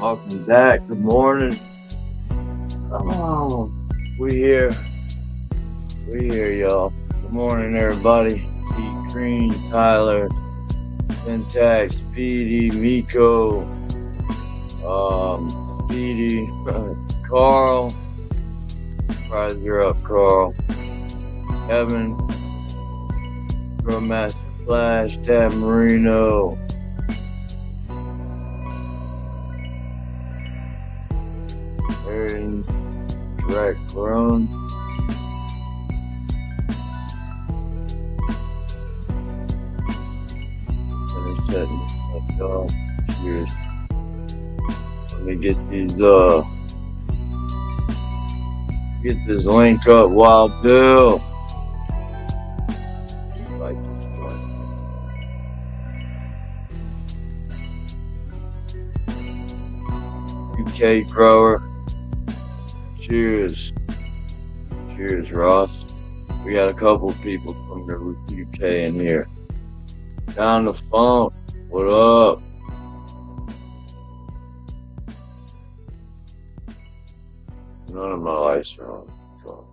Welcome back. Good morning. Oh, we here, y'all. Good morning, everybody. T. Green, Tyler, Syntax, Speedy, Miko, Speedy, Carl. Surprise, you're up, Carl. Kevin, Growmaster Flash, Tab Marino. Direct grown. Finish setting this up, y'all. Cheers. Let me get these get this link up, Wild Bill. Like this joint. UK grower. Cheers. Cheers, Ross. We got a couple people from the UK in here. Down the phone. What up? None of my lights are on. So.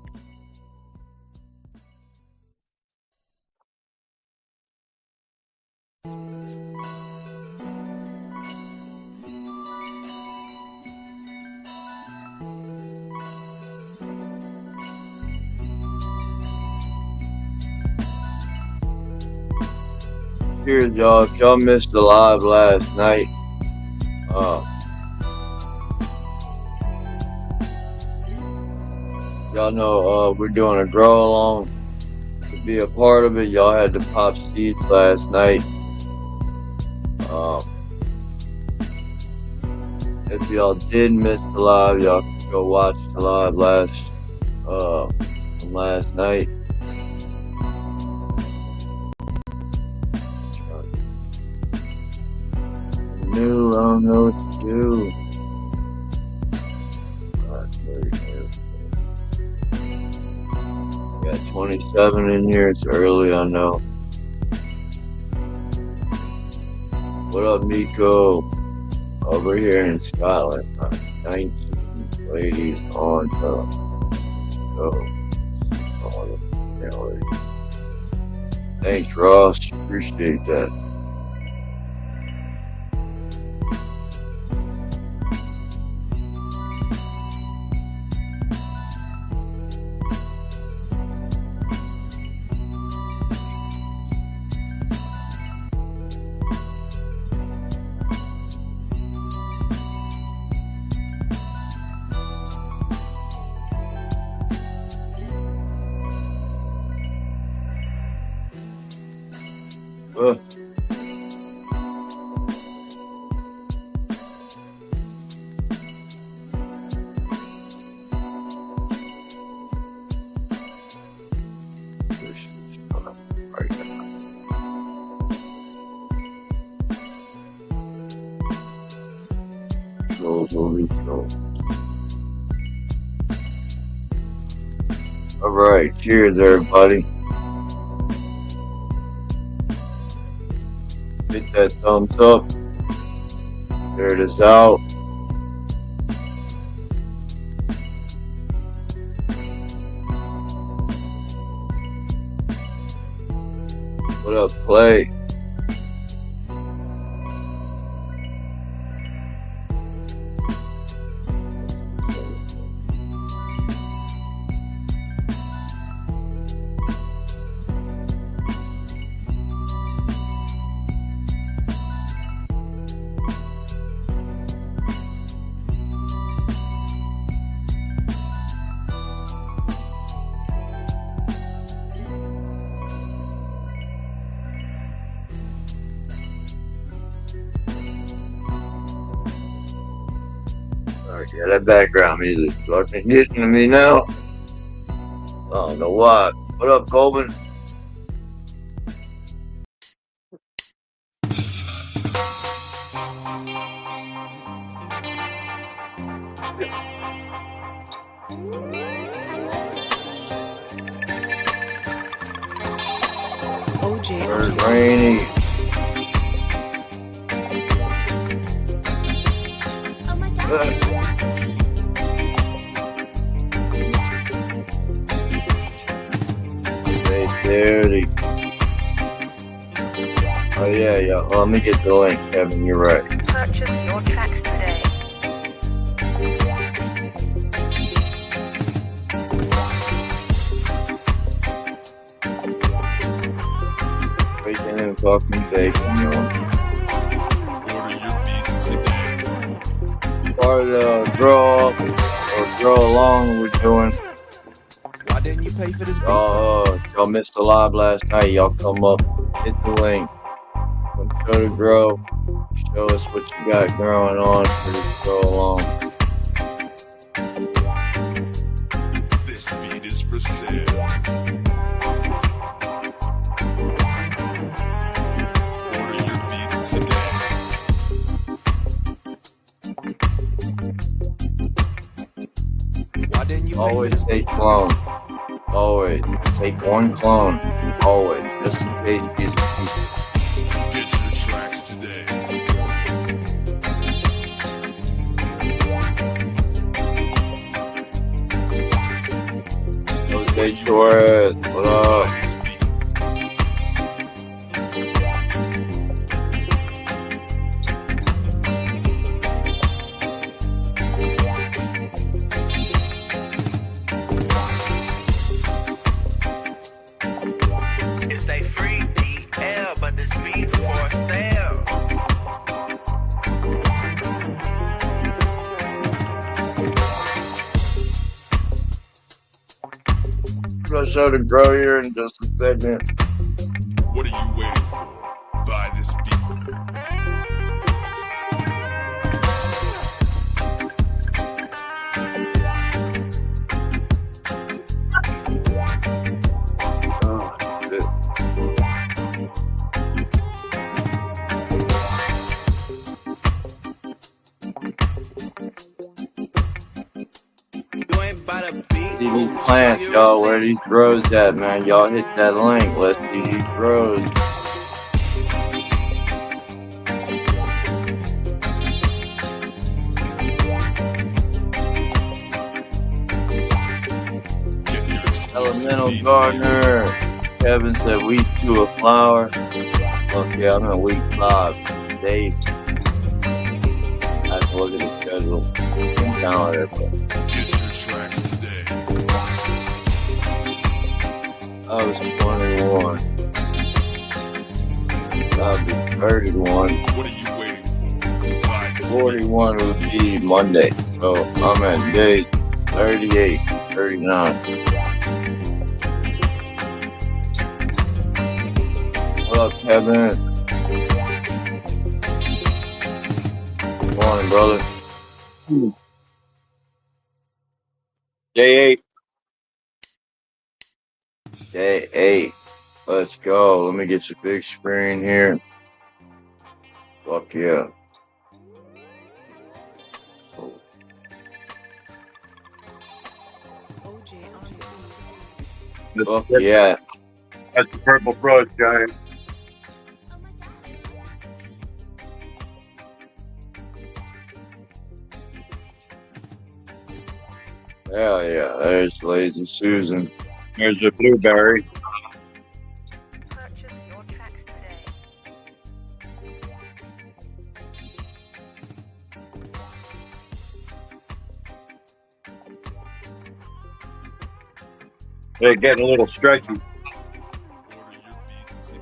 Cheers, y'all. If y'all missed the live last night, y'all know we're doing a grow along. To be a part of it, y'all had to pop seeds last night. If y'all did miss the live, y'all can go watch the live from last night. I don't know what to do. We got 27 in here. It's early, I know. What up, Miko? Over here in Scotland. 19 ladies on the go. Thanks, Ross. Appreciate that. All right, cheers, everybody. Hit that thumbs up. Share this out. What up, Play? Yeah, that background music is fucking getting to me now. I don't know why. What up, Colvin? Where's Rainy? Stay dirty. Oh yeah, yeah. Let me get the link, Kevin. You're right. Purchase your tracks today. Bacon and fucking bacon, yo. Order your beats today. Part of the grow up or grow along we're doing. Why didn't you pay for this beat? Y'all missed the live last night. Y'all come up, hit the link. Come show the grow. Show us what you got growing on for this grow along. This beat is for sale. Order your beats today. Why didn't you pay for Always this take beat? clone. Always. Take one clone. Always. Just in case she's Get your tracks today. Okay, Torres. What up? Buy this beat. It's a free DL, but this beat for sale. I'm gonna show the grow here in just a second. What are you waiting for? Buy this beat. Oh, shit. You ain't by the beat. See these plants, y'all. Where these grows at, man? Y'all hit that link. Let's see these grows. Get your exclusive Elemental beats Gardener. Kevin said week 2 of flower. Look, yeah, I'm in week 5. Dave. I have to look at the schedule and calendar, but here. Get your tracks today. I was 21. I'll be 31. What are you waiting for? Buy this beat. 41 would be Monday. So I'm at day 38, 39. What up, Kevin? Good morning, brother. Day 8. Day 8. Let's go. Let me get your big screen here. Fuck yeah. Fuck yeah. That's the purple frost giant. Hell yeah. There's Lazy Susan. There's the blueberry. Purchase your tracks today. They're getting a little stretchy. Order your beats today.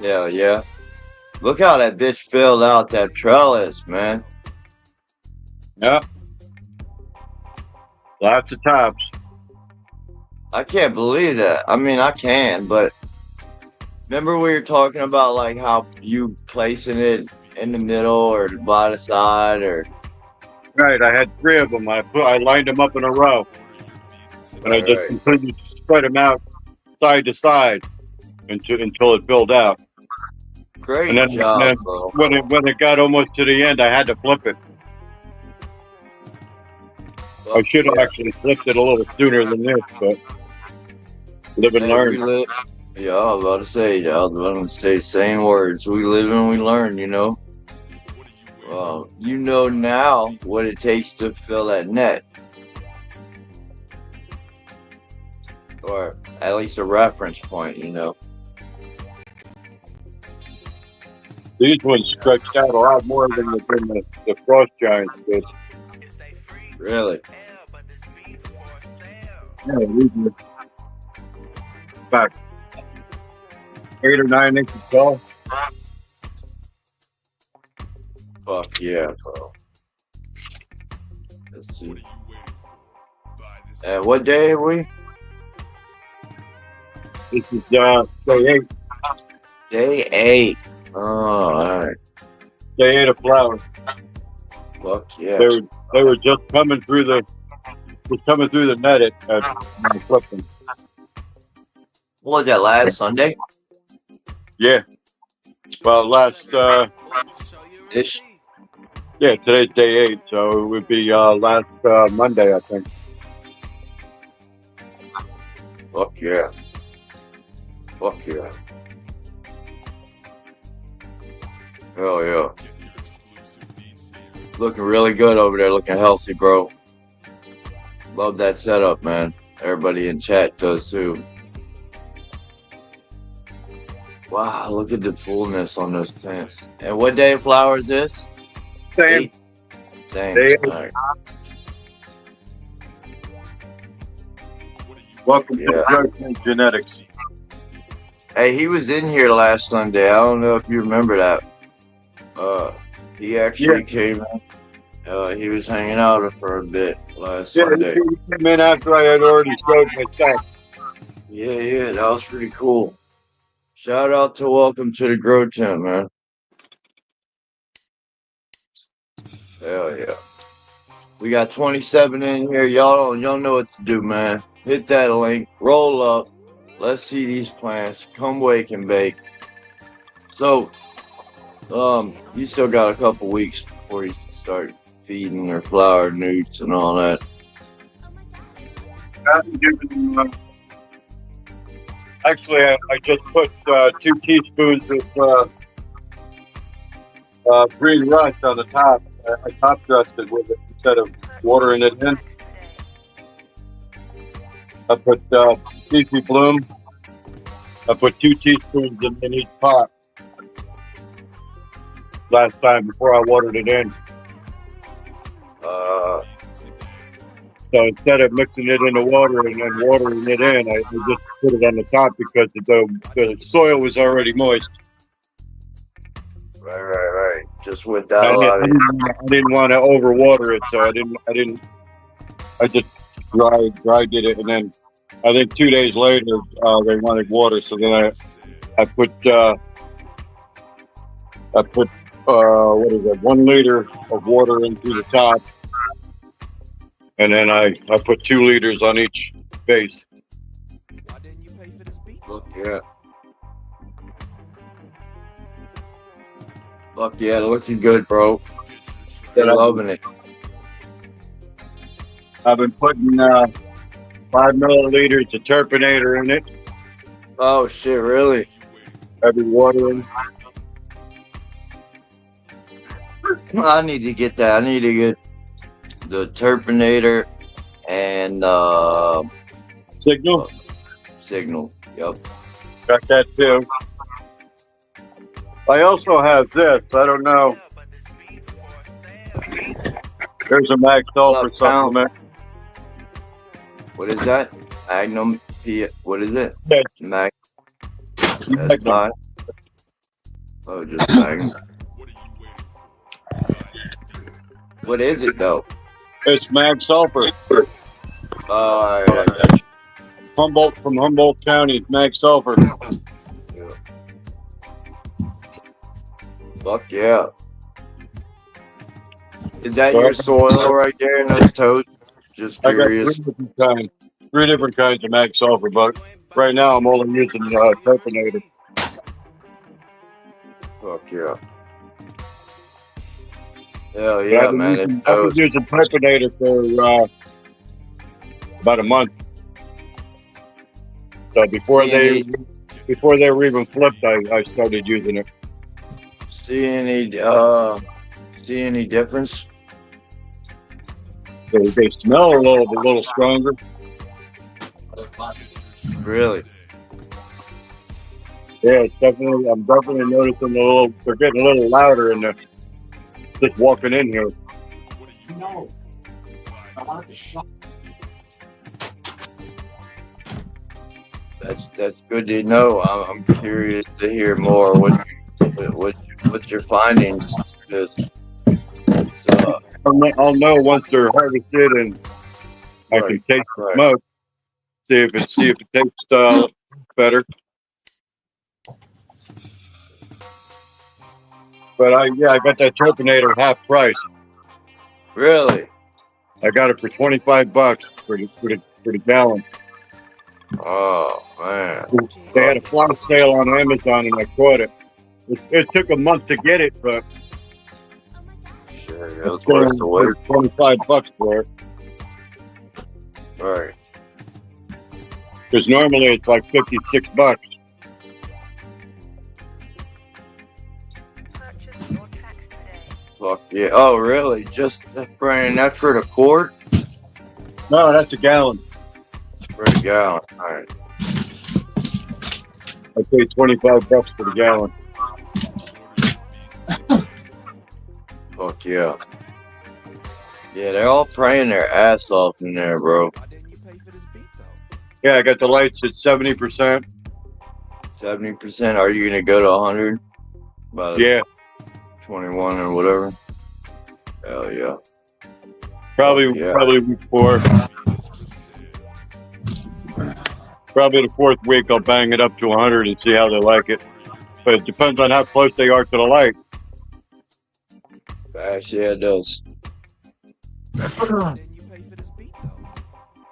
Hell yeah. Look how that bitch filled out that trellis, man. Yep. Lots of tops. I can't believe that. I mean, I can, but remember we were talking about like how you placing it in the middle or by the side or Right, I had 3 of them. I lined them up in a row, Order your beats today. and I just Right. continued to spread them out side to side until it filled out. great And then- job, then- bro. When it got almost to the end, I had to flip it. I should have Yeah. actually flipped it a little sooner than this, but live and Hey, we learn. live. Yeah, I was about to say, same words. We live and we learn, you know. What You know now what it takes to fill that net, or at least a reference point. You know. These ones stretched out a lot more than the frost giants did. Really? Yeah, these are about 8 or 9 inches tall. Fuck yeah, bro. Let's see. What day are we? This is day 8. Day 8. Oh, all right. Day 8 of flowers. Fuck yeah. They were just coming through the net at Clifton. What was that, last Sunday? Yeah. Well, last Ish. yeah, today's day 8, so it would be last Monday, I think. Fuck yeah. Fuck yeah. Hell yeah. Looking really good over there, looking healthy, bro. Love that setup, man. Everybody in chat does too. Wow, look at the fullness on those tents. And what day of flowers is this? Same. Same. Day 8. All right. Welcome Yeah. to Growmies Genetics. Hey, he was in here last Sunday. I don't know if you remember that. He actually came in. He was hanging out for a bit last Sunday. He came in after I had already showed my stuff. Yeah, that was pretty cool. Shout out to Welcome to the Grow Tent, man. Hell yeah. We got 27 in here. Y'all know what to do, man. Hit that link. Roll up. Let's see these plants. Come wake and bake. So, you still got a couple weeks before you start feeding their flower newts and all that. Actually, I just put 2 teaspoons of green rust on the top. I top dressed it with it instead of watering it in. I put CC Bloom. I put 2 teaspoons in each pot last time before I watered it in. So instead of mixing it in the water and then watering it in, I just put it on the top because the soil was already moist. Right. Just with that I lot of didn't want to overwater it, so I just dried it, and then I think 2 days later they wanted water, so then I put what is it, 1 liter of water into the top, and then I put 2 liters on each base. Why didn't you pay for this beat? Fuck yeah. Fuck yeah, looking good, bro. They're loving it. I've been putting 5 milliliters of Terpinator in it Oh shit, really? every watering. I need to get that. I need to get the Terpinator and Signal, Signal. Yep. got that too. I also have this. I don't know. There's a Mag Sulfur supplement. What is that? Magnum P. What is it? Yeah. Mag. Magnum. That's fine. Oh, just Magnum. What is it though? It's Mag Sulfur. I got you. Humboldt from Humboldt County. Mag Sulfur. Yeah. Fuck yeah. Is that your soil right there in those totes? Just I got curious. 3 different kinds of Mag Sulfur, but right now I'm only using Terpinator. Fuck yeah. Hell yeah, man. It's I've been toast. using Terpinator for about a month. So before they were even flipped, I started using it. See see any difference? They smell a little stronger. Really? Yeah, it's definitely. I'm definitely noticing they're getting a little louder in the just walking in here. No, I wanted to shut. That's good to know. I'm curious to hear more. What's your findings? Because I'll know once they're harvested and I can taste the smoke. See if it tastes better. But I got that Terpinator half price. Really? I got it for $25 for the gallon. Oh man! They had a flash sale on Amazon and I caught it. It took a month to get it, but sure, it was worth the wait. $25 for it. Right. Because normally it's like $56. Purchase your tracks today. Fuck yeah! Oh really? Just Brian? That's for the quart? No, that's a gallon. For the gallon. All right. I paid $25 for the gallon. Fuck yeah. Yeah, they're all praying their ass off in there, bro. Why didn't you pay for this beat though? Yeah, I got the lights at 70%. 70%. Are you gonna go to 100? About Yeah, 21 or whatever. Hell yeah. probably week 4. Probably the 4th week I'll bang it up to 100 and see how they like it. But it depends on how close they are to the light. Facts, yeah, it does. Why didn't you pay for this beat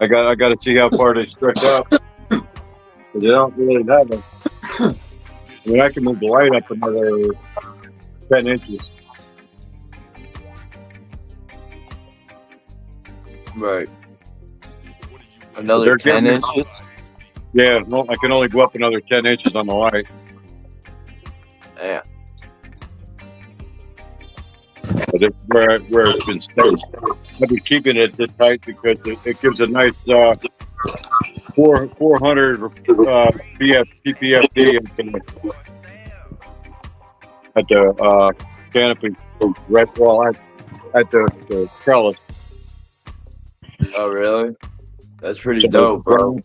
though? I got to see how far they stretch out. They don't really have it. I mean, I can move the light up another 10 inches. Right. Another They're 10 getting- inches? Yeah, well, I can only go up another 10 inches on the light. Yeah. But it's where it's been stayed. I've been keeping it this tight because it gives a nice 400 PPFD at the canopy, right while at the trellis. Oh, really? That's pretty So dope, bro.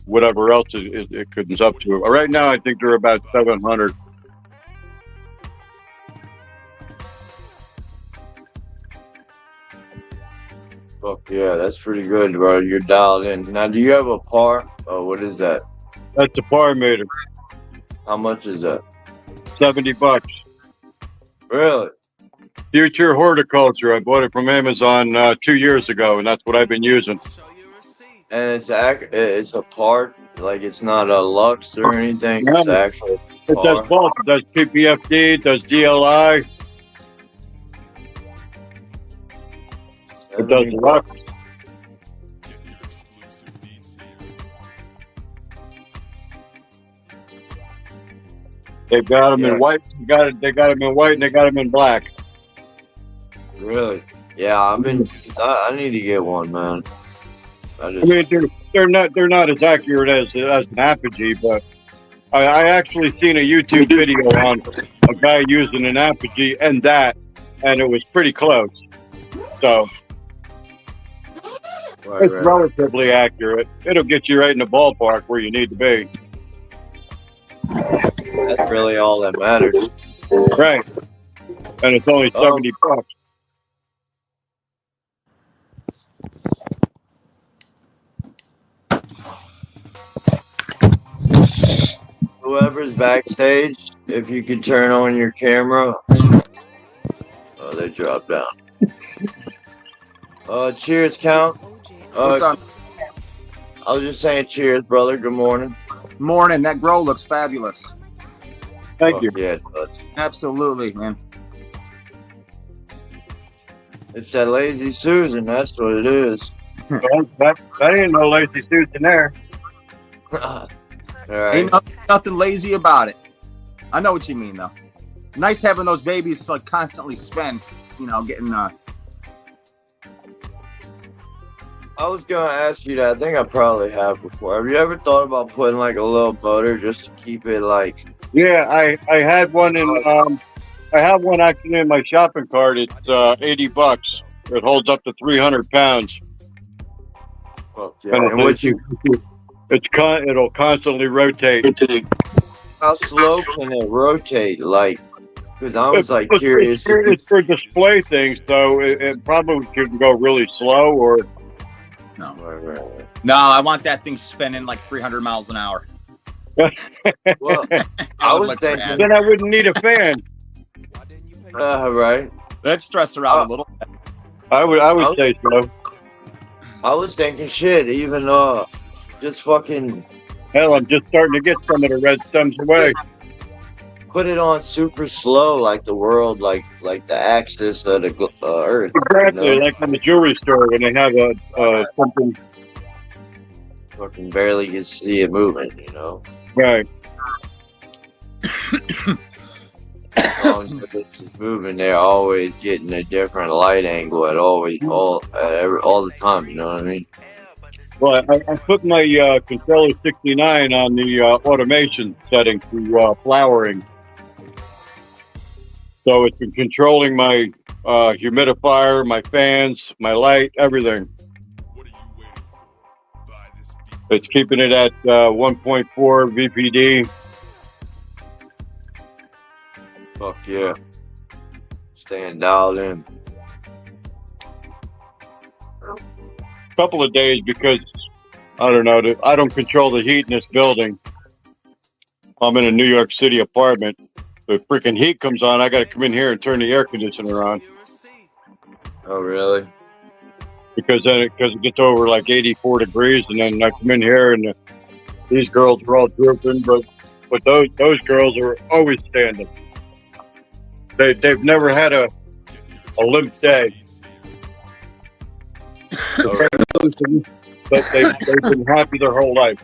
Whatever else it comes up to. Right now, I think they're about 700. Fuck yeah, that's pretty good, bro. You're dialed in. Now, do you have a par? Oh, what is that? That's the par meter. How much is that? $70. Really? Future Horticulture. I bought it from Amazon 2 years ago, and that's what I've been using. And it's a part, like it's not a Lux or anything. No. It's actual It par. does both. It does PPFD, it does DLI, it does Lux. They've got them in white. They got them in white, and they got them in black. Really? Yeah, I need to get one, man. I mean, they're not as accurate as an apogee, but I actually seen a YouTube video on a guy using an apogee and it was pretty close. So it's relatively accurate. It'll get you right in the ballpark where you need to be. That's really all that matters. Right. And it's only $70. Whoever's backstage, if you could turn on your camera. Oh, they dropped down. Cheers, Count. What's up? I was just saying cheers, brother. Good morning. Morning. That grow looks fabulous. Thank you. Yeah, it does. Absolutely, man. It's that lazy Susan. That's what it is. That ain't no lazy Susan there. All right. Ain't nothing lazy about it. I know what you mean, though. Nice having those babies like constantly spend getting. I was gonna ask you that. I think I probably have before. Have you ever thought about putting like a little motor just to keep it like? Yeah, I had one I have one actually in my shopping cart. It's $80. It holds up to 300 pounds. Well, yeah. And what you? It'll constantly rotate. How slow can it rotate? Like, because I was like curious. It's for display things, so it probably could go really slow or. No. Right. No, I want that thing spinning like 300 miles an hour. Well, I was thinking. Then I wouldn't need a fan. Right. Let's stress around a little bit. I would say so. I was thinking shit, even just fucking. Hell, I'm just starting to get some of the red stems away. Put it on super slow, like the world, like the axis of the Earth. Exactly, like in the jewelry store when they have something. Fucking barely can see it moving, Right. As long as it's moving, they're always getting a different light angle all the time. You know what I mean? Well, I put my controller 69 on the automation setting for flowering. So it's been controlling my humidifier, my fans, my light, everything. It's keeping it at 1.4 VPD. Fuck yeah. Staying dialed in. Couple of days because I don't know. I don't control the heat in this building. I'm in a New York City apartment. The freaking heat comes on. I got to come in here and turn the air conditioner on. Oh, really? Because it gets over like 84 degrees, and then I come in here and these girls are all drooping, but those girls are always standing. They've never had a limp day. But they've been happy their whole life.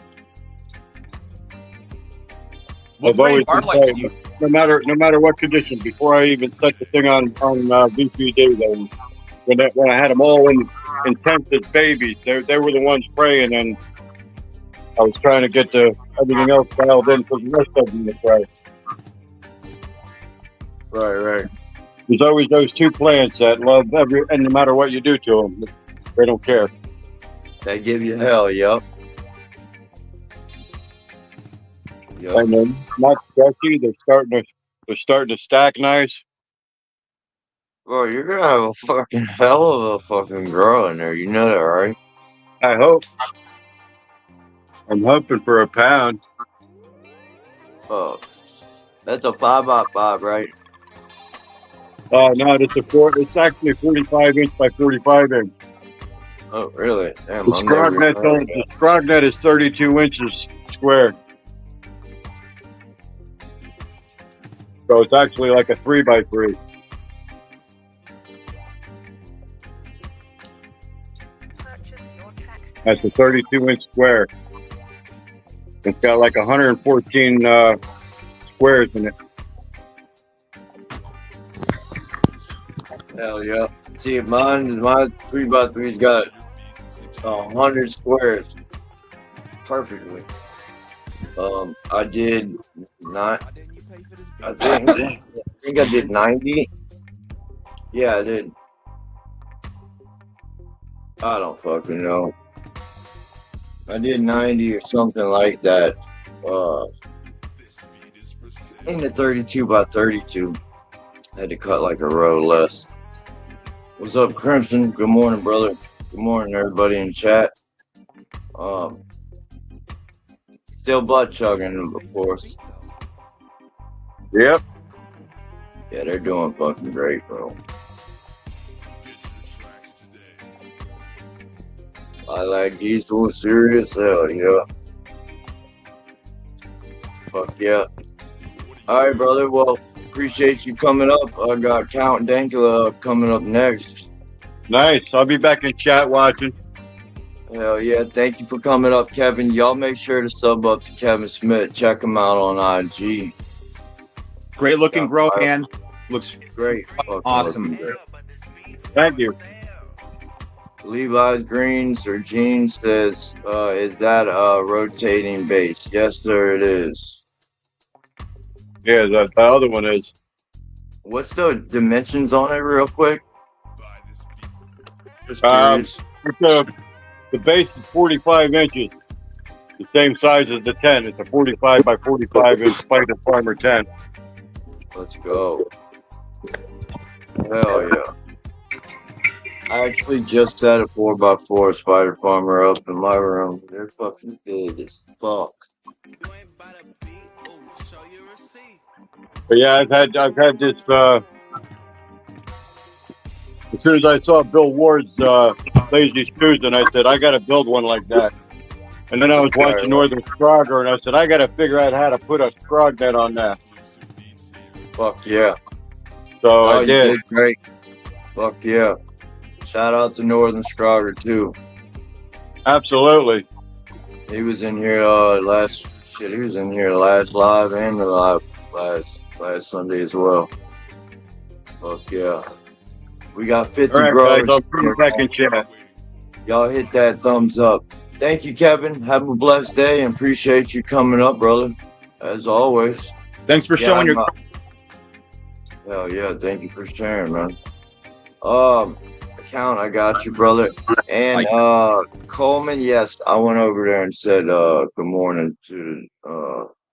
What brand bar lights do you? No matter what condition, before I even set the thing on VPD, when I had them all in intense as babies, they were the ones praying, and I was trying to get everything else dialed in for the rest of them to pray. Right. There's always those two plants that love and no matter what you do to them, they don't care. They give you hell, yup. And they're not stretchy. They're starting to stack nice. Bro, you're gonna have a fucking hell of a fucking grow in there. You know that, right? I hope. I'm hoping for a pound. Oh, that's a 5x5, right? No, it's actually 45 inch by 45 inch. Oh, really? Damn, The Scrognet is 32 inches square. So it's actually like a 3x3. That's a 32 inch square. It's got like 114 squares in it. Hell yeah. See, my 3x3's got 100 squares perfectly. I did not. I think I did 90. Yeah, I did. I don't fucking know. I did 90 or something like that. In the 32x32. I had to cut like a row less. What's up, Crimson? Good morning, brother. Good morning, everybody in chat. Still butt chugging, of course. Yep. Yeah, they're doing fucking great, bro. I like Diesel serious hell, yeah. Fuck yeah. Alright, brother. Well, appreciate you coming up. I got Count Dankula coming up next. Nice. I'll be back in chat watching. Hell yeah. Thank you for coming up, Kevin. Y'all make sure to sub up to Kevin Smith. Check him out on IG. Great looking grow hand. Looks Great. Fucking awesome. looking good. Thank you. Levi's Greens or Jeans says, is that a rotating base? Yes, sir, it is. Yeah, the other one is. What's the dimensions on it, real quick? Just Um, curious. The base is 45 inches, the same size as the 10. It's a 45 by 45 inch Spider Farmer 10. Let's go. Hell yeah. I actually just set a 4x4 Spider Farmer up in my room. They're fucking big as fuck. But yeah, I've had this. As soon as I saw Bill Ward's Lazy Shoes, and I said I got to build one like that. And then I was watching Northern Scrogger, and I said I got to figure out how to put a Scrog net on that. Fuck yeah. So I you did. Great. Fuck yeah. Shout out to Northern Scrogger too. Absolutely. He was in here he was in here last live and the live last Sunday as well. Fuck yeah. We got 50 All right, growers. guys, I'll put it back in chat. Y'all hit that thumbs up. Thank you, Kevin. Have a blessed day and appreciate you coming up, brother. As always. Thanks for showing your. Hell yeah, thank you for sharing, man. Account, I got you, brother. And Coleman, yes, I went over there and said good morning to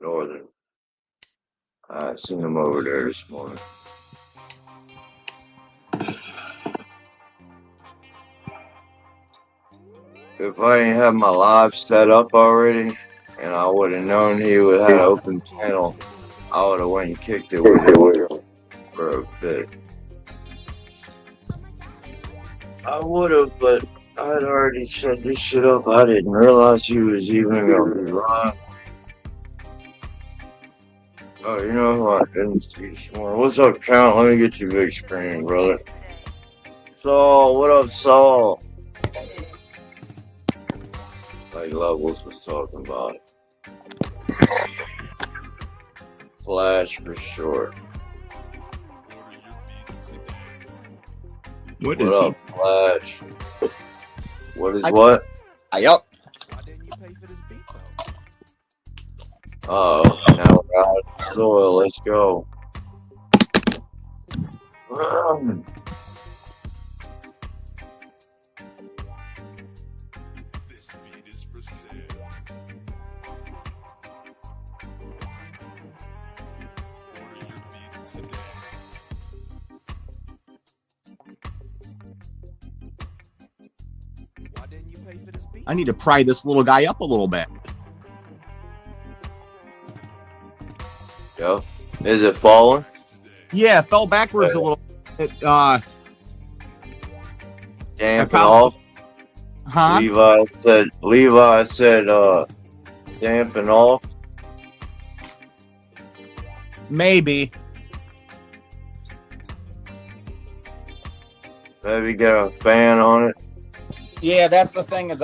Northern. I seen him over there this morning. If I ain't have my live set up already, and I would have known he would have had an open channel, I would have went and kicked it with him for a bit. I would have, but I'd already set this shit up. I didn't realize he was even gonna be live. Oh, you know what? I didn't see Sworn. What's up, Count? Let me get you big screen, brother. Saul, what up, Saul? Like Levelz was talking about it. Flash for short. What What is up, Flash? What is what? Yup. Why didn't you pay for this beat though? Oh, now we're out of soil. Let's go. This beat is for sale. Order your beats today. Why didn't you pay for this beat? I need to pry this little guy up a little bit. Yo, is it falling? Yeah, it fell backwards a little bit. Damping off? Huh? Levi said, damping off. Maybe. Maybe get a fan on it. Yeah, that's the thing is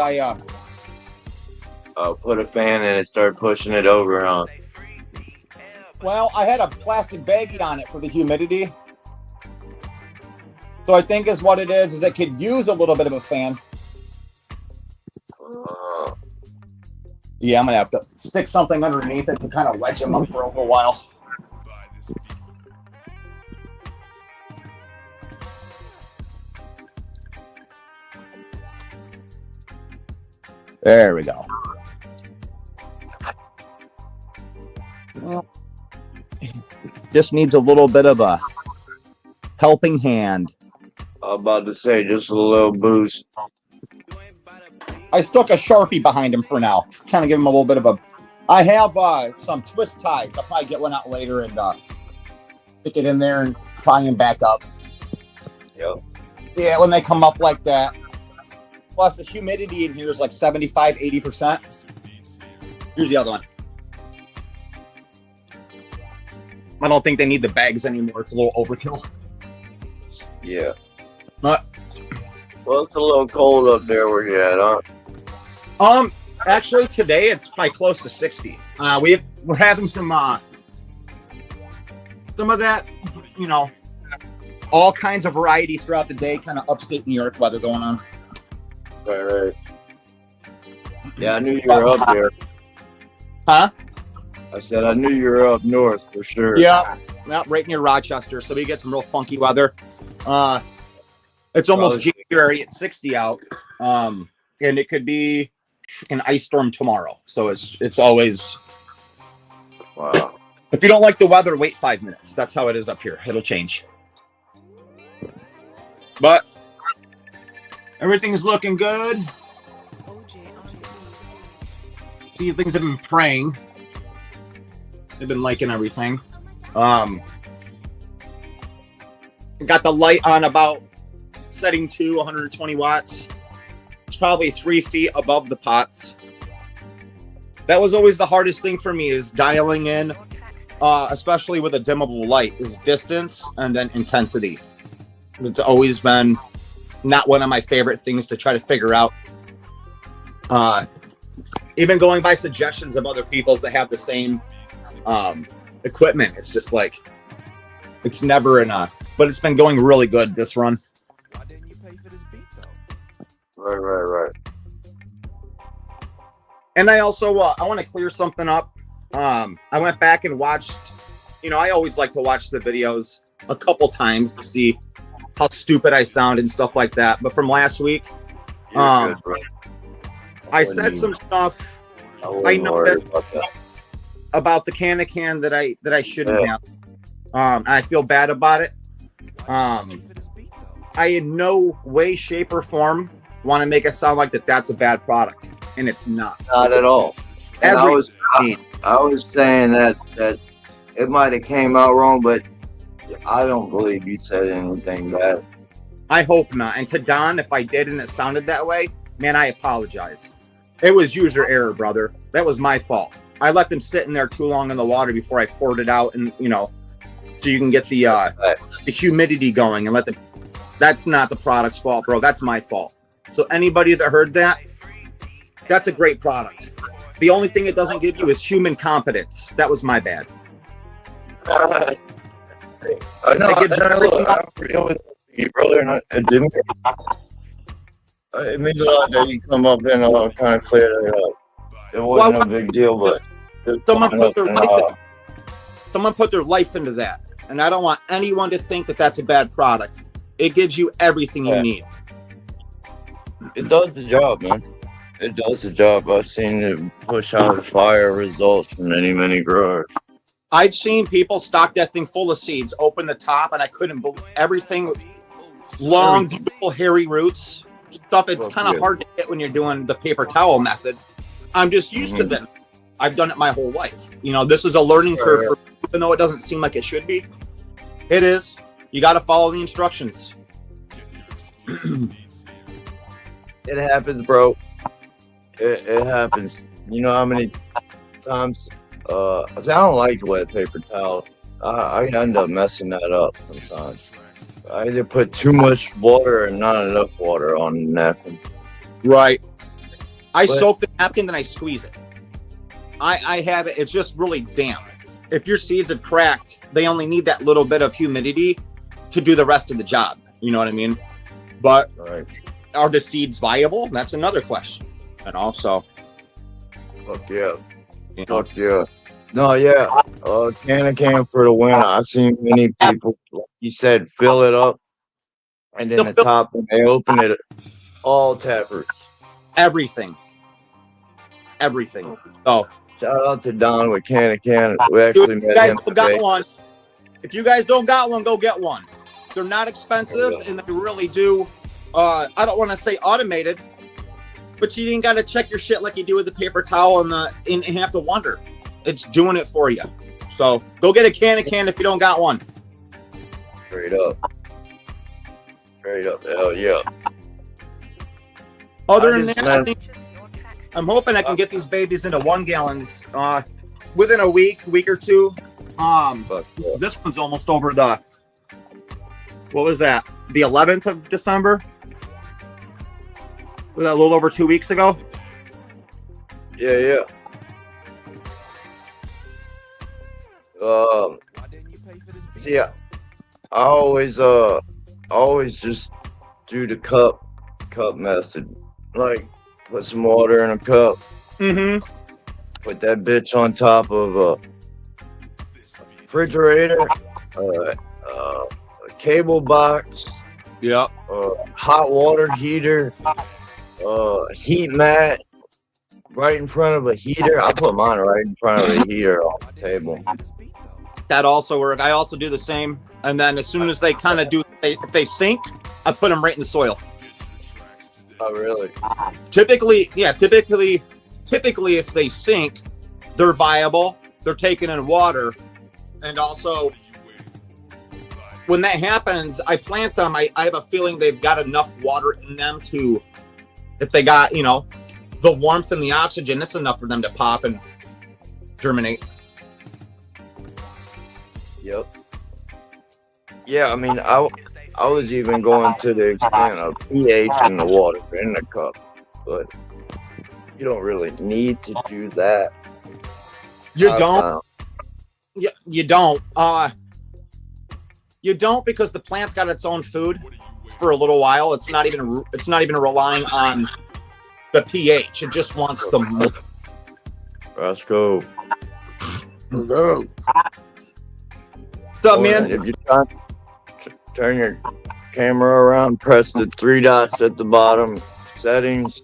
Put a fan in it, start pushing it over on. well, I had a plastic baggie on it for the humidity. So I think is what it is it could use a little bit of a fan. Yeah, I'm gonna have to stick something underneath it to kind of wedge him up for a little while. There we go. Well, just needs a little bit of a helping hand. I'm about to say, just a little boost. I stuck a Sharpie behind him for now. Kind of give him a little bit of a... I have some twist ties. I'll probably get one out later and stick it in there and tie him back up. Yep. Yeah, when they come up like that. Plus, the humidity in here is like 75, 80%. Here's the other one. I don't think they need the bags anymore. It's a little overkill. Yeah. But, Well, it's a little cold up there where you're at, huh? actually, today it's probably close to 60. We're having some of that, you know, all kinds of variety throughout the day, kind of upstate New York weather going on. Right. Yeah, I knew you were up there. Huh? I said I knew you were up north for sure. Yeah, right near Rochester. So we get some real funky weather. It's almost January. It's 60 out, and it could be an ice storm tomorrow. So it's always. Wow. If you don't like the weather, wait 5 minutes. That's how it is up here. It'll change. But everything's looking good. See, things have been praying. They've been liking everything. Got the light on about setting to 120 watts. It's probably 3 feet above the pots. That was always the hardest thing for me, is dialing in, especially with a dimmable light, is distance and then intensity. It's always been not one of my favorite things to try to figure out. Even going by suggestions of other people's that have the same equipment, it's just like, it's never enough. But it's been going really good this run. Why didn't you pay for this beat though? Right. And I also I want to clear something up. I went back and watched, I always like to watch the videos a couple times to see how stupid I sound and stuff like that. But from last week, You're good, bro. I said some stuff I know about the can that I shouldn't have. I feel bad about it. I in no way, shape, or form want to make it sound like that's a bad product, and it's not. Not at all. And I was saying that it might have came out wrong, but I don't believe you said anything bad. I hope not. And to Don, if I did and it sounded that way, man, I apologize. It was user error, brother. That was my fault. I let them sit in there too long in the water before I poured it out, and so you can get the humidity going and let the. That's not the product's fault, bro. That's my fault. So anybody that heard that, that's a great product. The only thing it doesn't give you is human competence. That was my bad. I know. I agree with you, brother. And it didn't. It means a lot that you come up and kind of clear it up. It wasn't a big deal, but someone put their life into that, and I don't want anyone to think that that's a bad product. It gives you everything you need. It does the job, man. It does the job. I've seen it push out fire results from many growers. I've seen people stock that thing full of seeds, open the top, and I couldn't believe everything. Long, beautiful, hairy roots. Stuff it's kind of hard to get when you're doing the paper towel method. I'm just used to this. I've done it my whole life. This is a learning curve for me, even though it doesn't seem like it should be. It is. You got to follow the instructions. It happens, bro. It happens. You know how many times I don't like wet paper towel. I end up messing that up sometimes. I either put too much water and not enough water on the napkin. Right. I soak the napkin, then I squeeze it. I have it. It's just really damp. If your seeds have cracked, they only need that little bit of humidity to do the rest of the job. You know what I mean? But are the seeds viable? That's another question. And also, fuck yeah. Fuck yeah. No, yeah. Can for the winner. I've seen many people, like you said, fill it up, and then the top, and they open it, all tappers. Everything. Oh, shout out to Don with Can. We actually met him today. If you guys don't got one, go get one. They're not expensive, and they really do. I don't want to say automated, but you ain't got to check your shit like you do with the paper towel and have to wonder. It's doing it for you. So go get a can if you don't got one. Straight up. Hell yeah. Other than that, I'm hoping I can get these babies into 1 gallons within a week or two. This one's almost over the. What was that? The 11th of December? Was that a little over 2 weeks ago? Yeah. See, I always just do the cup method. Like, put some water in a cup, Mm-hmm. put that bitch on top of a refrigerator, a cable box, Yep. hot water heater, heat mat right in front of a heater. I put mine right in front of the heater on the table. That also works. I also do the same. And then as soon as they kind of if they sink, I put them right in the soil. Oh, really? Typically, if they sink, they're viable. They're taken in water. And also, when that happens, I plant them. I have a feeling they've got enough water in them to, if they got, the warmth and the oxygen, it's enough for them to pop and germinate. Yep. Yeah, I mean, I was even going to the extent of pH in the water in the cup, but you don't really need to do that. You don't. Yeah, you don't. You don't, because the plant's got its own food for a little while. It's not even relying on the pH. It just wants the milk. Let's go. What's up, man? If you turn your camera around, press the 3 dots at the bottom, settings,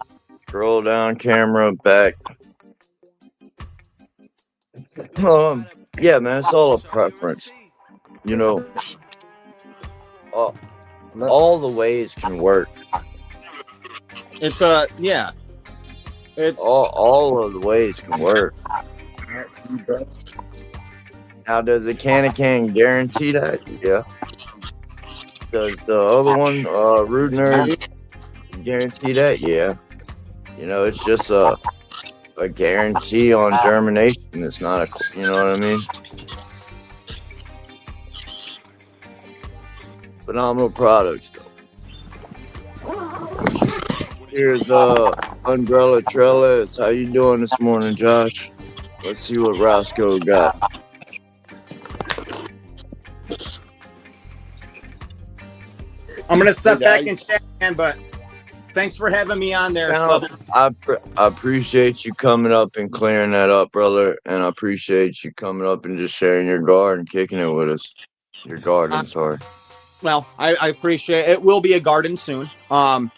scroll down, camera, back. Yeah, man, it's all a preference. All the ways can work. It's It's all of the ways can work. Now, does the can guarantee that? Yeah. Does the other one, Root Nerd, guarantee that? Yeah. It's just a guarantee on germination. It's not you know what I mean? Phenomenal products, though. Here's Umbrella Trellis. How you doing this morning, Josh? Let's see what Roscoe got. I'm gonna step back and check, man, but thanks for having me on there. I appreciate you coming up and clearing that up, brother, and I appreciate you coming up and just sharing your garden, kicking it with us. Your garden, sorry. Well, I appreciate it. It will be a garden soon. And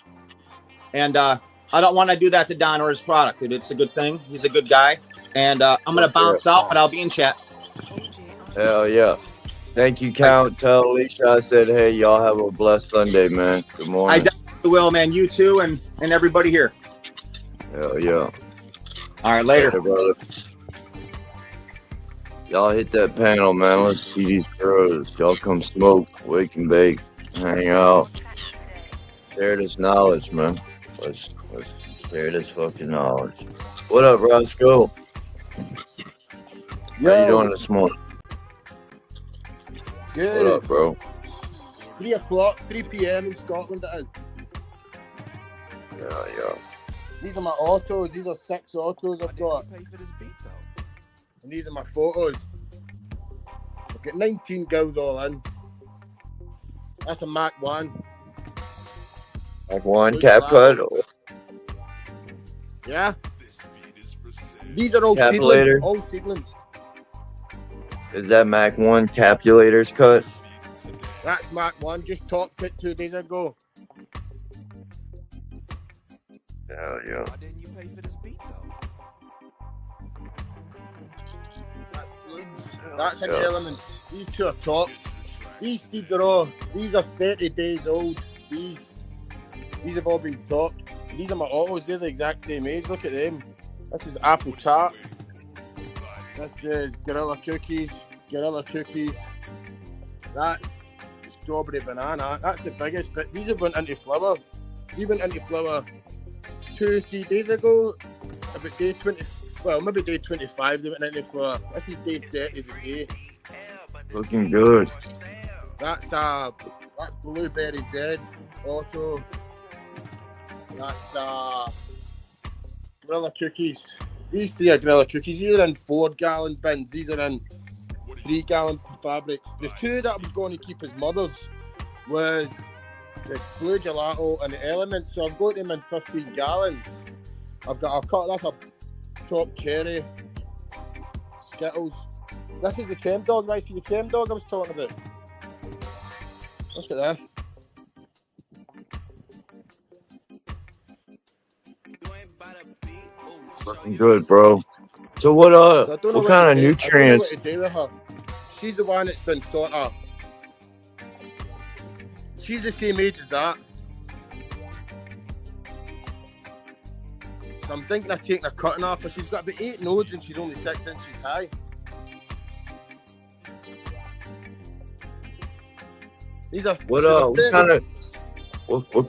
I don't want to do that to Don or his product. It's a good thing. He's a good guy. And I'm going to bounce out, but I'll be in chat. Hell yeah. Thank you, Count. Tell Alicia I said, hey, y'all have a blessed Sunday, man. Good morning. I definitely will, man. You too, and everybody here. Hell yeah. All right, later. Hey, brother. Y'all hit that panel, man. Let's see these grows. Y'all come smoke, wake and bake, hang out. Share this knowledge, man. Let's share this fucking knowledge. What up, Roscoe? How you doing this morning? Good. What up, bro? 3 o'clock, 3 p.m. in Scotland it is. Yeah. These are my autos. These are 6 autos I've got. And these are my photos. I've got 19 girls all in. That's a Mac 1. Like one cap cut? Yeah. These are all Capulator. seedlings. All seedlings. Is that Mac 1 Capulator's cut? That's Mac 1. Just topped it 2 days ago. Hell yeah. Why didn't you pay for this beat though? That's an element. These 2 are top. These seeds are all. These are 30 days old. These have all been topped. These are my autos. They're the exact same age. Look at them. This is apple tart. This is gorilla cookies. That's strawberry banana. That's the biggest. But these have went into flower. These went into flower 2-3 days ago. About day 20. Well, maybe day 25. They went into flower. This is day 30 today. Looking good. That's Blueberry Z auto. That's gorilla cookies. These 3 are gorilla cookies. These are in 4-gallon bins. These are in 3-gallon fabrics. The two that I was going to keep as mothers was the Blue Gelato and the Element. So I've got them in 15 gallons. I've cut that's a chopped cherry, Skittles. This is the Chem Dog, right? See the Chem Dog I was talking about. Look at this. Looking good, bro. So what what kind of nutrients? I don't know what to do with her. She's the one that's been sort of. She's the same age as that. So I'm thinking of taking a cutting off her. She's got about 8 nodes and she's only 6 inches high. These are what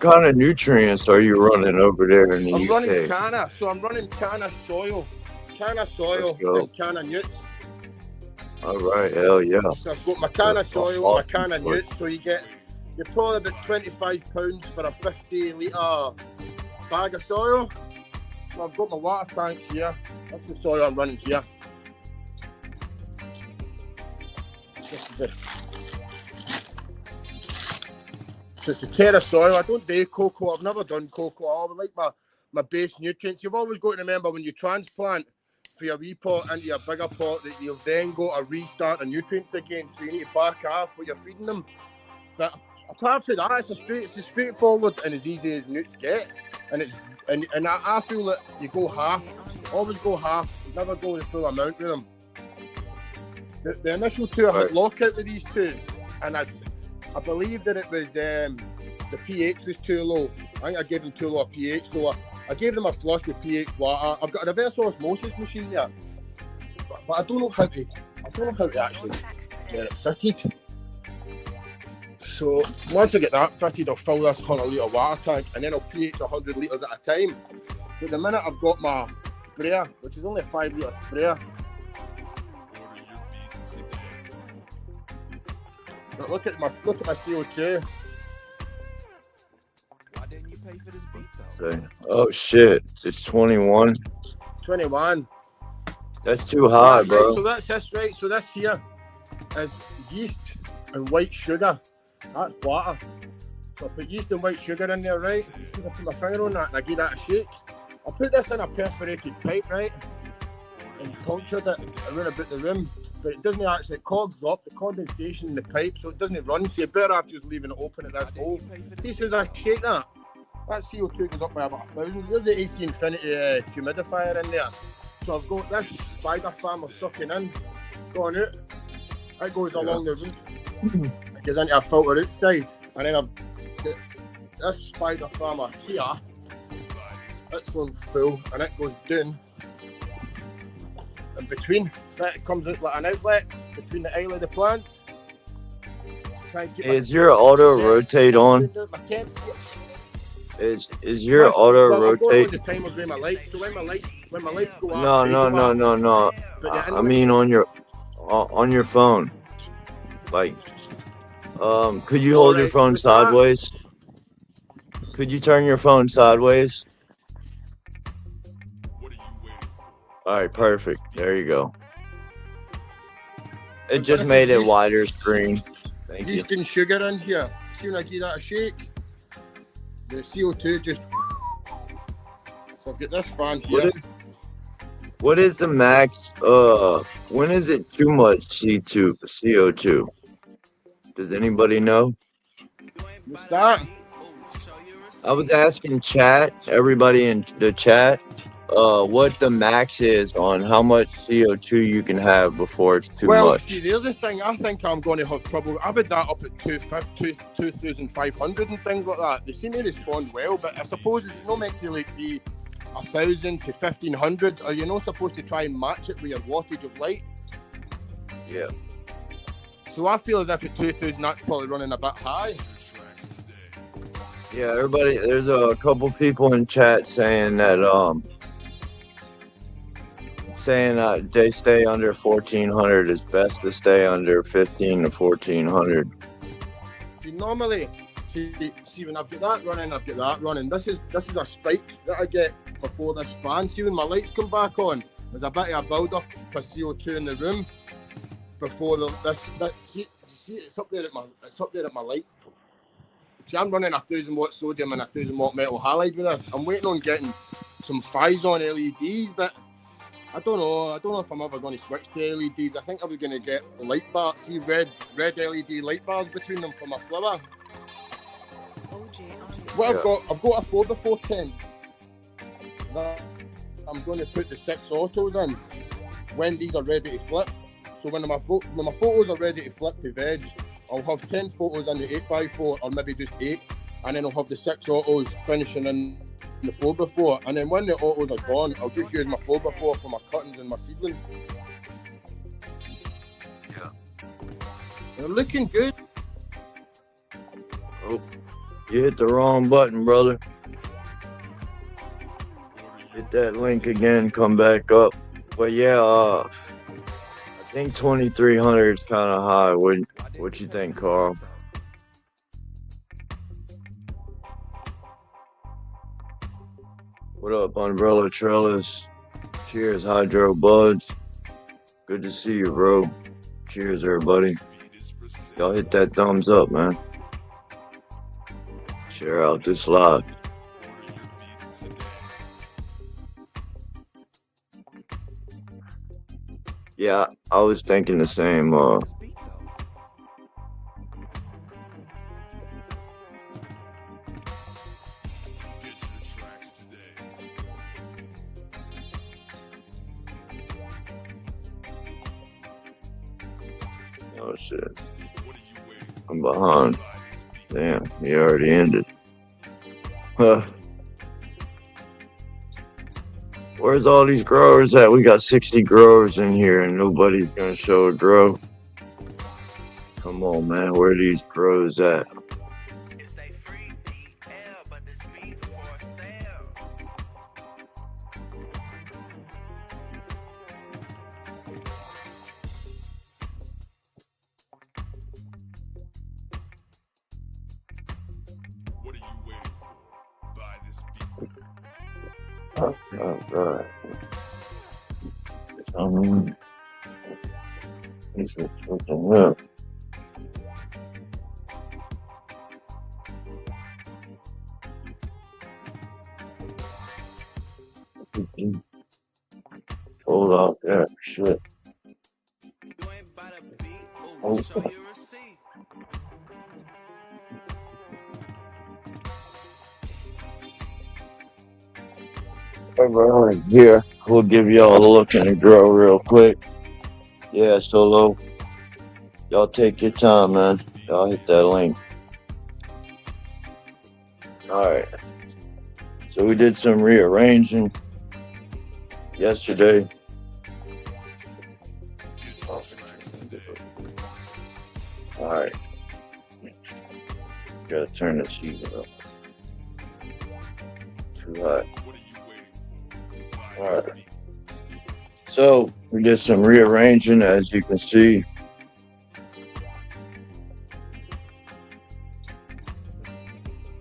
kind of nutrients are you running over there in the UK? I'm running Canna, so I'm running Canna soil and Canna Newts. All right, hell yeah. So I've got my Canna soil, my Canna Newts, so you're probably about £25 for a 50 litre bag of soil. So I've got my water tank here. That's the soil I'm running here. So it's a terra soil. I don't do cocoa. I've never done cocoa. I like my base nutrients. You've always got to remember when you transplant for your wee pot into your bigger pot that you've then got to restart the nutrients again. So you need to back off what you're feeding them. But apart from that, it's as straightforward and as easy as newts get. And I feel that you go half. Always go half. Never go the full amount with them. The initial two, I had lockout with these two, and I believe that it was the pH was too low. I think I gave them too low a pH, so I gave them a flush with pH water. I've got a reverse osmosis machine here, but I don't know how to actually get it fitted. So once I get that fitted, I'll fill this 100 litre water tank, and then I'll pH 100 litres at a time. So at the minute I've got my sprayer, which is only a 5 litre sprayer. But look at my CO2. Why didn't you pay for this beat though? Oh shit, it's 21. 21. That's too high, right, bro. So that's this, right? So this here is yeast and white sugar. That's water. So I put yeast and white sugar in there, right? So I put my finger on that and I give that a shake. I put this in a perforated pipe, right? And punctured it around about the room. But it doesn't actually, it clogs up the condensation in the pipe, so it doesn't run. So you're better off just leaving it open at this hole. See, as soon as I shake that CO2 goes up by about 1,000. There's the AC Infinity humidifier in there. So I've got this spider farmer sucking in, going out. It goes along the roof. It goes into a filter outside. And then I've got this spider farmer here. It's on full, and it goes down in between. So it comes out like an outlet between the aisle of the plants. Is your auto rotate on? Is your auto rotate? The time of my lights. So when my lights go off. No. I mean on your phone. Like, could you hold your phone sideways? Could you turn your phone sideways? All right, perfect. There you go. It just made it wider screen. Thank you. Yeast and sugar in here. See when I give that a shake, the CO2 just. So I've got this fan here. What is the max? When is it too much CO2? Does anybody know? What's that? I was asking everybody in the chat, what the max is on how much CO2 you can have before it's too much. See, the other thing, I think I'm going to have trouble. I've had that up at 2,500 and things like that. They seem to respond well, but I suppose it's not meant to like be 1,000 to 1,500. Are you not supposed to try and match it with your wattage of light? Yeah. So I feel as if at 2,000 that's probably running a bit high. Yeah, everybody, there's a couple people in chat saying that they stay under 1,400. It's best to stay under 1,500 to 1,400. See, normally, see when I've got that running. This is a spike that I get before this fan. See when my lights come back on, there's a bit of a build up for CO2 in the room. before see, it's up there at my light. See, I'm running a 1000-watt sodium and a 1000-watt metal halide with this. I'm waiting on getting some Phison LEDs, but I don't know if I'm ever going to switch to LEDs. I think I was going to get light bars, see red LED light bars between them for my flower. What I've got a 4x4 that I'm going to put the 6 autos in when these are ready to flip. So when my photos are ready to flip to veg, I'll have 10 photos in the 8x4 or maybe just 8, and then I'll have the 6 autos finishing in the 4x4, and then when the autos are gone, I'll just use my 4x4 for my cuttings and my seedlings. Yeah. They're looking good. Oh, you hit the wrong button, brother. Hit that link again, come back up. But yeah, I think 2300 is kind of high. What you think, Carl? What up, Umbrella Trellis? Cheers, Hydro Buds. Good to see you, bro. Cheers, everybody. Y'all hit that thumbs up, man. Share out this live. Yeah, I was thinking the same. Oh shit, I'm behind. Damn, he already ended. Huh. Where's all these growers at? We got 60 growers in here and nobody's gonna show a grow. Come on, man, where are these grows at? It's a free DL, but this beat for sale. What are you waiting for? Buy this beat. Oh, God. This is fucking up. Hold off that shit. You ain't by the beat. Oh. Show your receipt. Right here, we'll give y'all a look in the grow real quick. Yeah, Solo. Y'all take your time, man. Y'all hit that link. Alright. So we did some rearranging yesterday. Alright. Gotta turn the sheet up. Too hot. Alright. So we did some rearranging, as you can see.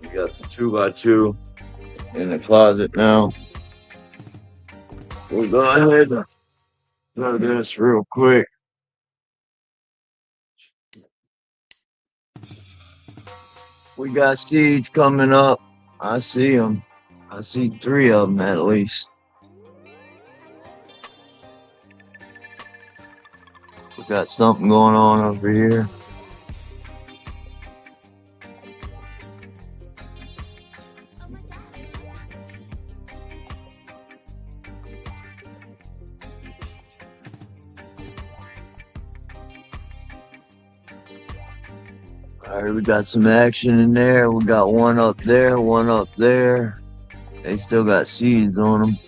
We got the 2x2 in the closet now. We'll go ahead and do this real quick. We got seeds coming up. I see them. I see 3 of them at least. We got something going on over here. All right, we got some action in there. We got one up there, one up there. They still got seeds on them.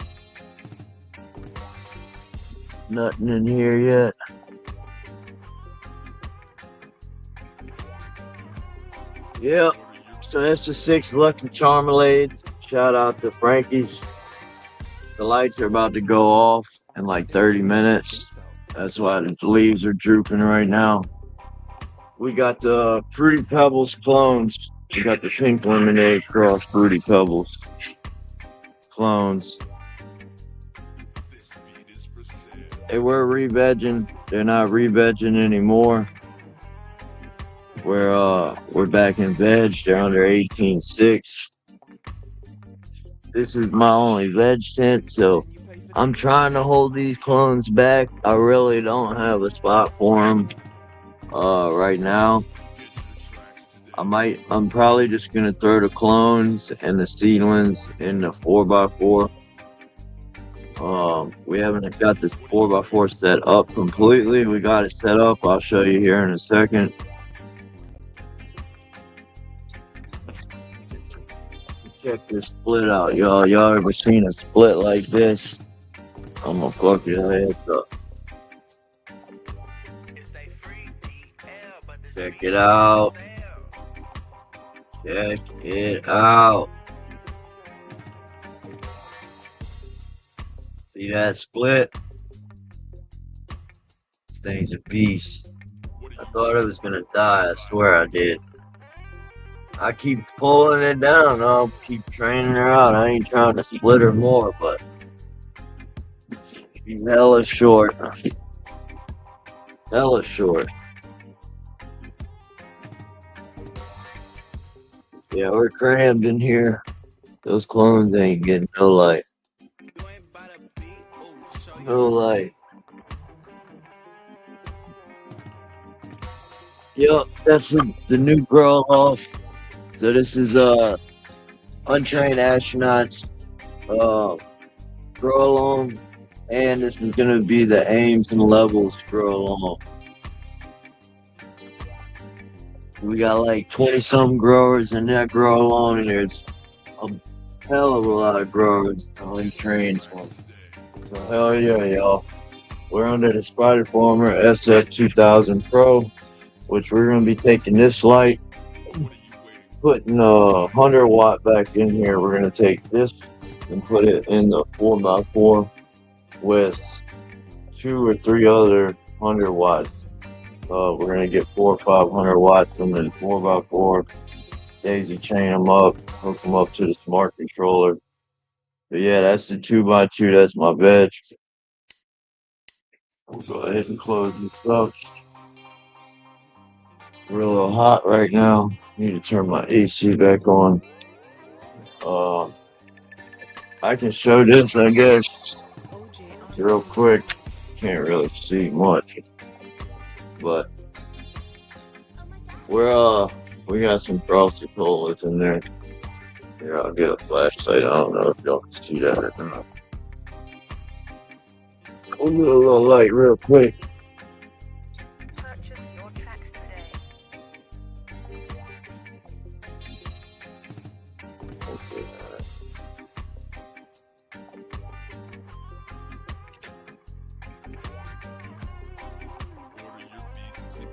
Nothing in here yet. Yep. So that's the 6 Lucky Charmalades. Shout out to Frankie's. The lights are about to go off in like 30 minutes. That's why the leaves are drooping right now. We got the Fruity Pebbles clones. We got the Pink Lemonade Cross Fruity Pebbles clones. This beat is for sale. They were re-vegging. They're not re-vegging anymore. We're back in veg. They're under 18.6. This is my only veg tent, so I'm trying to hold these clones back. I really don't have a spot for them right now. I'm probably just gonna throw the clones and the seedlings in the 4x4. We haven't got this 4x4 set up completely. We got it set up. I'll show you here in a second. Check this split out, y'all. Y'all ever seen a split like this? I'm gonna fuck your head up. Check it out. Check it out. See that split? This thing's a beast. I thought it was gonna die. I swear I did. I keep pulling it down. I'll keep training her out. I ain't trying to split her more, but she's hella short. Hella short. Yeah, we're crammed in here. Those clones ain't getting no life. No life. Yep, that's the new grow off. So this is untrained astronauts grow along, and this is gonna be the aims and levels grow along. We got like 20-some growers in that grow along, and there's a hell of a lot of growers untrained. So hell yeah, y'all. We're under the Spider Farmer SF2000 Pro, which we're gonna be taking this light, putting a 100-watt back in here. We're gonna take this and put it in the 4x4 with 2 or 3 other 100 watts. We're gonna get 400 or 500 watts from the 4x4. Daisy chain them up, hook them up to the smart controller. But yeah, that's the 2x2. That's my veg. We'll go ahead and close this up. We're a little hot right now. Need to turn my AC back on. I can show this, I guess, real quick. Can't really see much, but we got some frosted colas in there. Here, I'll get a flashlight. I don't know if y'all can see that or not. I'll get a little light real quick. Purchase your tracks today. Okay. Order your beats today.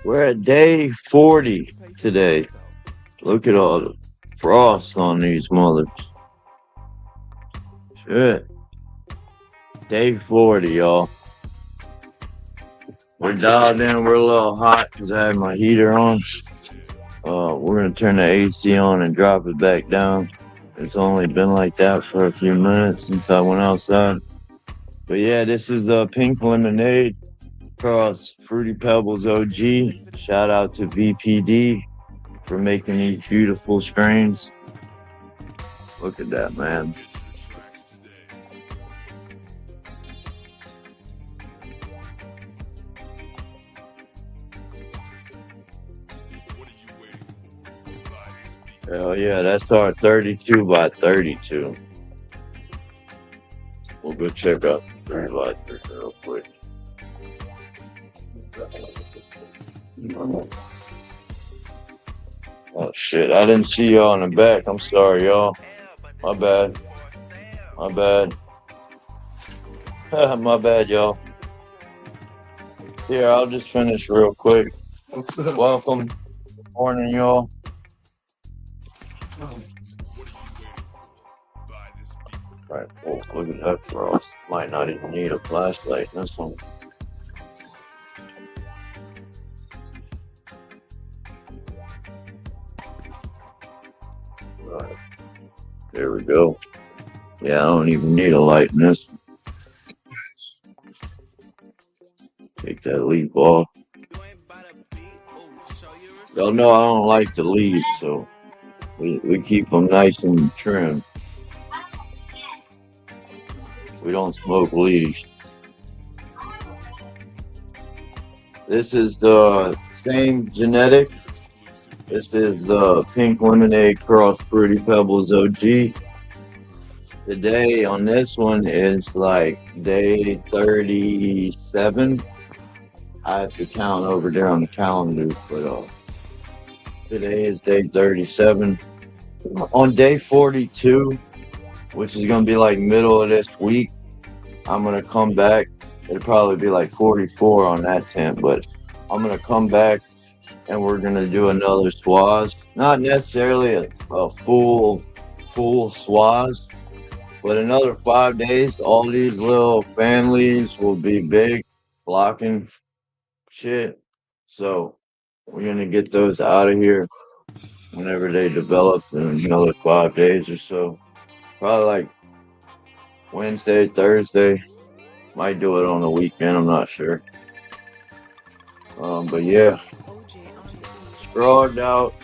We're at day 40 today. Look at all the frost on these mothers. Shit. Day 40, y'all. We're dialed in. We're a little hot because I had my heater on. We're going to turn the AC on and drop it back down. It's only been like that for a few minutes since I went outside. But yeah, this is the pink lemonade across Fruity Pebbles OG. Shout out to VPD for making these beautiful strains. Look at that, man. Tracks today. What are you waiting for? Buy this beat. Hell yeah, that's our 32 by 32. We'll go check out 30 by 30 real quick. Oh shit, I didn't see y'all in the back. I'm sorry, y'all. My bad. My bad. My bad, y'all. Here, I'll just finish real quick. Welcome. Good morning, y'all. What are you waiting for? Buy this beat. Right, well, look at that frost. Might not even need a flashlight in this one. Right. There we go. Yeah, I don't even need a light in this. Take that leaf off. Y'all know I don't like to leave, so we keep them nice and trim. We don't smoke leaves. This is the same genetic. This is the Pink Lemonade Cross Fruity Pebbles OG. The day on this one is like day 37. I have to count over there on the calendars, but today is day 37. On day 42, which is gonna be like middle of this week, I'm gonna come back. It'll probably be like 44 on that tent, but I'm gonna come back and we're gonna do another swaz. Not necessarily a full swaz, but another 5 days. All these little families will be big, blocking shit. So we're gonna get those out of here whenever they develop in another 5 days or so. Probably like Wednesday, Thursday. Might do it on the weekend, I'm not sure. But yeah, scrawled out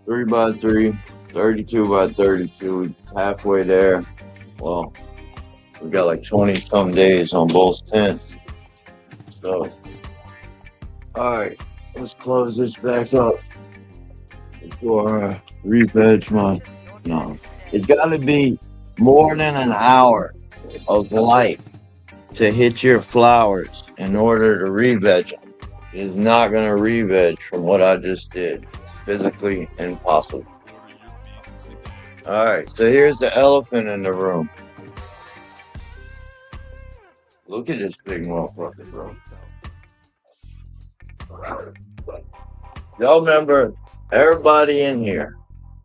3x3, 32x32, halfway there. Well, we got like 20 some days on both tents. So, all right, let's close this back up before re-veg my. No, it's got to be more than an hour of light to hit your flowers in order to re-veg them. It's not going to re-veg from what I just did. It's physically impossible. All right, so here's the elephant in the room. Look at this big motherfucker, bro. Y'all remember, everybody in here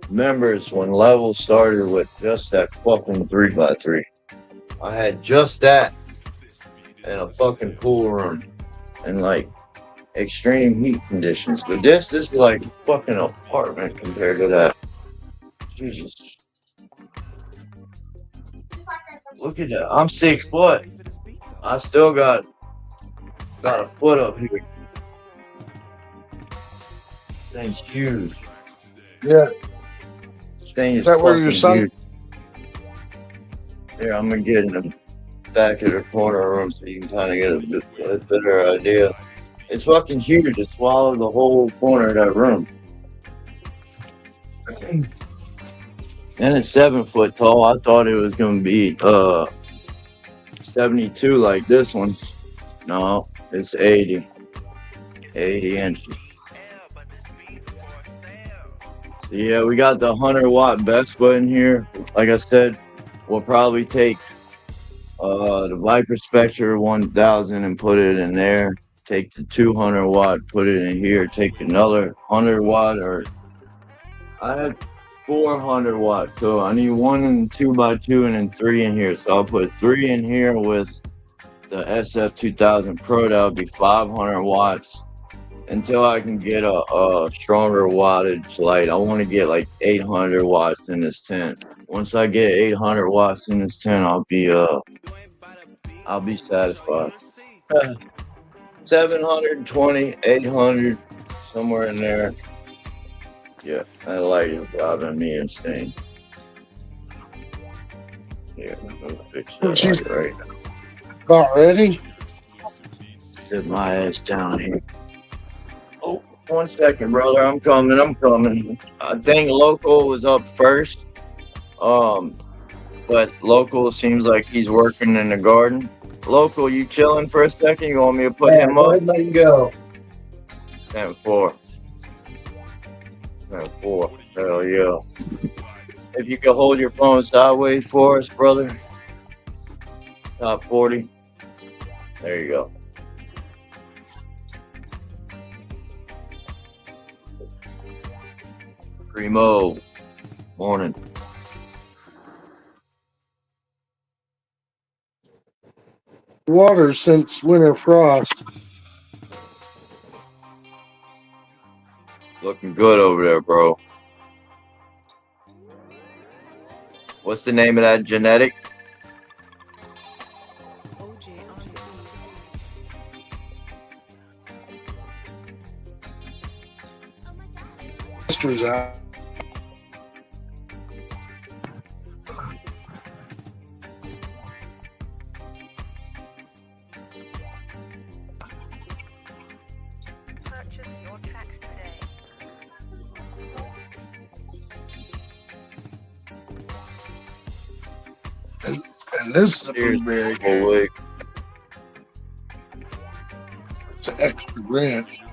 remembers when Levelz started with just that fucking 3x3. I had just that in a fucking pool room in like extreme heat conditions. But this is like a fucking apartment compared to that. Jesus. Look at that. I'm 6 foot. I still got a foot up here. Thing's huge. Yeah. This thing Is that where your son? huge. Here, I'm gonna get in the back of the corner room so you can kind of get a better idea. It's fucking huge. It swallowed the whole corner of that room. And it's 7 foot tall. I thought it was gonna be 72 like this one. No, it's 80 inches. So yeah, we got the 100-watt best button here. Like I said, we'll probably take the Viper Spectre 1000 and put it in there. Take the 200-watt, put it in here. Take another 100-watt, or I had 400-watt, so I need 1 and 2x2 and then 3 in here. So I'll put 3 in here with the SF2000 Pro. That would be 500 watts until I can get a stronger wattage light. I want to get like 800 watts in this tent. Once I get 800 watts in this tent, I'll be satisfied. 720, 800, somewhere in there. Yeah, that light is driving me insane. Yeah, I'm gonna fix that light right now. About ready? Sit my ass down here. Oh, 1 second, brother. I'm coming. I think Local was up first. But Local seems like he's working in the garden. Local, you chilling for a second? You want me to put him up? Let him go. 10-4. 10-4. Hell yeah. If you could hold your phone sideways for us, brother. Top 40. There you go. Primo. Morning. Water since winter frost. Looking good over there, bro. What's the name of that genetic? OJ on the beat. Masters out. Purchase your tracks today. And this is a Cheers. blueberry. Oh, wait. It's an extra branch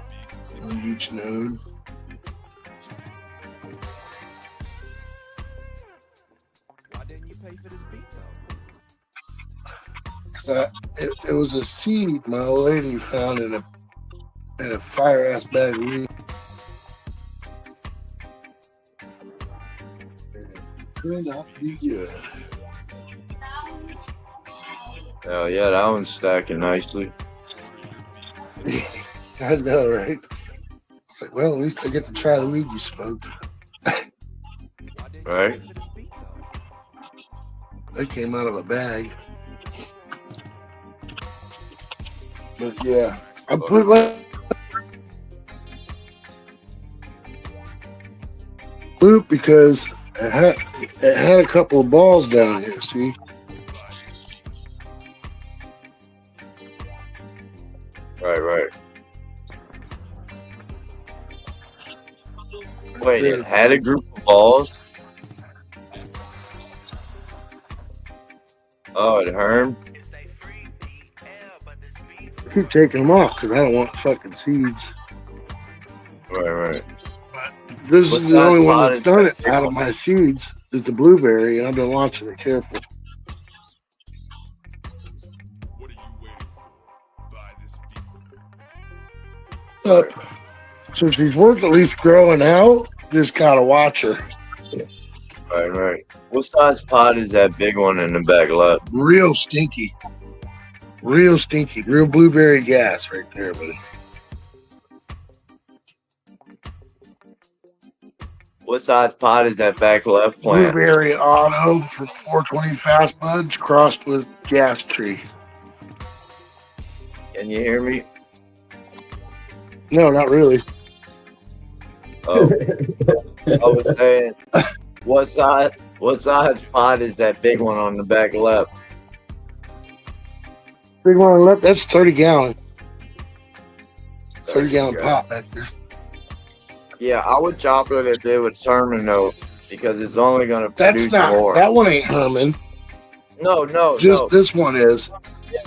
on each node. Why didn't you pay for this beat though? Cause it was a seed my old lady found in a fire ass bag of weed. Turned out to be good. Hell yeah, that one's stacking nicely. I know, right? It's like, well, at least I get to try the weed you smoked. Why didn't Right. you pay for this beat though? They came out of a bag. But yeah, I put my loop because it had a couple of balls down here. See, Right. Wait, it had a group of balls? Oh, it hermed? I keep taking them off because I don't want fucking seeds. Right. This What's is the only that one that's spot done in- it out of my seeds is the blueberry, and I've been watching it careful. What are you waiting for? Buy this beat. But so she's worth at least growing out. Just gotta watch her. Right. What size pot is that big one in the back left? Real stinky. Real stinky. Real blueberry gas right there, buddy. What size pot is that back left plant? Blueberry auto from 420 fast buds crossed with gas tree. Can you hear me? No, not really. Oh, I was saying, what size pot is that big one on the back left? Big one on the left, that's 30 gallon. 30 gallon pot back there. Yeah, I would chop it if it was Herman though, because it's only gonna That's produce not, more. that one ain't Herman. No, Just no. this one is.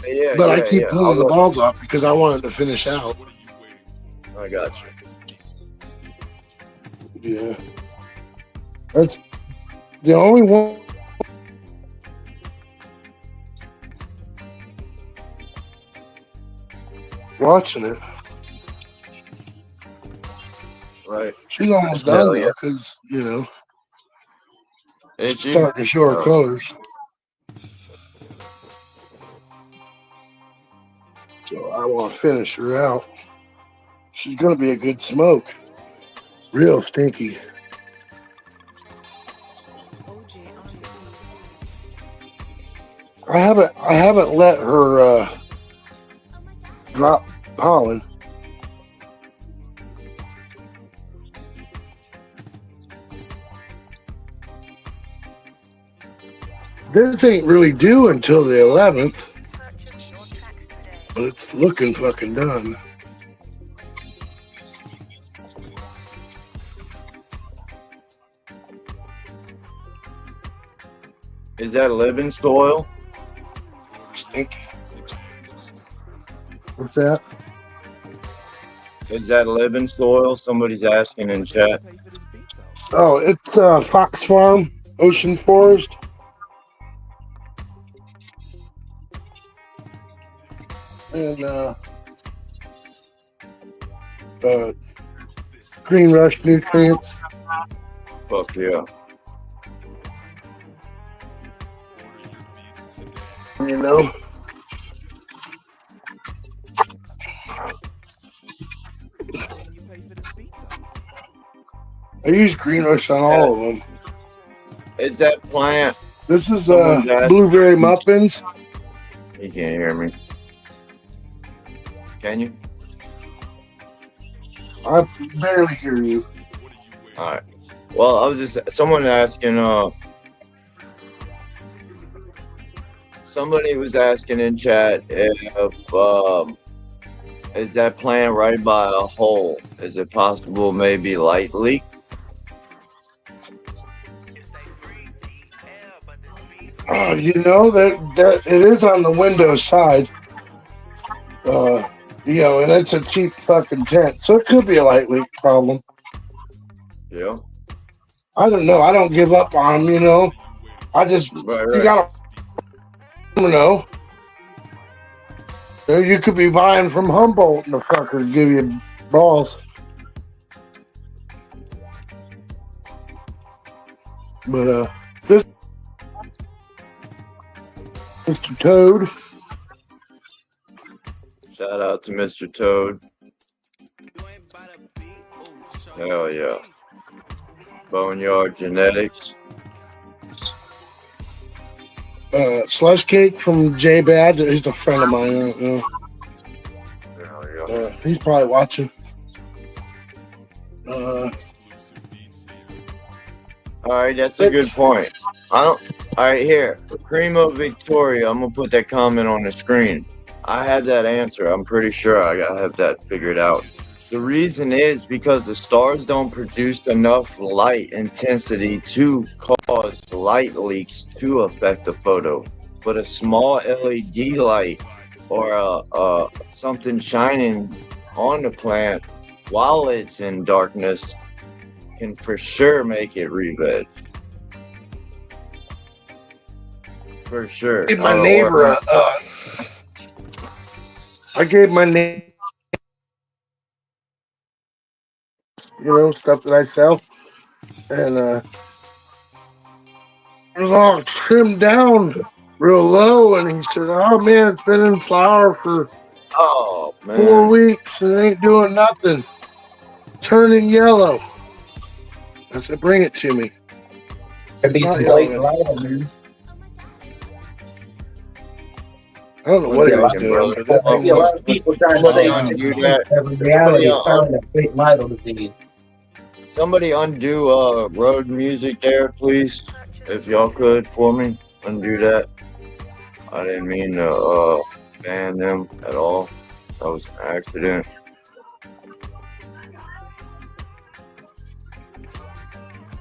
Yeah, But I yeah, keep yeah. pulling the balls off because I wanted to finish out. I got you. Yeah. That's the only one. Watching it. Right. She's almost Hell done yeah. though, because, you know, Is she? starting to show her Oh. colors. So I want to finish her out. She's going to be a good smoke. Real stinky. OJ on the beat. I haven't let her drop pollen. This ain't really due until the 11th, Purchase your tracks today. but it's looking fucking done. Is that living soil? Stinky. What's that? Is that living soil? Somebody's asking in chat. Pay for this beat though. Oh, it's Fox Farm, Ocean Forest. And Green Rush nutrients. Fuck yeah. You know, Can you pay for this beat though? I use Green Rush on all of them. Is that plant This is Someone's asking. blueberry muffins. He can't hear me. Can you? I barely hear you. All right. Well, I was just someone asking. Somebody was asking in chat if is that plant right by a hole? Is it possible maybe light leak? You know that it is on the window side. You know, and it's a cheap fucking tent, so it could be a light leak problem. Yeah. I don't know. I don't give up on them, you know. I just you gotta know. You could be buying from Humboldt and the fucker give you balls. But this Mr. Toad. Shout out to Mr. Toad. Hell yeah. Boneyard Genetics. Slush Cake from J Bad. He's a friend of mine. I don't know. Hell yeah. He's probably watching. All right, that's a good point. All right, here. Primo Victoria. I'm gonna put that comment on the screen. I have that answer. I'm pretty sure I have that figured out. The reason is because the stars don't produce enough light intensity to cause light leaks to affect the photo. But a small LED light or something shining on the plant while it's in darkness can for sure make it re-veg. For sure. I gave my neighbor I gave my neighbor, you know, stuff that I sell, and it was all trimmed down real low, and he said, "Oh man, it's been in flower for 4 weeks and it ain't doing nothing, turning yellow." I said, "Bring it to me." Could be some blatant light on there. I don't know what he was doing, but I see a lot of people trying to say every reality is found a big light on the things. Somebody undo road music there, please. If y'all could for me, undo that. I didn't mean to ban them at all. That was an accident.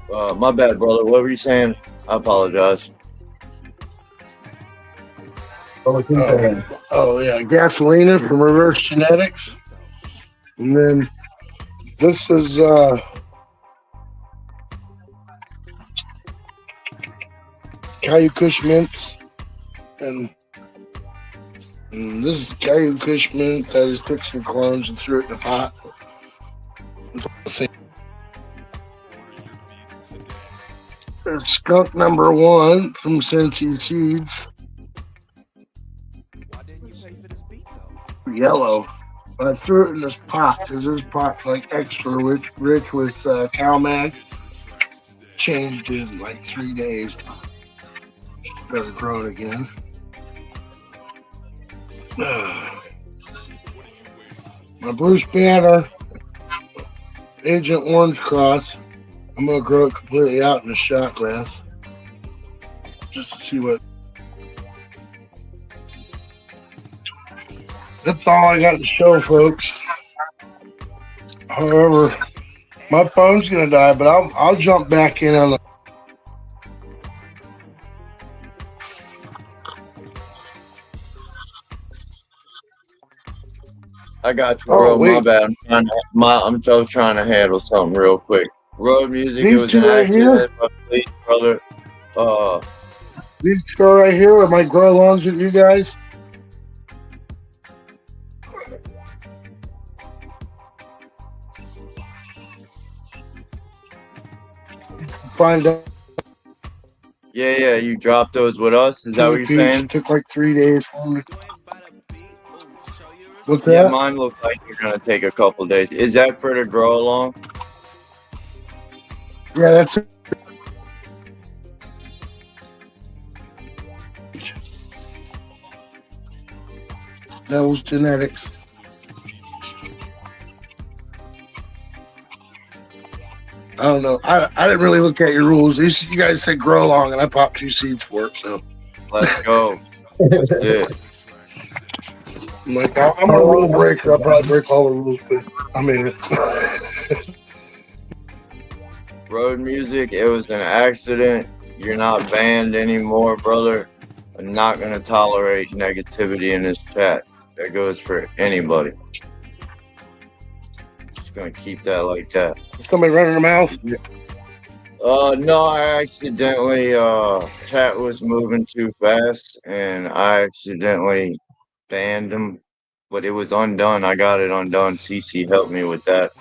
My bad, brother. What were you saying? I apologize. Oh yeah, Gasolina from Reverse Genetics, and then this is Caillou Kush mints, and this is Caillou Kush mint that is took some clones and threw it in the pot. There's skunk number 1 from Sensi Seeds. Yellow. I threw it in this pot because this pot's like extra rich with CalMag. Changed it in like 3 days. Better grow it again. My Bruce Banner Agent Orange Cross. I'm gonna grow it completely out in a shot glass just to see what. That's all I got to show, folks. However, my phone's gonna die, but I'll jump back in on the. I got you, bro. My bad. I was trying to handle something real quick. Road music. These it was two an right accident, here? please, brother. These two right here are my grow lawns with you guys. Find out. Yeah, you dropped those with us. Is that what you're saying? It took like 3 days for me. What's Yeah, that? mine look like they're gonna take a couple days. Is that for the grow along? Yeah, that's it. Levelz Genetics. I don't know. I didn't really look at your rules. You guys said grow long, and I popped 2 seeds for it. So let's go. That's it. I'm like, I'm a rule breaker. I'll probably break all the rules, but I mean it. Road music, it was an accident. You're not banned anymore, brother. I'm not gonna tolerate negativity in this chat. That goes for anybody. Just gonna keep that like that. Somebody running their mouth? No, I accidentally chat was moving too fast and I accidentally banned him, but it was undone. I got it undone. CC helped me with that.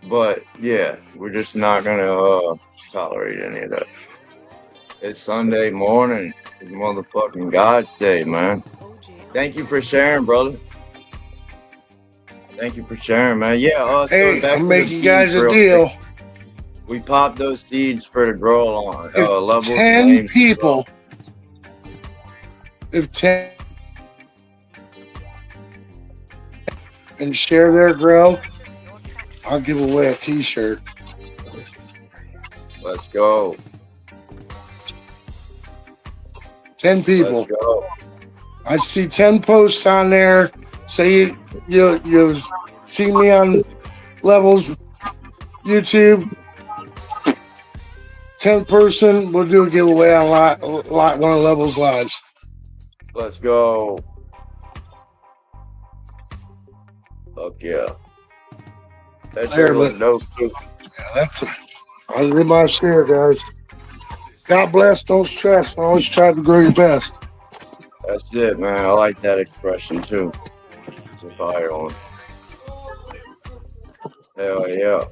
But yeah, we're just not gonna tolerate any of that. It's Sunday morning. It's motherfucking God's Day, man. Thank you for sharing, brother. Thank you for sharing, man. Yeah, hey, I'm making you guys a deal. Quick. We popped those seeds for the grow along. Levels 10 people. If 10 and share their grow, I'll give away a t-shirt. Let's go. 10 people. Let's go. I see 10 posts on there. Say you've seen me on Levelz YouTube. 10th person, we'll do a giveaway on one of Levelz lives. Let's go. Fuck yeah. That sure looks dope too. Yeah, that's it. I did my share, guys. God bless, don't stress. Always try to grow your best. That's it, man. I like that expression too. It's a fire one. Hell yeah.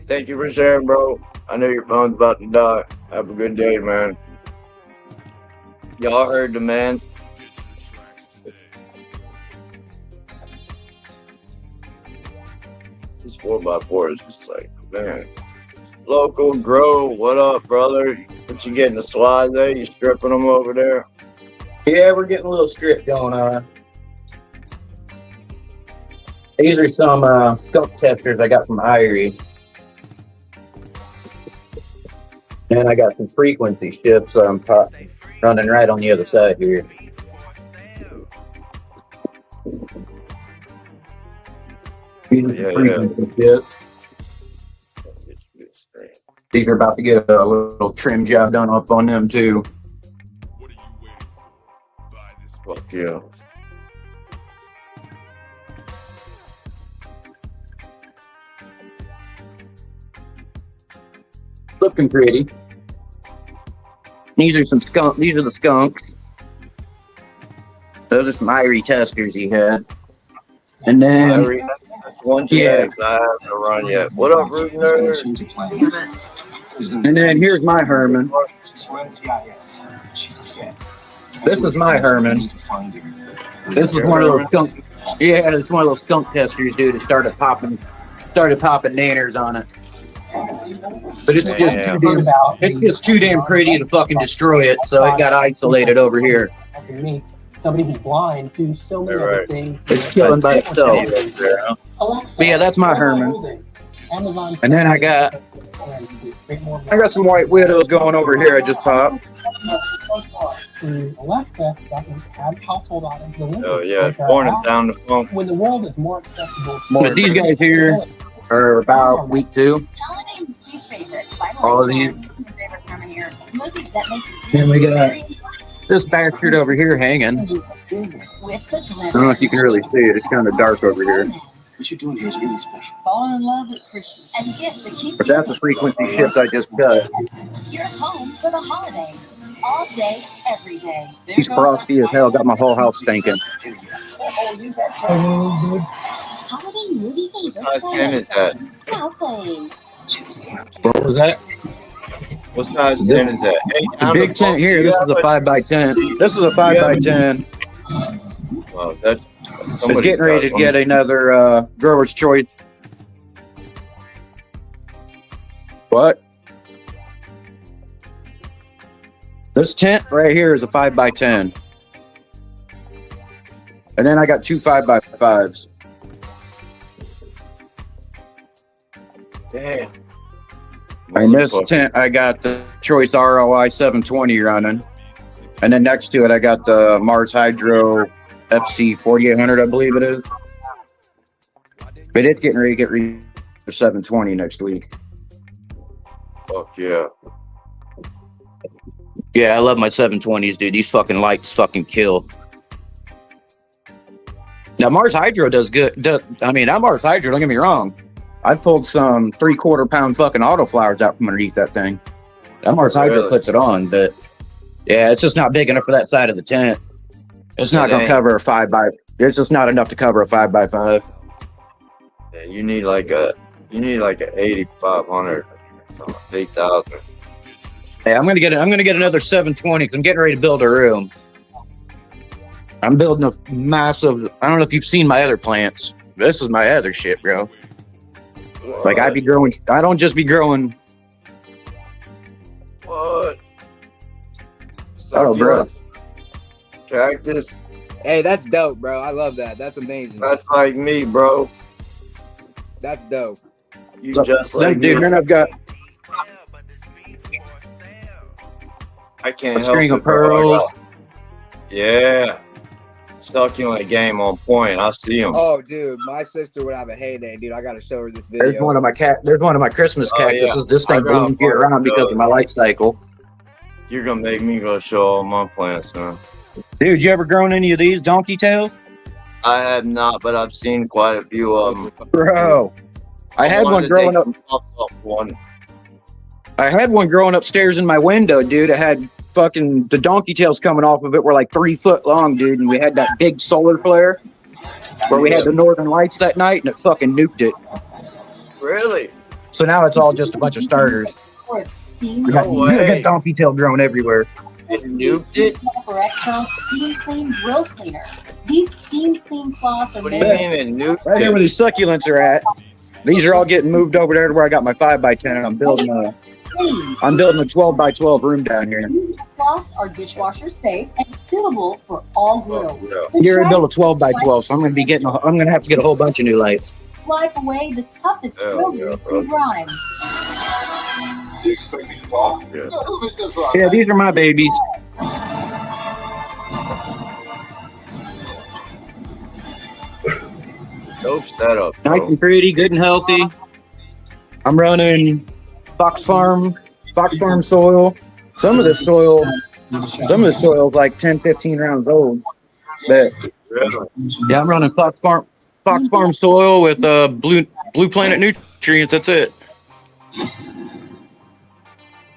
Thank you for sharing, bro. I know your phone's about to die. Have a good day, man. Y'all heard the man. This 4x4 is just like, man. Local grow, what up, brother? What you getting, the slides there? You stripping them over there? Yeah, we're getting a little strip going on. These are some skunk testers I got from Irie. And I got some frequency shifts, so I'm running right on the other side here. Frequency shifts. These are about to get a little trim job done up on them too. Fuck yeah. Looking pretty. These are some skunk. These are the skunks. Those are some Irie testers he had. And then one genetics I haven't run yet. What up, Root Nerd? And then here's my Herman. This is my Herman. This is one of those skunk. Yeah, it's one of those skunk testers, dude. It started popping nanners on it. But it's just too damn pretty to fucking destroy it, so it got isolated over here. Somebody who's blind do so many other things. It's killing by itself. But yeah, that's my Herman. And then I got some white widows going over here. I just popped. Alexa doesn't have household items delivered. Oh yeah, pouring it down the phone. When the world is more accessible. But these guys here are about week 2. All of these. And we got this bastard over here hanging. I don't know if you can really see it. It's kind of dark over here. What you're doing here is really special. Falling in love with Christmas. And gifts that keep but that's a frequency shift I just cut. You're home for the holidays. All day, every day. He's frosty as hell. Got my whole house stinking. Holiday movie favorites. What size 10 is that? Now playing. What was that? What size 10 is that? Hey, the big tent here. This is a 5x10. This is a 5x10. Wow, that's. It's getting ready to get another grower's choice. What? This tent right here is a 5x10. And then I got two 5x5s. Damn. And this tent, I got the Choice ROI 720 running. And then next to it, I got the Mars Hydro FC 4800, I believe it is. But it's getting ready to get for 720 next week. Fuck yeah. Yeah, I love my 720s, dude. These fucking lights fucking kill. Now, Mars Hydro does good. I mean, that Mars Hydro, don't get me wrong. I've pulled some 3/4 pound fucking auto flowers out from underneath that thing. That Mars Hydro puts it on, but yeah, it's just not big enough for that side of the tent. It's not going to cover a 5x. It's just not enough to cover a 5x5. Yeah, you need like a 8500, 8000. Hey, I'm gonna get another 720 because I'm getting ready to build a room. I'm building a massive. I don't know if you've seen my other plants. This is my other shit, bro. Like I be growing. I don't just be growing. What? Oh, bro. Cactus. Hey, that's dope, bro. I love that. That's amazing. That's like me, bro. That's dope. You just like dude. me. Then I've got I can't a help string it, of bro. pearls. Yeah. Stuck in my game on point. I see them. Oh, dude, my sister would have a heyday, dude. I gotta show her this video. There's one of my Christmas cactuses. yeah. This thing blooms year round because of my light cycle. You're gonna make me go show all my plants now. Dude, you ever grown any of these donkey tails? I have not, but I've seen quite a few of them. Bro, I had one growing up. I had one growing upstairs in my window, dude. I had fucking the donkey tails coming off of it were like 3 foot long, dude. And we had that big solar flare where we had the northern lights that night and it fucking nuked it. Really? So now it's all just a bunch of starters. We got donkey tail growing everywhere. It nuked it? For Excel Steam Clean Grill Cleaner. These steam clean cloths are What do you mean it nuked Right here where these succulents are at. These are all getting moved over there to where I got my 5x10 and I'm building a 12x12 room down here. These cloths are dishwasher safe and suitable for all grills. Here I built a 12x12, so I'm gonna have to get a whole bunch of new lights. Wipe away the toughest grill grease and grime. Yeah, these are my babies. Dope setup, bro. Nice and pretty, good and healthy. I'm running Fox Farm soil. Some of this soil is like 10, 15 rounds old. But yeah, I'm running Fox Farm soil with Blue Planet nutrients. That's it.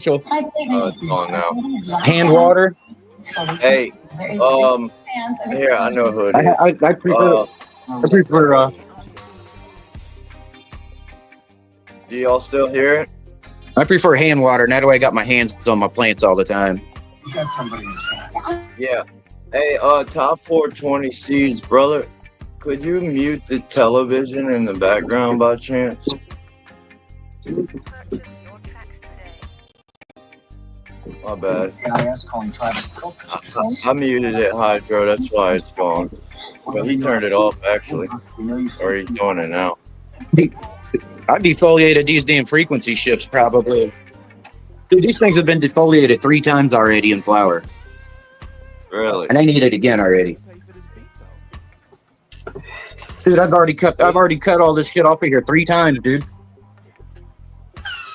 So, it's gone now. hand water. Hey, here, I know who it is. I prefer. Do y'all still hear it? I prefer hand water, and that way I got my hands on my plants all the time. Yeah. Hey, top 420 seeds, brother. Could you mute the television in the background by chance? My bad. I muted it, Hydro. That's why it's gone. But he turned it off, actually. Or he's doing it now. I defoliated these damn frequency shifts probably. Dude, these things have been defoliated 3 times already in flower. Really? And I need it again already. Dude, I've already cut all this shit off of here 3 times, dude.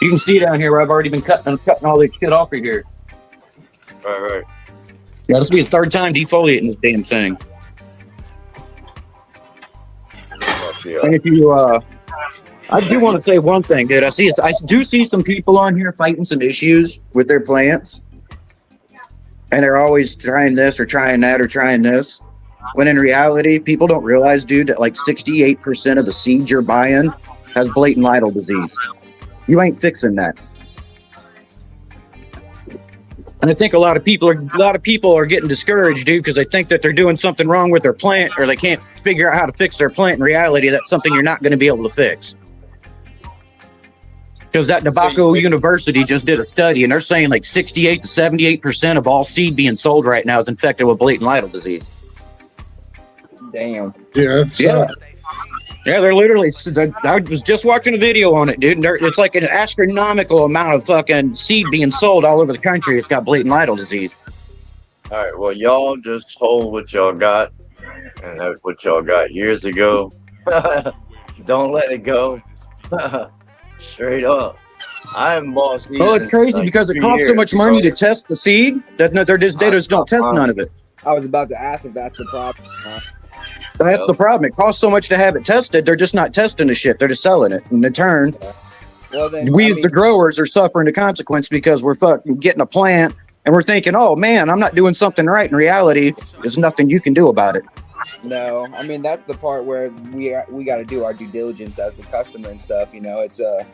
You can see down here where I've already been cutting all this shit off of here. Right. Yeah, this will be the 3rd time defoliating this damn thing. And if you, I do want to say one thing, dude. I do see some people on here fighting some issues with their plants, and they're always trying this or trying that or trying this. When in reality, people don't realize, dude, that like 68% of the seeds you're buying has blatant lytle disease. You ain't fixing that. And I think a lot of people are getting discouraged, dude, because they think that they're doing something wrong with their plant or they can't figure out how to fix their plant. In reality, that's something you're not going to be able to fix. Because that Tobacco University just did a study, and they're saying like 68 to 78% of all seed being sold right now is infected with blatant lytle disease. Damn. Yeah, Yeah, they're literally. I was just watching a video on it, dude. And it's like an astronomical amount of fucking seed being sold all over the country. It's got blatant lytle disease. All right, well, y'all just hold what y'all got, and that's what y'all got years ago. Don't let it go. Straight up. I am boss. Oh, it's crazy because it costs so much money to test the seed that they just don't test none of it. I was about to ask if that's the problem. That's the problem. It costs so much to have it tested. They're just not testing the shit. They're just selling it. In turn, well, then, we as the growers are suffering the consequence because we're fucking getting a plant and we're thinking, oh man, I'm not doing something right. In reality, there's nothing you can do about it. No, I mean that's the part where we got to do our due diligence as the customer and stuff. You know, it's a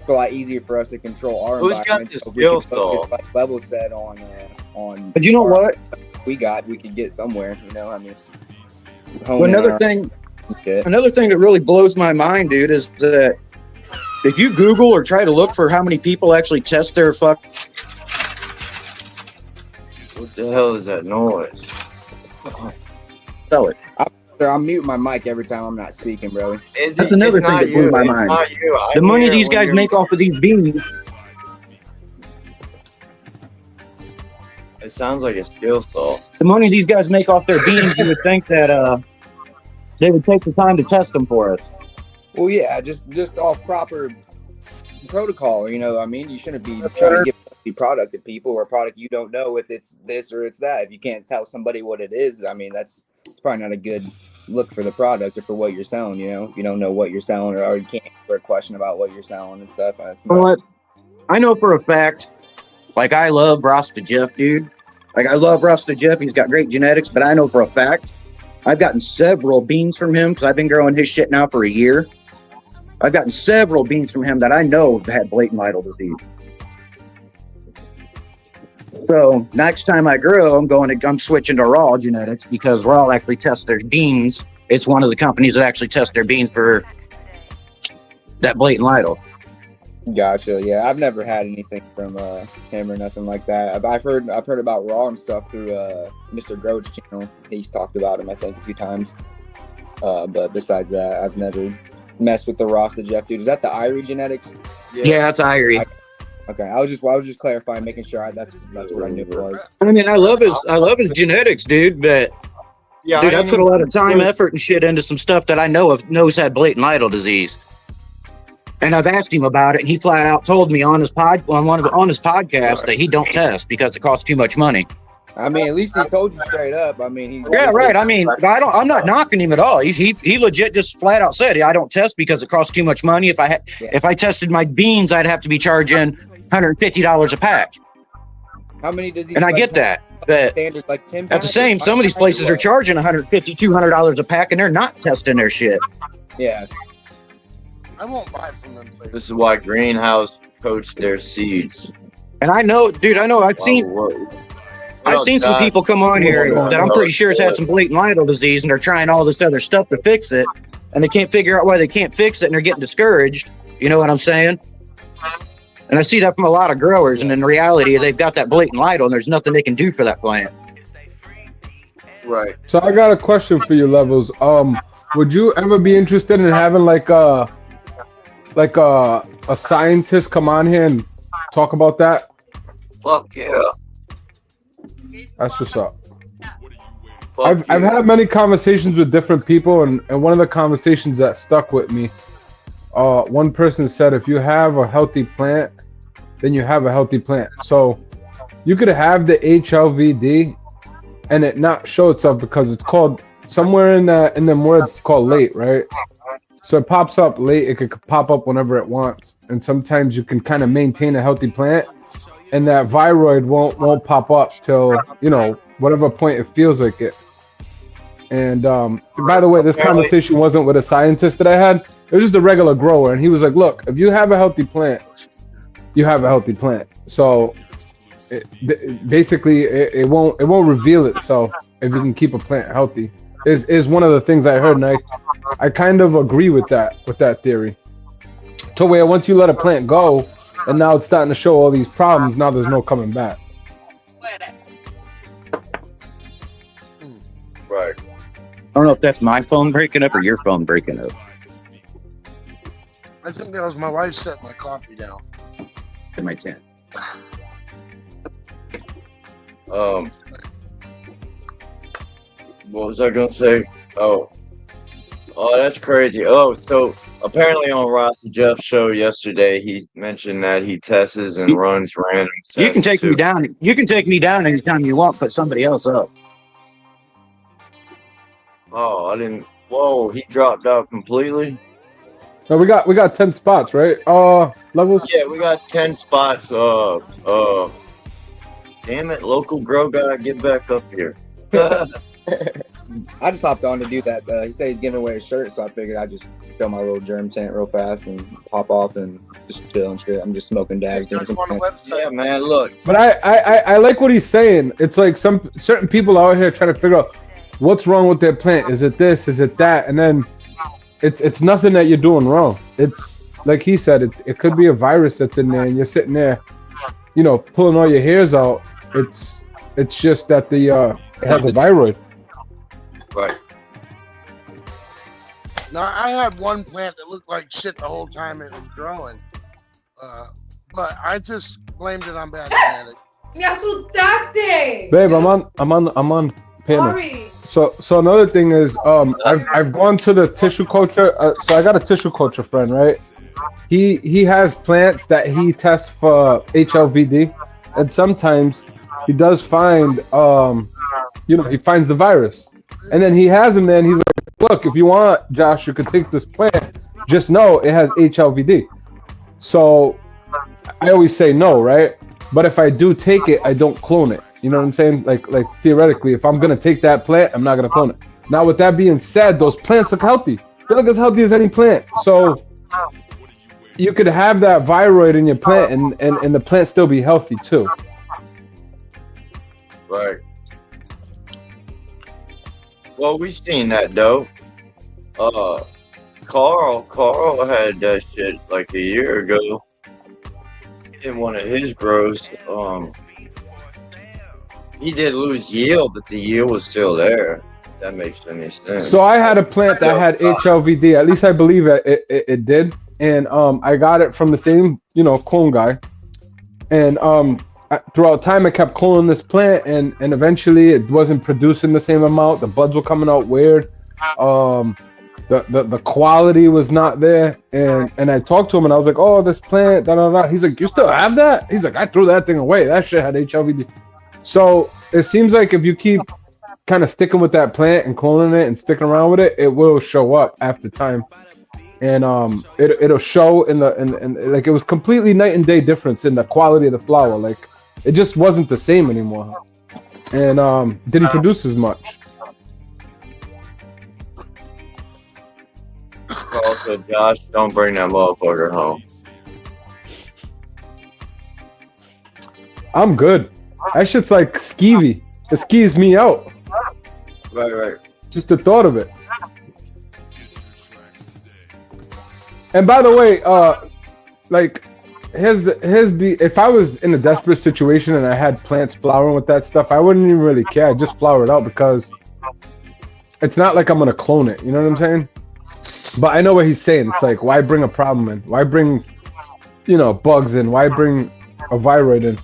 lot easier for us to control our Who's environment. got this So we can skill focus, like Levelz said, on. But you know what? We could get somewhere. You know, I mean. Well, another thing that really blows my mind, dude, is that if you Google or try to look for how many people actually test their fuck. What the hell is that noise? Sell it. I'm muting my mic every time I'm not speaking, bro. That's another thing that blew my mind. The money these guys make off of these beans. It sounds like a skill saw. The money these guys make off their beans, you would think that they would take the time to test them for us. Well, yeah, just off proper protocol. You know, I mean, you shouldn't be trying to give a product to people or a product you don't know if it's this or it's that. If you can't tell somebody what it is, I mean, it's probably not a good look for the product or for what you're selling. You know, if you don't know what you're selling or you can't answer a question about what you're selling and stuff. I know for a fact, like I love Rasta Jeff, dude. Like I love Rasta Jeff. He's got great genetics, but I know for a fact I've gotten several beans from him because I've been growing his shit now for a year. I've gotten several beans from him that I know have had blatant lytle disease. So next time I grow, I'm switching to Raw Genetics because Raw actually tests their beans. It's one of the companies that actually test their beans for that blatant lytle. Gotcha. Yeah, I've never had anything from him or nothing like that. I've heard about Raw and stuff through Mr. Groat's channel. He's talked about him, I think, a few times. But besides that, I've never messed with the Rasta Jeff dude. Is that the Irie Genetics? Yeah, that's Irie. Okay, I was just clarifying, making sure that's what I knew it was. I mean, I love his genetics, dude. But yeah, dude, I put a lot of time, effort, and shit into some stuff that I knows had blatant lytle disease. And I've asked him about it, and he flat out told me on his podcast that he don't test because it costs too much money. I mean, at least he told you straight up. I mean, yeah, right. I mean, I'm not knocking him at all. He legit just flat out said, I don't test because it costs too much money. If I tested my beans, I'd have to be charging $150 a pack. How many does he? And I get that. But standard, like 10 at the same, some of these places are charging $150, $200 a pack, and they're not testing their shit. Yeah. I won't buy from them places. This is why greenhouse coats their seeds. And I know, dude, I've seen some people come on here that I'm pretty sure has had some blatant lytle disease, and they're trying all this other stuff to fix it, and they can't figure out why they can't fix it, and they're getting discouraged. You know what I'm saying? And I see that from a lot of growers, and in reality, they've got that blatant lytle, and there's nothing they can do for that plant. Right. So I got a question for you, Levelz. Would you ever be interested in having like a scientist come on here and talk about that? Fuck yeah. That's what's up. I've had many conversations with different people, and one of the conversations that stuck with me, one person said, if you have a healthy plant, then you have a healthy plant. So you could have the HLVD and it not show itself because it's called somewhere in them words, it's called late, right? So it pops up late. It could pop up whenever it wants, and sometimes you can kind of maintain a healthy plant, and that viroid won't pop up till whatever point it feels like it. And by the way, this conversation wasn't with a scientist that I had. It was just a regular grower, and he was like, "Look, if you have a healthy plant, you have a healthy plant. So basically, it won't reveal itself if you can keep a plant healthy." Is one of the things I heard, and I kind of agree with that theory. To where once you let a plant go, and now it's starting to show all these problems, now there's no coming back. Right. I don't know if that's my phone breaking up or your phone breaking up. I think that was my wife setting my coffee down. In my tent. What was I gonna say? Oh, that's crazy. Oh, so apparently on Ross and Jeff's show yesterday, he mentioned that he tests and runs random. You can take too. me down. You can take me down anytime you want. Put somebody else up. Oh, I didn't. Whoa, he dropped out completely. No, we got 10 spots, right? Levels. Yeah, we got 10 spots. Damn it, local grow guy, get back up here. I just hopped on to do that. He said he's giving away a shirt, so I figured I'd just fill my little germ tent real fast and pop off and just chill and shit. I'm just smoking dabs. Yeah, man, look. But I like what he's saying. It's like some certain people out here trying to figure out what's wrong with their plant. Is it this? Is it that? And then it's nothing that you're doing wrong. It's like he said, it could be a virus that's in there, and you're sitting there, you know, pulling all your hairs out. It's just that it has a viroid. Right. Now, I had one plant that looked like shit the whole time it was growing, but I just blamed it on bad genetics. Me asustaste. Babe, I'm on panel. Sorry. So another thing is, I've gone to the tissue culture. So I got a tissue culture friend, right? He has plants that he tests for HLVD, and sometimes he does find, he finds the virus, and then he has them there, and he's like, look, if you want, Josh, you could take this plant. Just know it has HLVD. So I always say no, right? But if I do take it, I don't clone it. You know what I'm saying? Like theoretically, if I'm gonna take that plant, I'm not gonna clone it. Now, with that being said, those plants look healthy. They look as healthy as any plant. So you could have that viroid in your plant, and the plant still be healthy too. Right. Well, we seen that though. Carl had that shit like a year ago in one of his grows. He did lose yield, but the yield was still there. If that makes any sense. So I had a plant that had HLVD. At least I believe it did. And I got it from the same, clone guy. And throughout time, I kept cloning this plant, and eventually it wasn't producing the same amount. The buds were coming out weird. The quality was not there. And I talked to him, and I was like, oh, this plant, da da da. He's like, you still have that? He's like, I threw that thing away. That shit had HLVD. So it seems like if you keep kind of sticking with that plant and cloning it and sticking around with it, it will show up after time. And it'll show in like it was completely night and day difference in the quality of the flower. Like it just wasn't the same anymore, and didn't produce as much. Also, Josh, don't bring that motherfucker home. I'm good. That shit's like skeevy. It skis me out. Right. Just the thought of it. And by the way, here's the if I was in a desperate situation and I had plants flowering with that stuff, I wouldn't even really care. I'd just flower it out because it's not like I'm gonna clone it. You know what I'm saying? But I know what he's saying. It's like, why bring a problem in? Why bring, bugs in? Why bring a viroid in?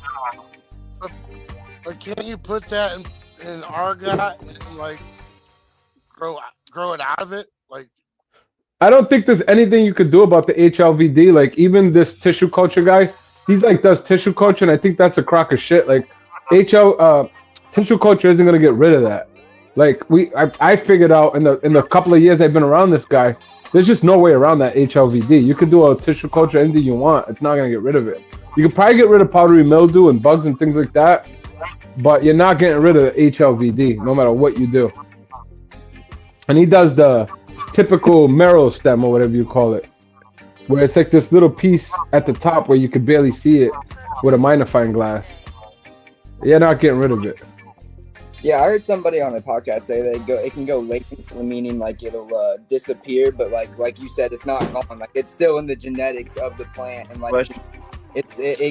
But can't you put that in argot and like grow it out of it? Like, I don't think there's anything you could do about the HLVD. Like even this tissue culture guy, he's like does tissue culture, and I think that's a crock of shit. Like tissue culture isn't gonna get rid of that. Like I figured out in the couple of years I've been around this guy, there's just no way around that HLVD. You can do a tissue culture anything you want. It's not gonna get rid of it. You can probably get rid of powdery mildew and bugs and things like that, but you're not getting rid of the HLVD no matter what you do. And he does the typical marrow stem or whatever you call it, where it's like this little piece at the top where you could barely see it with a magnifying glass. You're not getting rid of it. Yeah, I heard somebody on a podcast say that it can go latent, meaning like it'll disappear, but like you said, it's not gone. Like it's still in the genetics of the plant, and like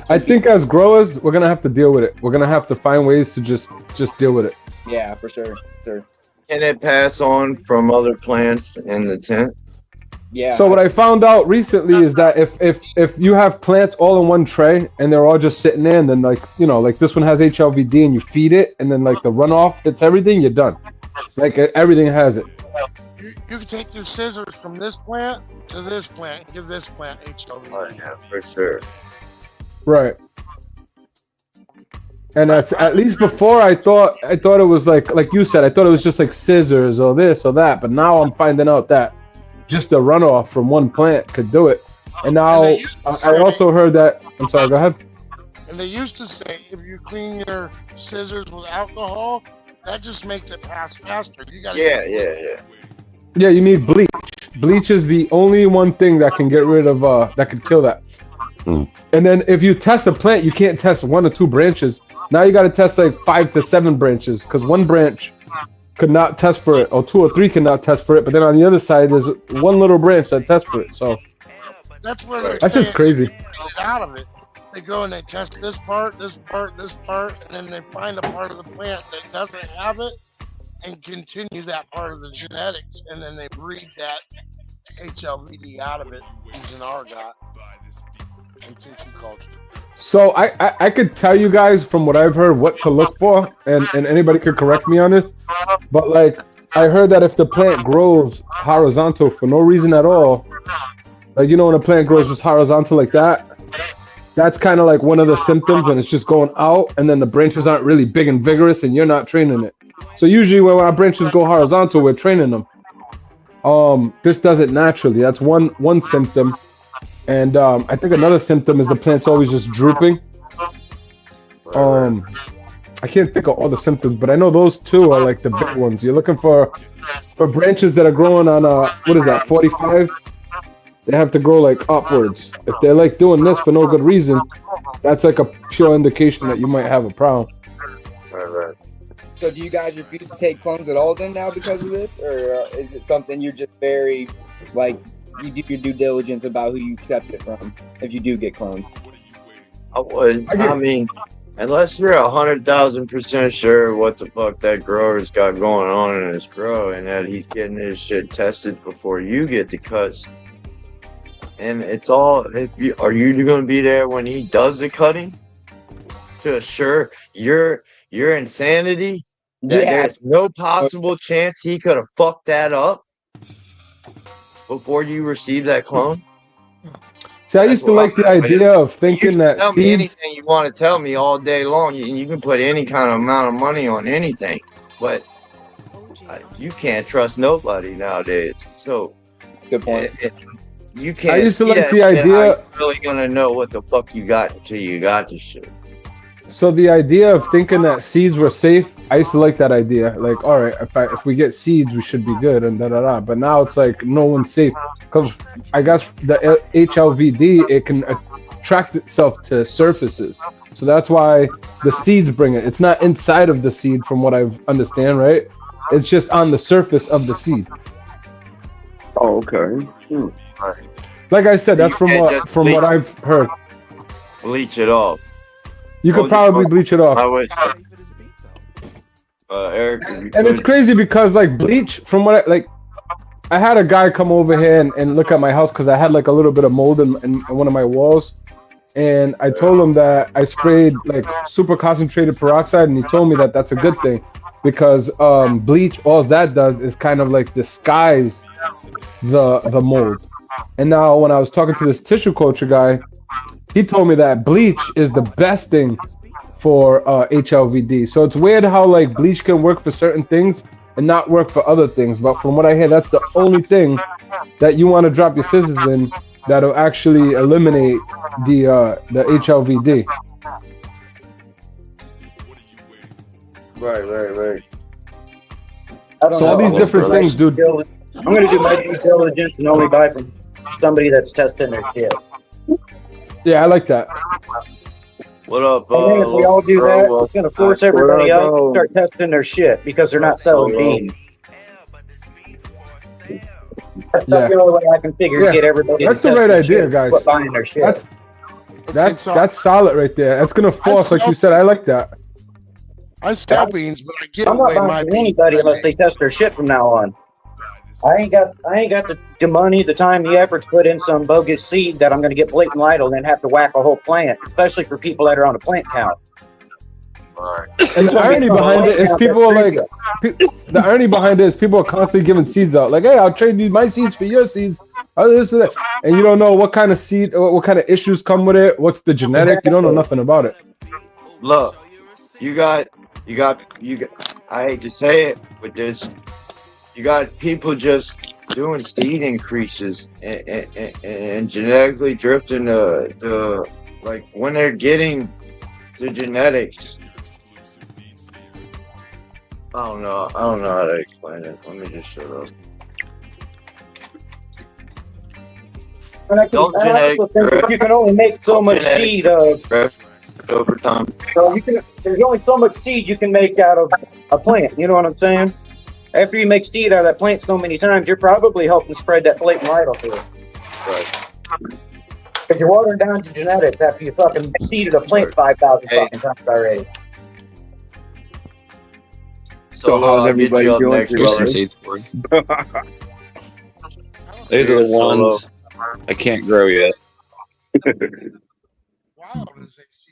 I think as growers, we're gonna have to deal with it. We're gonna have to find ways to just deal with it. Yeah, for sure. Can it pass on from other plants in the tent? Yeah. So what I found out recently is that if you have plants all in one tray and they're all just sitting there, and then like this one has HLVD and you feed it, and then like the runoff hits everything, you're done. Like everything has it. You can take your scissors from this plant to this plant and give this plant HLVD. Oh, yeah, for sure. Right. And that's at least before I thought it was like you said, I thought it was just like scissors or this or that, but now I'm finding out that just a runoff from one plant could do it. And now I also heard that. I'm sorry. Go ahead. And they used to say if you clean your scissors with alcohol, that just makes it pass faster. You got Yeah, you need bleach. Bleach is the only one thing that can get rid of that could kill that. And then if you test a plant, you can't test 1 or 2 branches. Now you got to test like 5 to 7 branches, because one branch could not test for it, or 2 or 3 cannot test for it. But then on the other side, there's one little branch that tests for it. So that's where that's just crazy. Out of it, they go and they test this part, this part, this part, and then they find a part of the plant that doesn't have it, and continue that part of the genetics, and then they breed that HLVD out of it using argot and tissue culture. So I could tell you guys from what I've heard what to look for, and anybody could correct me on this, but like I heard that if the plant grows horizontal for no reason at all, like when a plant grows just horizontal like that, that's kind of like one of the symptoms, and it's just going out, and then the branches aren't really big and vigorous, and you're not training it. So usually when our branches go horizontal, we're training them. This does it naturally. That's one symptom. And I think another symptom is the plant's always just drooping. I can't think of all the symptoms, but I know those 2 are like the big ones. You're looking for branches that are growing on 45. They have to grow like upwards. If they're like doing this for no good reason, that's like a pure indication that you might have a problem. Right. So do you guys refuse to take clones at all then now because of this, or is it something you're just very like? You do your due diligence about who you accept it from if you do get clones? I would. I mean, unless you're 100,000% sure what the fuck that grower's got going on in his grow, and that he's getting his shit tested before you get the cuts. And it's all. Are you going to be there when he does the cutting to assure your insanity that there's no possible chance he could have fucked that up before you receive that clone? See, I used to like the idea of thinking that tell me anything you want to tell me all day long. You can put any kind of amount of money on anything, but you can't trust nobody nowadays. So good point. You can't. I used to like the idea. You're really gonna know what the fuck you got until you got the shit. So the idea of thinking that seeds were safe, I used to like that idea. Like, all right, if we get seeds, we should be good, and da-da-da. But now it's like no one's safe, because I guess the HLVD, it can attract itself to surfaces. So that's why the seeds bring it. It's not inside of the seed, from what I understand, right? It's just on the surface of the seed. Oh, okay. Like I said, that's from what I've heard. Bleach it off. You could probably bleach it off. Eric, and it's crazy because like bleach, from what I had a guy come over here and look at my house because I had like a little bit of mold in one of my walls, and I told him that I sprayed like super concentrated peroxide, and he told me that that's a good thing because bleach, all that does is kind of like disguise the mold. And now when I was talking to this tissue culture guy, he told me that bleach is the best thing for HLVD. So it's weird how like bleach can work for certain things and not work for other things. But from what I hear, that's the only thing that you want to drop your scissors in that'll actually eliminate the HLVD. Right. So all these different things, dude. I'm gonna do my due diligence and only buy from somebody that's testing their shit. Yeah, I like that. What up, I think if we all do that, it's going to force everybody else to start testing their shit because they're not selling beans. That's not the only way I can figure to get everybody. That's the right idea, guys. Buying their shit. That's solid right there. That's gonna force, like you said. I like that. I sell beans, but I give I'm not away my buying beans. anybody unless they test their shit from now on. I ain't got the money, the time, the effort to put in some bogus seed that I'm going to get blatant lytle and then have to whack a whole plant, especially for people that are on a plant count. And the irony behind it is people are like, the irony behind it is people are constantly giving seeds out. Like, hey, I'll trade you my seeds for your seeds. This or that. And you don't know what kind of seed, what kind of issues come with it. What's the genetic? You don't know nothing about it. Look, you got. I hate to say it, but you got people just doing seed increases and genetically drifting the like when they're getting the genetics. I don't know how to explain it. Let me just shut up. You can only make so much seed over time. So there's only so much seed you can make out of a plant. You know what I'm saying? After you make seed out of that plant so many times, you're probably helping spread that blatant lytle to it. Right. Because you're watering down your genetics after you fucking seeded a plant 5,000 fucking times already. So how's everybody doing? Next, brother. Seeds for you. These are the ones I can't grow yet.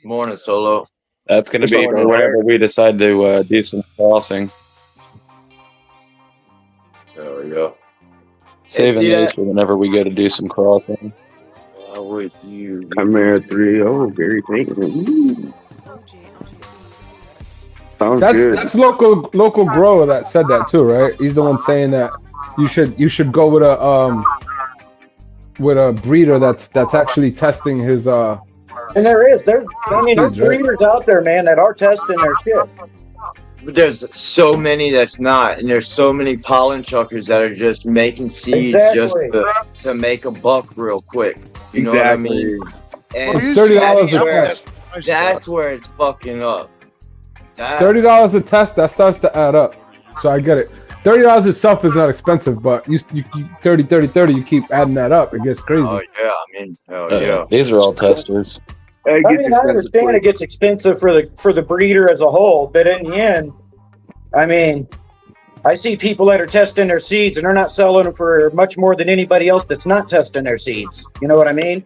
Morning, Solo. That's going to be for whenever we decide to do some crossing. There we go. Saving these for whenever we go to do some crossing. With you. Chimera 3-0, Gary Payton. That's local grower that said that too, right? He's the one saying that you should go with a breeder that's actually testing his And there's breeders out there, man, that are testing their shit. But there's so many that's not, and there's so many pollen chuckers that are just making seeds just to make a buck real quick. You know what I mean? And $30 a test. That's where it's fucking up. $30 a test, that starts to add up. So I get it. $30 itself is not expensive, but you 30, you keep adding that up, it gets crazy. Oh yeah, I mean, yeah. These are all testers. I understand it gets expensive for the breeder as a whole, but in the end, I mean, I see people that are testing their seeds and they're not selling them for much more than anybody else that's not testing their seeds. You know what I mean?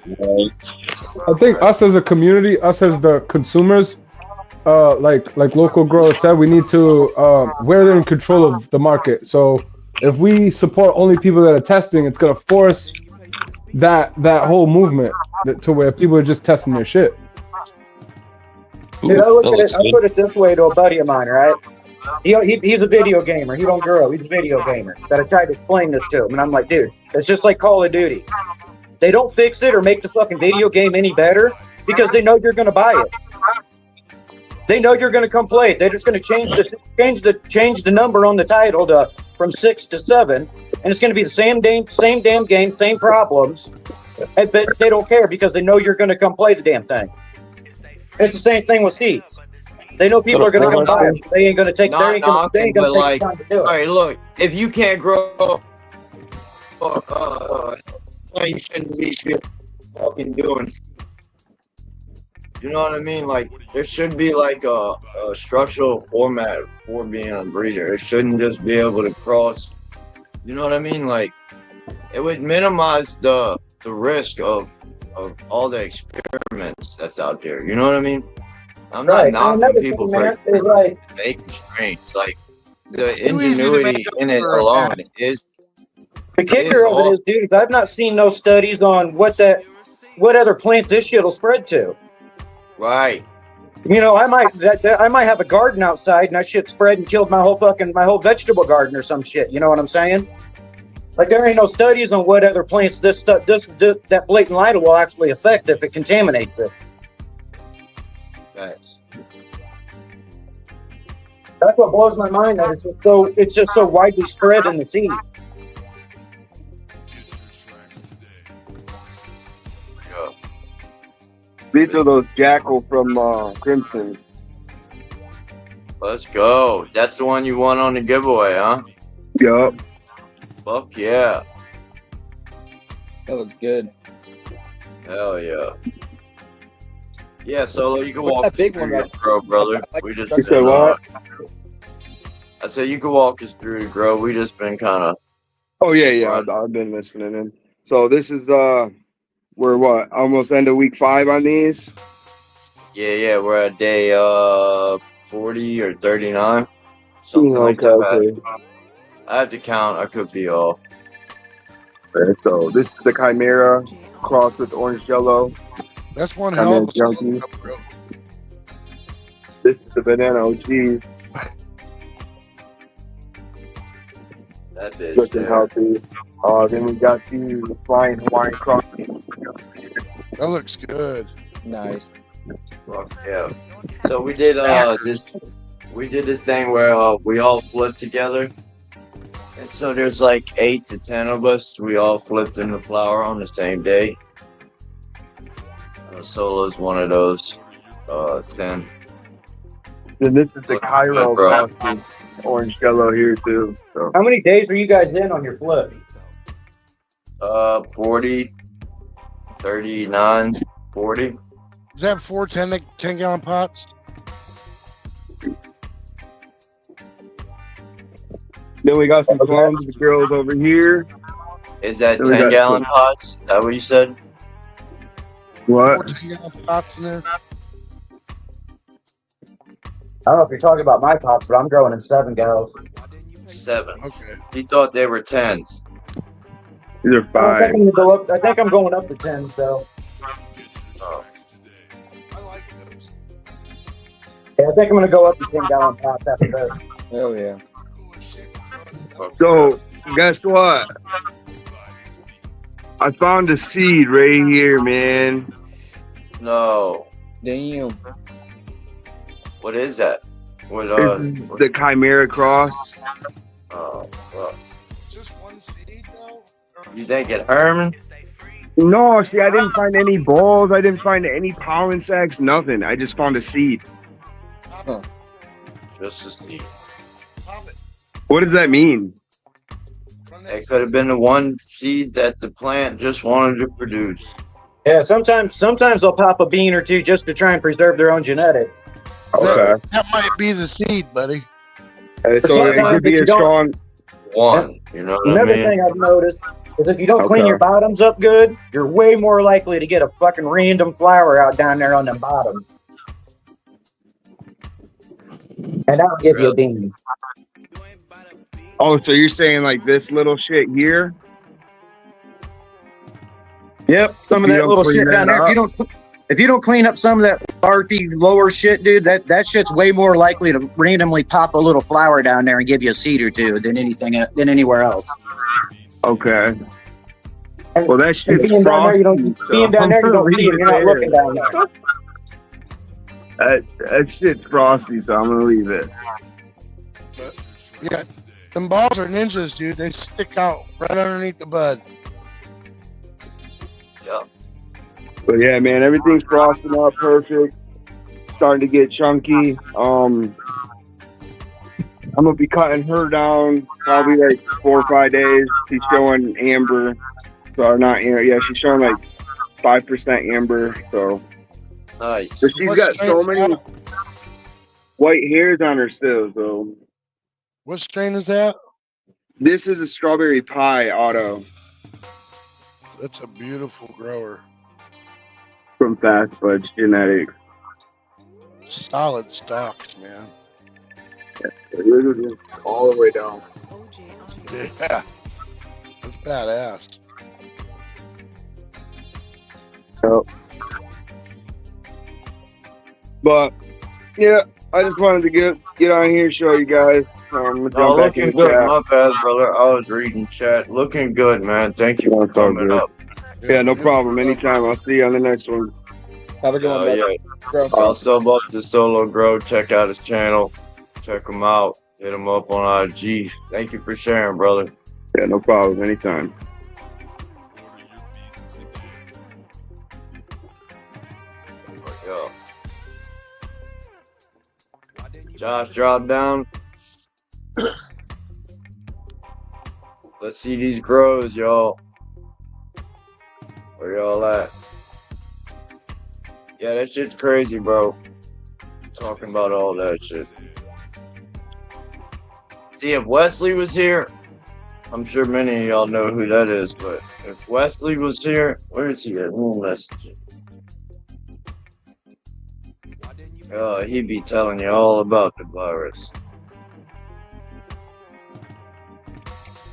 I think us as a community, us as the consumers, like local growers said, we need to we're in control of the market. So if we support only people that are testing, it's gonna force that whole movement to where people are just testing their shit. Dude, I put it this way to a buddy of mine, right? He's a video gamer. He don't grow. He's a video gamer. That I tried to explain this to him, and I'm like, dude, it's just like Call of Duty. They don't fix it or make the fucking video game any better because they know you're gonna buy it. They know you're gonna come play it. They're just gonna change the number on the title from 6 to 7, and it's gonna be the same damn game, same problems. But they don't care because they know you're gonna come play the damn thing. It's the same thing with seeds. They know people are gonna come buy them. They ain't gonna take. They ain't gonna take the time to do it. All right, look, if you can't grow, you shouldn't be fucking doing. You know what I mean? Like, there should be like a structural format for being a breeder. It shouldn't just be able to cross. You know what I mean? Like, it would minimize the risk of all the experiments that's out there. You know what I mean? I'm not knocking people for making strains. Like, the ingenuity in it alone is. The kicker of it is, dude, I've not seen no studies on what other plant this shit'll spread to. Right. You know, I might have a garden outside and that shit spread and killed my whole vegetable garden or some shit. You know what I'm saying? Like, there ain't no studies on what other plants that blatant lytle will actually affect if it contaminates it. Nice. That's what blows my mind. That it's just so widely spread in the seed. These are those Jackal from Crimson. Let's go. That's the one you won on the giveaway, huh? Yup. Fuck yeah. That looks good. Hell yeah. Yeah, Solo, you can What's walk that us big through one your right grow, brother. I like We just You been, said what? I said you can walk us through the grow. We just been kind of. Oh yeah. I've been listening in. So this is we're what, almost end of week 5 on these. Yeah. We're at day 40 or 39, something like that. Okay. I have to count. I could be off. Okay, so this is the Chimera crossed with orange yellow. That's one hell of a junkie. This is the banana OG. That bitch Looking there. healthy. Then we got the flying Hawaiian cross. That looks good. Nice. Fuck yeah. So we did this thing where we all flipped together. And so there's like 8 to 10 of us. We all flipped in the flower on the same day. Solo's one of those 10. Then this is the Cairo cross with orange yellow here too. So. How many days are you guys in on your flip? 40, 39, 40. Is that 4 10-gallon pots? Then we got some clones of the girls over here. Is that Then we got 10-gallon some- pots? Is that what you said? What? 4 10-gallon pots in there. I don't know if you're talking about my pots, but I'm growing in 7 gallons. 7. Okay. He thought they were 10s. These are 5. I think I'm going up to 10, so. Oh. I like those. Yeah, I think I'm going to go up to 10-gallon pots after this. Hell yeah. So guess what? I found a seed right here, man. No. Damn. What is that? What This is the Chimera cross. Oh, fuck. Just one seed though? You think it Herman? No, see, I didn't find any balls. I didn't find any pollen sacs. Nothing. I just found a seed. Huh. Just a seed. Pop it. What does that mean? It could have been the one seed that the plant just wanted to produce. Yeah, sometimes they'll pop a bean or two just to try and preserve their own genetics. Okay. That might be the seed, buddy. So it could be a strong one. You know what Another I mean? thing I've noticed is if you don't clean Okay. your bottoms up good, you're way more likely to get a fucking random flower out down there on the bottom. And that'll give you a bean. Oh, so you're saying like this little shit here? Yep, some of If you that don't little clean shit down that there. If you don't clean up some of that larky lower shit, dude, that shit's way more likely to randomly pop a little flower down there and give you a seed or two than anywhere else. Okay. Well, that shit's being down there, you frosty. don't being down there, you don't see it. You're not looking down there. That shit's frosty, so I'm gonna leave it. Yeah, them balls are ninjas, dude. They stick out right underneath the bud. Yeah. But yeah, man, everything's frosting up perfect. Starting to get chunky. I'm gonna be cutting her down probably like 4 or 5 days. She's showing amber, so not amber. Yeah, she's showing like 5% amber. So nice. but she's got so many white hairs on her still. So what strain is that? this is a strawberry pie auto That's a beautiful grower. from Fast Buds Genetics. Solid stalks, man. All the way down. Yeah, that's badass. Yep. But yeah, I just wanted to get on here and show you guys. No, Jump back in looking the good. chat. My bad, brother. I was reading chat. Looking good, man. Thank you for coming up. Yeah, no problem. Anytime. I'll see you on the next one. Have a good one, Yeah. Grow. I'll sub up to Solo Grow. Check out his channel. Check him out. Hit him up on IG. Thank you for sharing, brother. Yeah, no problem. Anytime. Josh, drop down. Let's see these grows, y'all. Where y'all at? Yeah, that shit's crazy, bro. Talking about all that shit. See, if Wesley was here, I'm sure many of y'all know who that is, but if Wesley was here, where is he at? We'll message him. He'd be telling you all about the virus.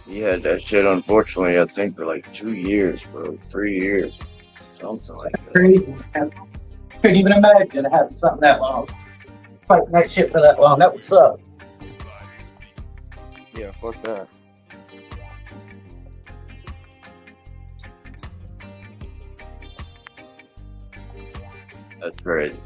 He had that shit, unfortunately, I think, for like 2 years, bro. 3 years. Something like that. Crazy. Couldn't even imagine having something that long. Fighting that shit for that long. That would suck. Yeah, fuck that. That's crazy.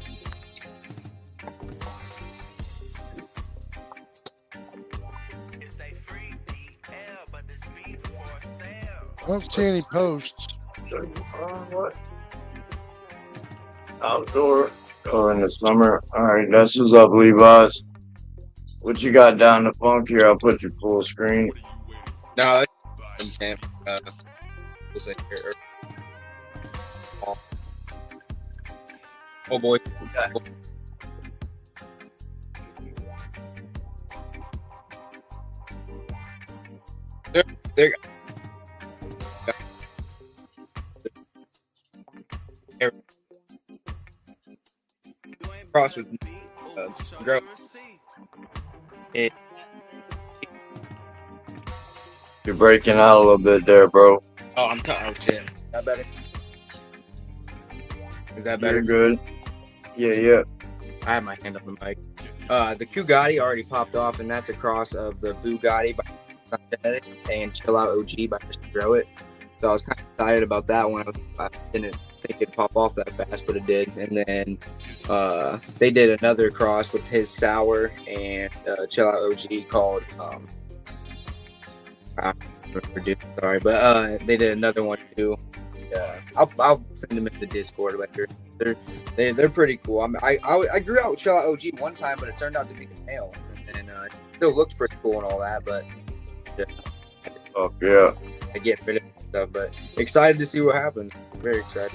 I don't see any posts. What? Outdoor. Oh, in the summer. Alright, this is up, Levi's. What you got down the funk here? I'll put you full screen. No, it's was it here? Oh boy. There. Cross with grow. You're breaking out a little bit there, bro. Oh, I'm oh shit. Is that better? Is that better? You're good. Yeah. I have my hand on the mic. The Kugatti already popped off, and that's a cross of the Bugatti by Sunset and Chill Out OG by Mr. Grow It. So I was kind of excited about that one. I didn't think it'd pop off that fast, but it did. And then they did another cross with his Sour and Chill Out OG called sorry, but they did another one too. I'll send them in the Discord later. They're pretty cool. I grew out with Chill Out OG one time, but it turned out to be a male, and it still looks pretty cool and all that. But oh yeah, I get rid of stuff. But excited to see what happens. Very excited.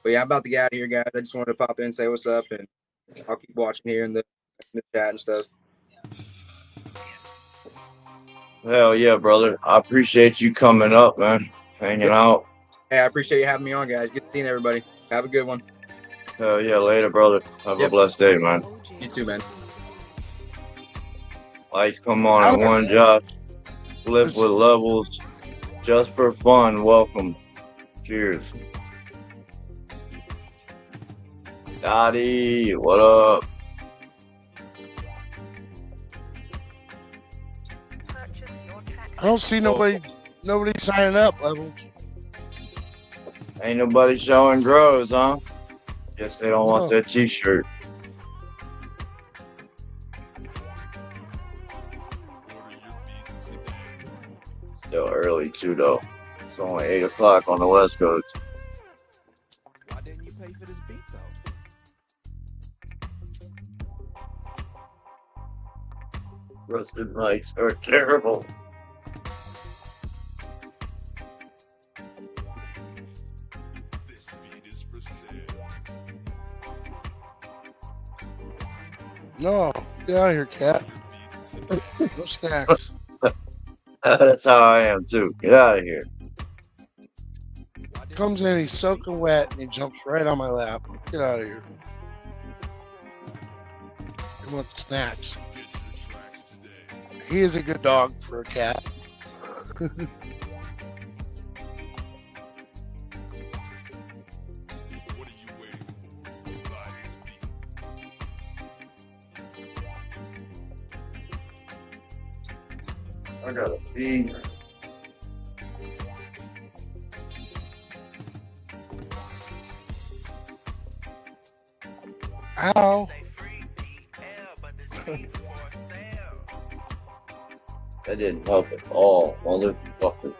But yeah, I'm about to get out of here, guys. I just wanted to pop in and say what's up, and I'll keep watching here in the chat and stuff. Hell yeah, brother. I appreciate you coming up, man. Hanging out. Hey, I appreciate you having me on, guys. Good seeing everybody. Have a good one. Hell yeah, later, brother. Have a blessed day, man. You too, man. Lights come on at one, Josh. Flip with Levelz. Just for fun. Welcome. Cheers. Dottie, what up? I don't see nobody signing up, Levelz. Ain't nobody showing grows, huh? Guess they don't want that t-shirt. Still early too, though. It's only 8 o'clock on the West Coast. Why didn't you pay for this beat though? Rusted mics are terrible. No, get out of here, cat. No snacks. That's how I am too. Get out of here. Comes in, he's soaking wet, and he jumps right on my lap. Get out of here. He wants snacks. He is a good dog for a cat. I gotta pee. Ow. That didn't help at all, motherfucker.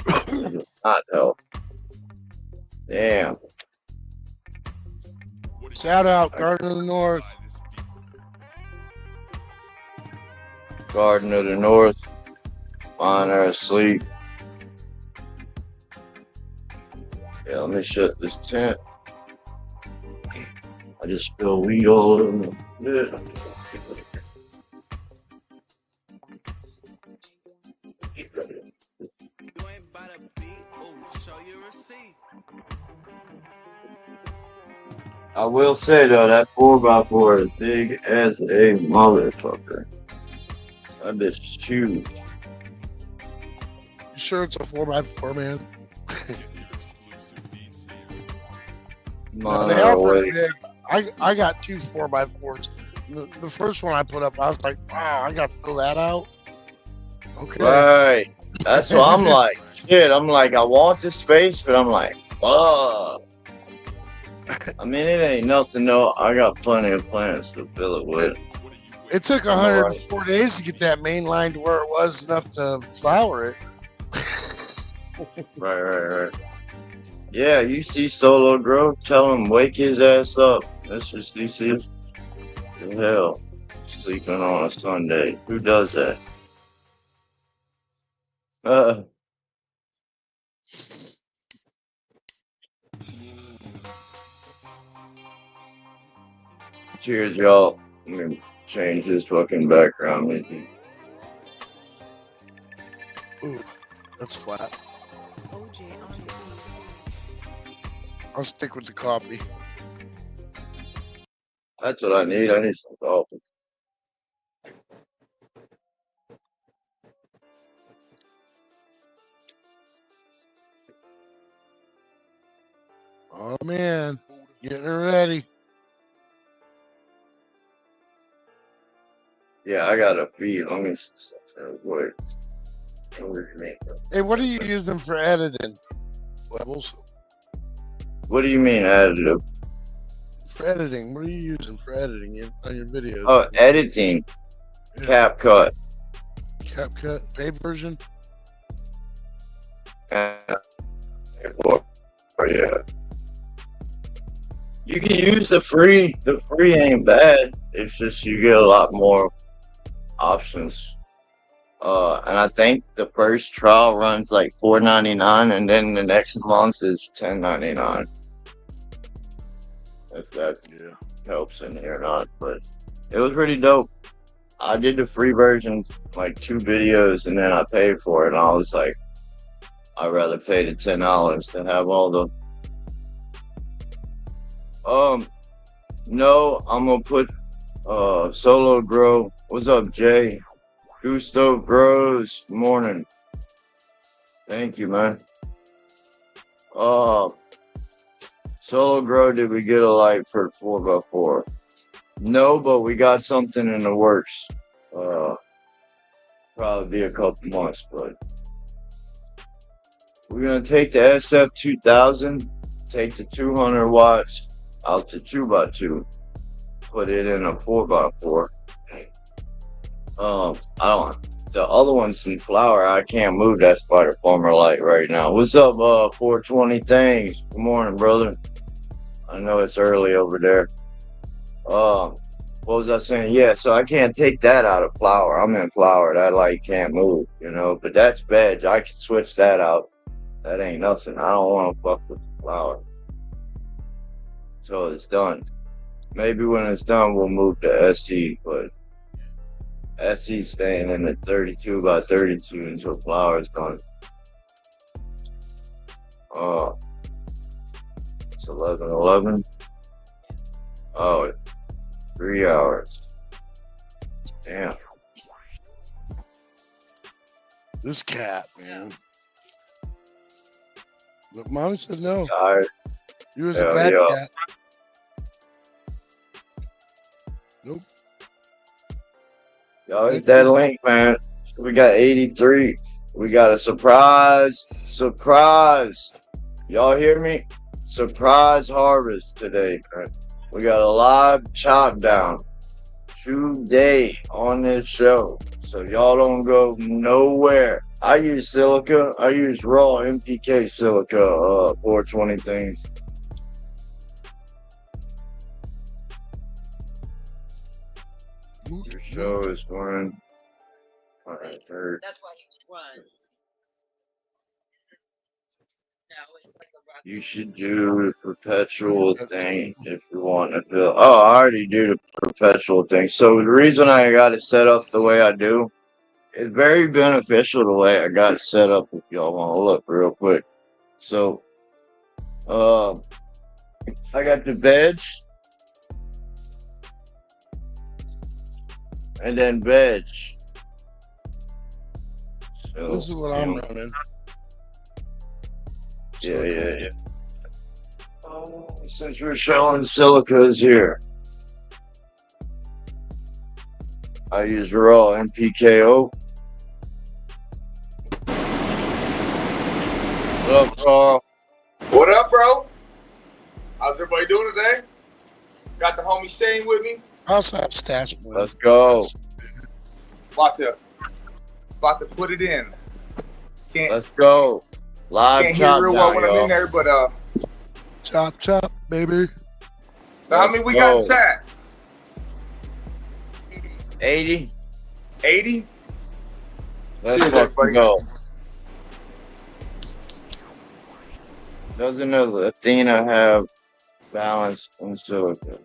That did not help. Damn. Shout out, Garden of the North. Garden of the North. Mine are asleep. Yeah, let me shut this tent. I just spilled weed all over me. Yeah. I will say though, that 4x4 is big as a motherfucker. That bitch is huge. You sure it's a 4x4, man? Mine They are are pretty awake. big. I got two 4x4s. The first one I put up, I was like, wow, I got to fill that out. Okay. Right. That's what I'm like. Shit, I'm like, I want the space, but I'm like, fuck. I mean, it ain't nothing, though. I got plenty of plants to fill it with. It took 104 days to get that main line to where it was enough to flower it. Right. Yeah, you see Solo Grow, tell him wake his ass up. That's just DC. The hell, sleeping on a Sunday. Who does that? Cheers, y'all. Let me change this fucking background. Ooh, that's flat. I'll stick with the coffee. That's what I need. I need some coffee. Oh man, getting her ready. Yeah, I got a feed. Let me wait. Hey, what are you using for editing? Levels? What do you mean additive? For editing, what are you using for editing on your videos? Oh, editing. Yeah. CapCut. CapCut, paid version? Oh, yeah. You can use the free. The free ain't bad. It's just you get a lot more options. And I think the first trial runs like $4.99, and then the next month is $10.99. If that helps in here or not, but it was pretty dope. I did the free version, like 2 videos, and then I paid for it, and I was like, I'd rather pay the $10 than have all the. No, I'm gonna put Solo Grow. What's up, Jay? Gusto Grows. Morning. Thank you, man. Solo Grow, did we get a light for 4x4? No, but we got something in the works. Probably be a couple months, but we're gonna take the SF2000, take the 200 watts out to 2x2, put it in a 4x4. The other one's in flower. I can't move that spider farmer light right now. What's up, 420 things? Good morning, brother. I know it's early over there. What was I saying? Yeah, so I can't take that out of flower. I'm in flower. That light can't move, you know, but that's veg. I can switch that out. That ain't nothing. I don't want to fuck with the flower. So it's done. Maybe when it's done, we'll move to SE, but SE staying in the 32x32 until flower is done. It's 11:11. Oh, 3 hours. Damn. This cat, man. Look, Mommy said no. Tired. You was a bad cat. Nope. Y'all hit that link, man. We got 83. We got a surprise. Y'all hear me? Surprise harvest today, man. We got a live chop down today on this show. So y'all don't go nowhere. I use silica. I use raw MPK silica 420 things. Your show is going. Alright, third. You should do the perpetual thing if you want to build. Oh, I already do the perpetual thing. So the reason I got it set up the way I do, it's very beneficial the way I got it set up. If y'all want to look real quick. So, I got the veg, and then veg. So, This is what I'm running. Yeah. Since we're showing silicas here, I use raw NPKO. What up, Carl? What up, bro? How's everybody doing today? Got the homie Shane with me. I also have stats. Boy. Let's go. About to put it in. Let's go. Live can't chop hear real well down, when I'm y'all. in there, but chop, baby. So how many we got in chat? 80. 80? Let's Cheers, fucking everybody. go. Doesn't Athena have balance in silica?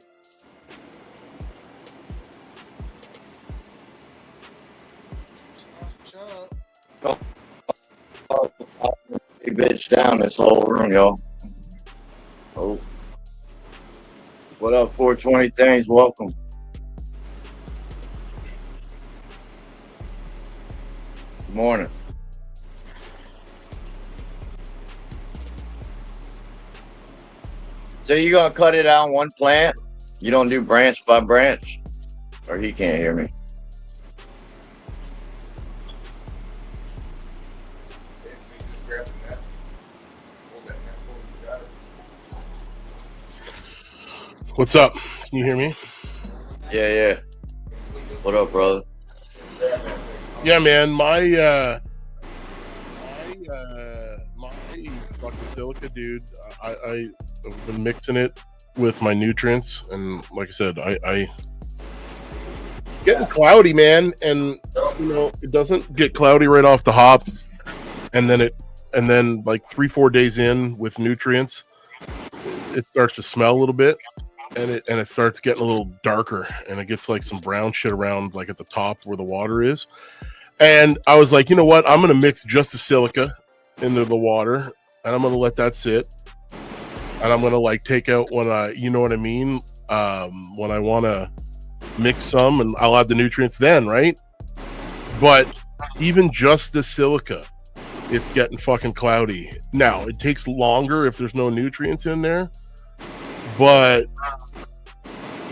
Big bitch down this whole room, yo. Oh. What up, 420 things? Welcome. Good morning. So you gonna cut it out in one plant? You don't do branch by branch? Or he can't hear me? What's up? Can you hear me? Yeah. What up, brother? Yeah, man. My fucking silica, dude. I've been mixing it with my nutrients, and like I said, I getting cloudy, man. And you know, it doesn't get cloudy right off the hop, and then like 3-4 days in with nutrients, it starts to smell a little bit. And it starts getting a little darker, and it gets like some brown shit around like at the top where the water is. And I was like, you know what? I'm gonna mix just the silica into the water, and I'm gonna let that sit. And I'm gonna like take out when you know what I mean, when I want to mix some, and I'll add the nutrients then, right? But even just the silica, it's getting fucking cloudy. Now it takes longer if there's no nutrients in there. But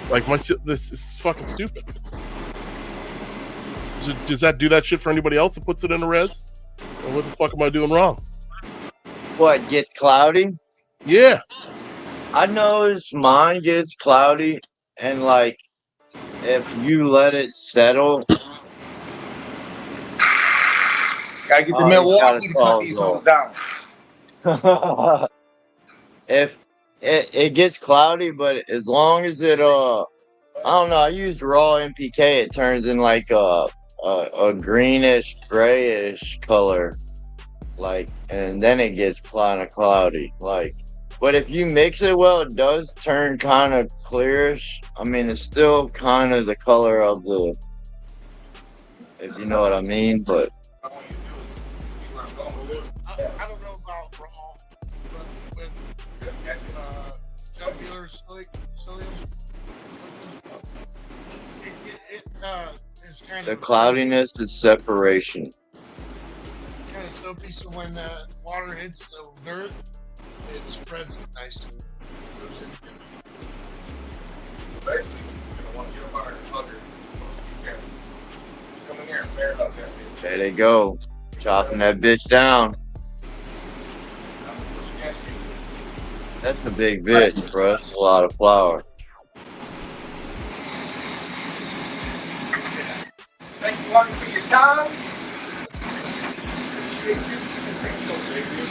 like this is fucking stupid. Does that do that shit for anybody else that puts it in a res? Or what the fuck am I doing wrong? What, gets cloudy? Yeah. I noticed mine gets cloudy, and like if you let it settle. Gotta get the Milwaukee to cut these hoes down. If it gets cloudy, but as long as it I don't know, I use raw NPK, it turns in like a greenish grayish color, like, and then it gets kind of cloudy, like. But if you mix it well, it does turn kind of clearish. I mean, it's still kind of the color of the, if you know what I mean, but I don't know about raw, but with jugular psyllium, it is kind the of cloudiness is separation. kind of soapy, so when water hits the dirt, it spreads nicely. Basically, you're gonna want to get up on her under. Come in here and bear up that bitch. There they go, chopping that bitch down. That's a big bitch, bro. That's a lot of flour. Thank you, Martin, for your time. Appreciate you. This ain't so big, dude.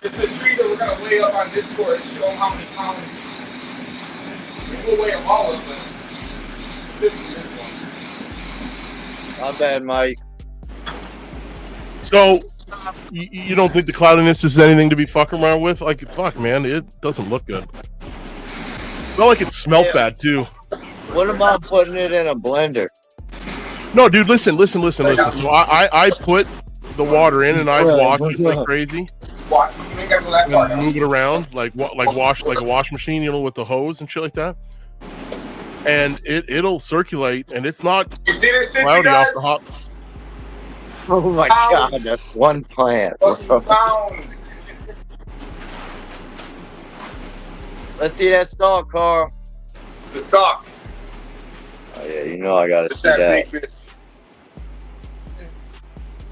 It's a tree that we're gonna weigh up on Discord and show how many pounds. We'll weigh them all up, but sitting in this one. My bad, Mike. So, you don't think the cloudiness is anything to be fucking around with? Like, fuck, man, it doesn't look good. Felt like it smelled bad too. What about putting it in a blender? No, dude, listen. So I put the water in and I wash it like crazy. And move it around like wash like a wash machine, with the hose and shit like that. And it'll circulate, and it's not cloudy off the hop. Oh my god, that's one plant. Pounds. Let's see that stalk, Carl. The stalk. Oh yeah, I gotta see that.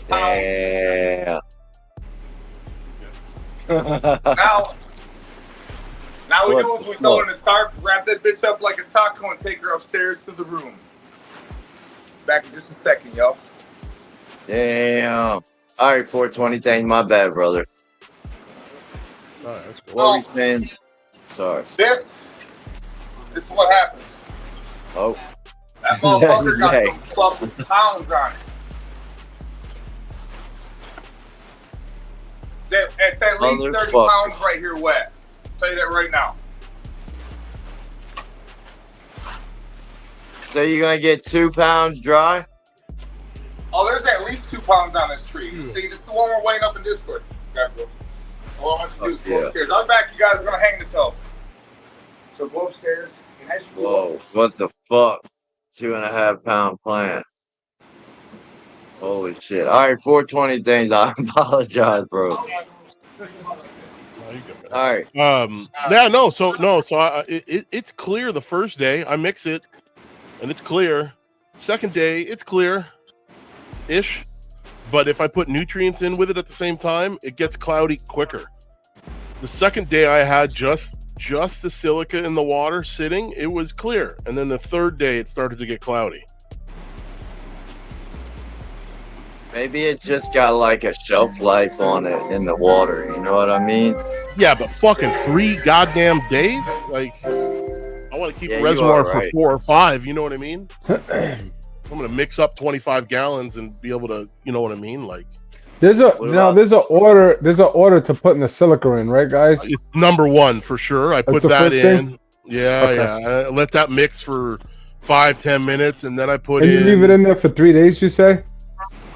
Damn. Now we know what we throw in the tarp, wrap that bitch up like a taco, and take her upstairs to the room. Back in just a second, yo. Damn. All right, 420 thing. My bad, brother. All right, that's cool. What are we saying? Sorry. This is what happens. Oh. That motherfucker got some fucking pounds on it. It's at least 30 pounds right here wet. I'll tell you that right now. So you're going to get 2 pounds dry? Oh, there's at least 2 pounds on this tree. See, this is the one we're weighing up in Discord. Okay, all I want you to do is go upstairs. I'll be back, you guys. We're going to hang this up. So go upstairs. And as you go Whoa, what the fuck? 2.5 pound plant. Holy shit. All right, 420 things. I apologize, bro. All right. Yeah, no. So it's clear the first day. I mix it, and it's clear. Second day, it's clear-ish. But if I put nutrients in with it at the same time, it gets cloudy quicker. The second day I had just the silica in the water sitting, it was clear. And then the third day, it started to get cloudy. Maybe it just got like a shelf life on it in the water. You know what I mean? Yeah, but fucking 3 goddamn days? Like, I want to keep a reservoir for 4 or 5. You know what I mean? I'm going to mix up 25 gallons and be able to, you know what I mean? Like, there's an order to put in the silica in, right, guys? It's number 1 for sure. I put that in. Thing? Yeah, okay. I let that mix for 5-10 minutes, and then I put and in. You leave it in there for 3 days, you say?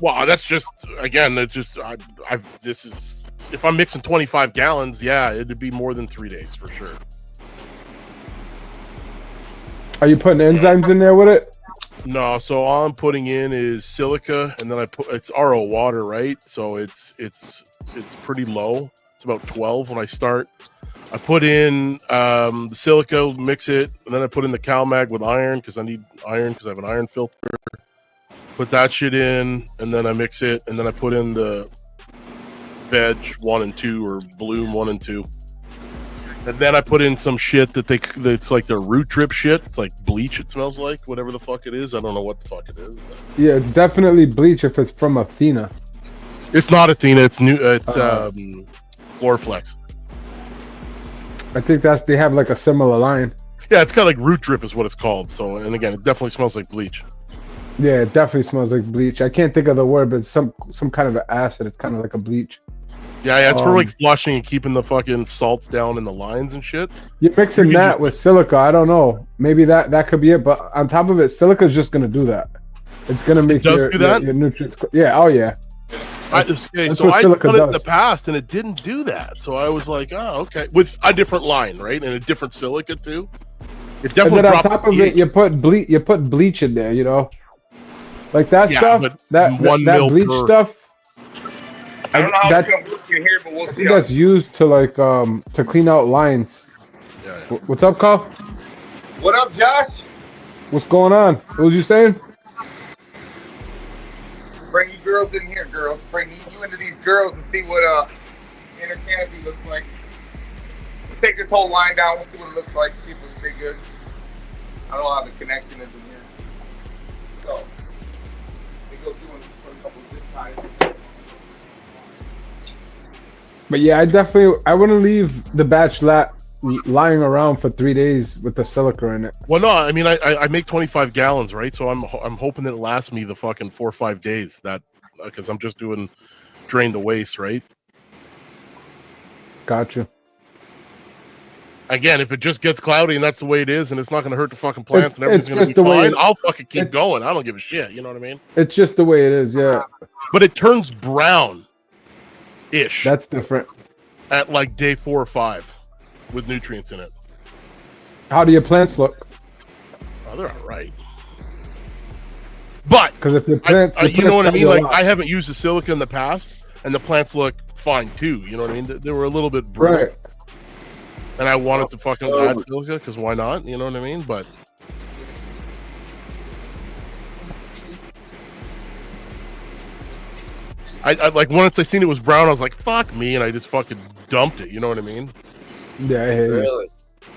Well, that's just, again, it's just, this is, if I'm mixing 25 gallons, yeah, it'd be more than 3 days for sure. Are you putting enzymes in there with it? No, so all I'm putting in is silica, and then it's RO water, right? So it's pretty low. It's about 12 when I start. I put in the silica, mix it, and then I put in the CalMag with iron because I need iron because I have an iron filter. Put that shit in, and then I mix it, and then I put in the veg 1 and 2 or bloom 1 and 2. And then I put in some shit that's like their root drip shit. It's like bleach, it smells like, whatever the fuck it is. I don't know what the fuck it is. But. Yeah, it's definitely bleach if it's from Athena. It's not Athena, it's new. It's Chloroflex. I think they have like a similar line. Yeah, it's kind of like root drip is what it's called. So, and again, it definitely smells like bleach. Yeah, it definitely smells like bleach. I can't think of the word, but it's some kind of an acid. It's kind of like a bleach. Yeah, it's for like flushing and keeping the fucking salts down in the lines and shit. You're mixing that with silica. I don't know. Maybe that could be it. But on top of it, silica is just gonna do that. It's gonna make your nutrients. Yeah. Oh yeah. So I done it in the past and it didn't do that. So I was like, oh okay, with a different line, right, and a different silica too. It definitely. And then on top of it, you put bleach in there. You know. Like that stuff, that bleach stuff. I don't know how it's gonna work in here, but we'll see. I think that's used to like to clean out lines. Yeah. What's up, Carl? What up, Josh? What's going on? What was you saying? Bring you girls in here, girls. Bring you into these girls and see what inner canopy looks like. We'll take this whole line down. We'll see what it looks like. See if it'll stay good. I don't know how the connection is in here. So. Go through and put a couple of zip ties. But yeah, I wouldn't leave the batch lying around for 3 days with the silica in it. Well, no, I mean, I make 25 gallons, right? So I'm hoping that it lasts me the fucking 4 or 5 days. That because I'm just doing drain the waste, right? Gotcha. Again, if it just gets cloudy and that's the way it is, and it's not going to hurt the fucking plants and It's everything's going to be fine, I'll fucking keep it's- going. I don't give a shit. You know what I mean? It's just the way it is, yeah. But it turns brown-ish. That's different. At like day 4 or 5 with nutrients in it. How do your plants look? Oh, they're all right. But because if your plants, you know what I mean? Like I haven't used the silica in the past, and the plants look fine too. You know what I mean? They were a little bit brittle. Right. And I wanted to fucking add silica because why not? You know what I mean? But I like once I seen it was brown, I was like, "Fuck me," and I just fucking dumped it. You know what I mean? Yeah, I hate Really?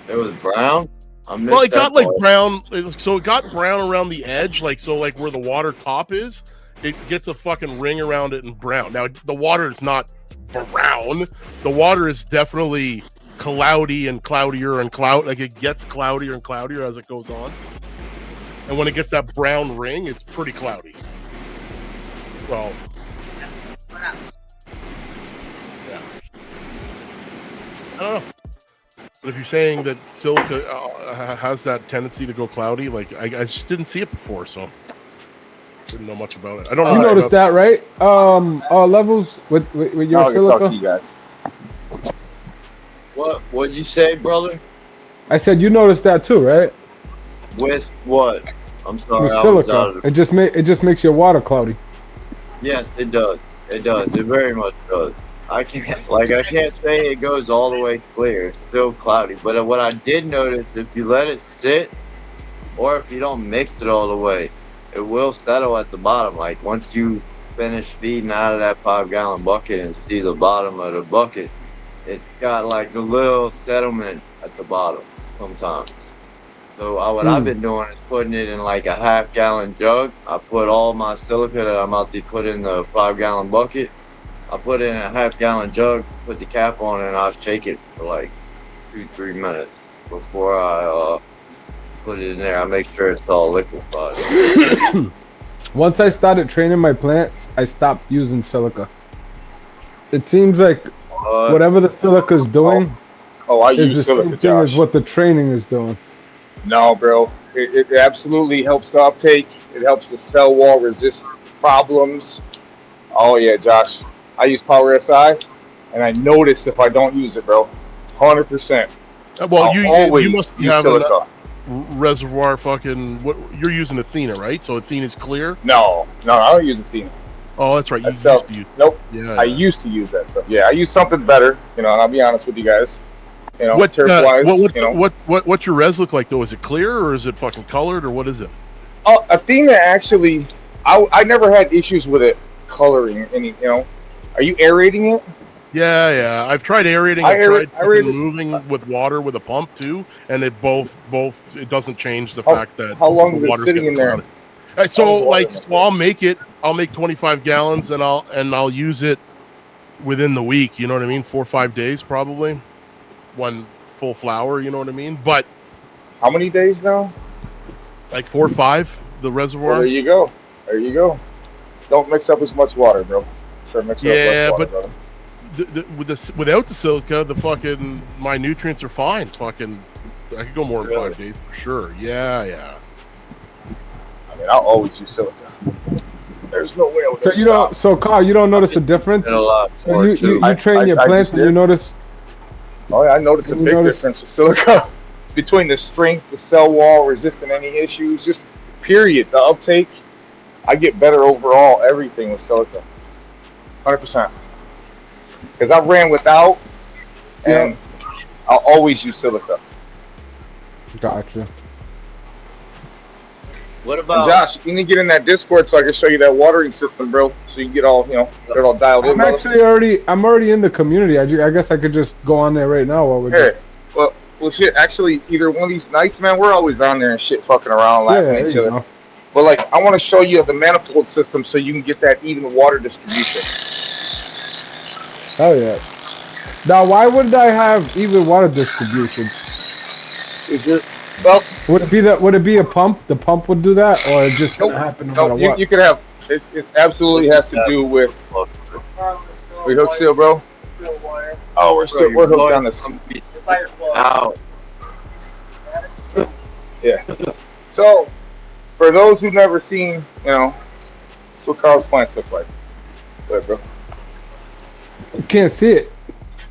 It was brown? Well, it got like brown, so it got brown around the edge, like so, like where the water top is, it gets a fucking ring around it and brown. Now the water is not brown; the water is definitely cloudy and cloudier and like it gets cloudier and cloudier as it goes on. And when it gets that brown ring, it's pretty cloudy. Well, yeah. I don't know. But if you're saying that silica has that tendency to go cloudy, like I just didn't see it before, so didn't know much about it. I don't know. You noticed that, right? Levels with your silica. You guys. What'd you say, brother? I said you noticed that too, right? With what? I'm sorry. With I was out silica, of it just makes your water cloudy. Yes, it does. It does. It very much does. I can't say it goes all the way clear. It's still cloudy. But what I did notice, if you let it sit, or if you don't mix it all the way, it will settle at the bottom. Like once you finish feeding out of that 5-gallon bucket and see the bottom of the bucket, it's got like a little settlement at the bottom sometimes. So what I've been doing is putting it in like a 1/2-gallon jug. I put all my silica that I'm about to put in the 5-gallon bucket. I put it in a 1/2-gallon jug, put the cap on it, and I'll shake it for like 2-3 minutes before I put it in there. I make sure it's all liquefied. Once I started training my plants, I stopped using silica. It seems like whatever the silica is doing I is use the silica, same thing as what the training is doing. No, bro. It absolutely helps the uptake. It helps the cell wall resist problems. Oh, yeah, Josh. I use Power SI, and I notice if I don't use it, bro. 100%. Well, you must use have silica. reservoir fucking. What you're using Athena, right? So Athena's clear. No, I don't use Athena. Oh, that's right. You That's used to use. Nope. Yeah. I used to use that stuff. Yeah, I use something better, and I'll be honest with you guys. What, turf-wise, what's your res look like though? Is it clear or is it fucking colored or what is it? Athena actually, I never had issues with it coloring any. Are you aerating it? Yeah. I've tried aerating. I've tried moving with water with a pump too, and it both. It doesn't change the fact that how long is it water's sitting getting in there? cloudy. So I'll make it. I'll make 25 gallons and I'll use it within the week. You know what I mean? 4 or 5 days probably. One full flower, you know what I mean? But how many days now? Like 4 or 5. The reservoir. Well, there you go. Don't mix up as much water, bro. Mix up less water, but without the silica, my nutrients are fine. Fucking, I could go more than 5 days for sure. Yeah. I mean, I'll always use silica. There's no way I would. So Carl, you don't notice a difference? So you train your plants and you notice. Oh yeah, I noticed a big difference with silica between the strength, the cell wall, resisting any issues, just period. The uptake, I get better overall. Everything with silica, 100%. Because I ran without, and I'll always use silica. Gotcha. What about and Josh? You need to get in that Discord so I can show you that watering system, bro. So you can get all get it all dialed in. I'm already in the community. I guess I could just go on there right now while we're here. Well, shit. Actually, either one of these nights, man, we're always on there and shit, fucking around, laughing at each other. But like, I want to show you the manifold system so you can get that even water distribution. Oh yeah. Now, why wouldn't I have even water distribution? Is it? Well, would it be a pump? The pump would do that, or it just gonna happen no matter what? You could have. It's absolutely has to do with. We hooked still, bro. Oh, we're hooked on this. Ow. Yeah. So, for those who've never seen, that's what Carl's plants look like. Go ahead, bro. You can't see it.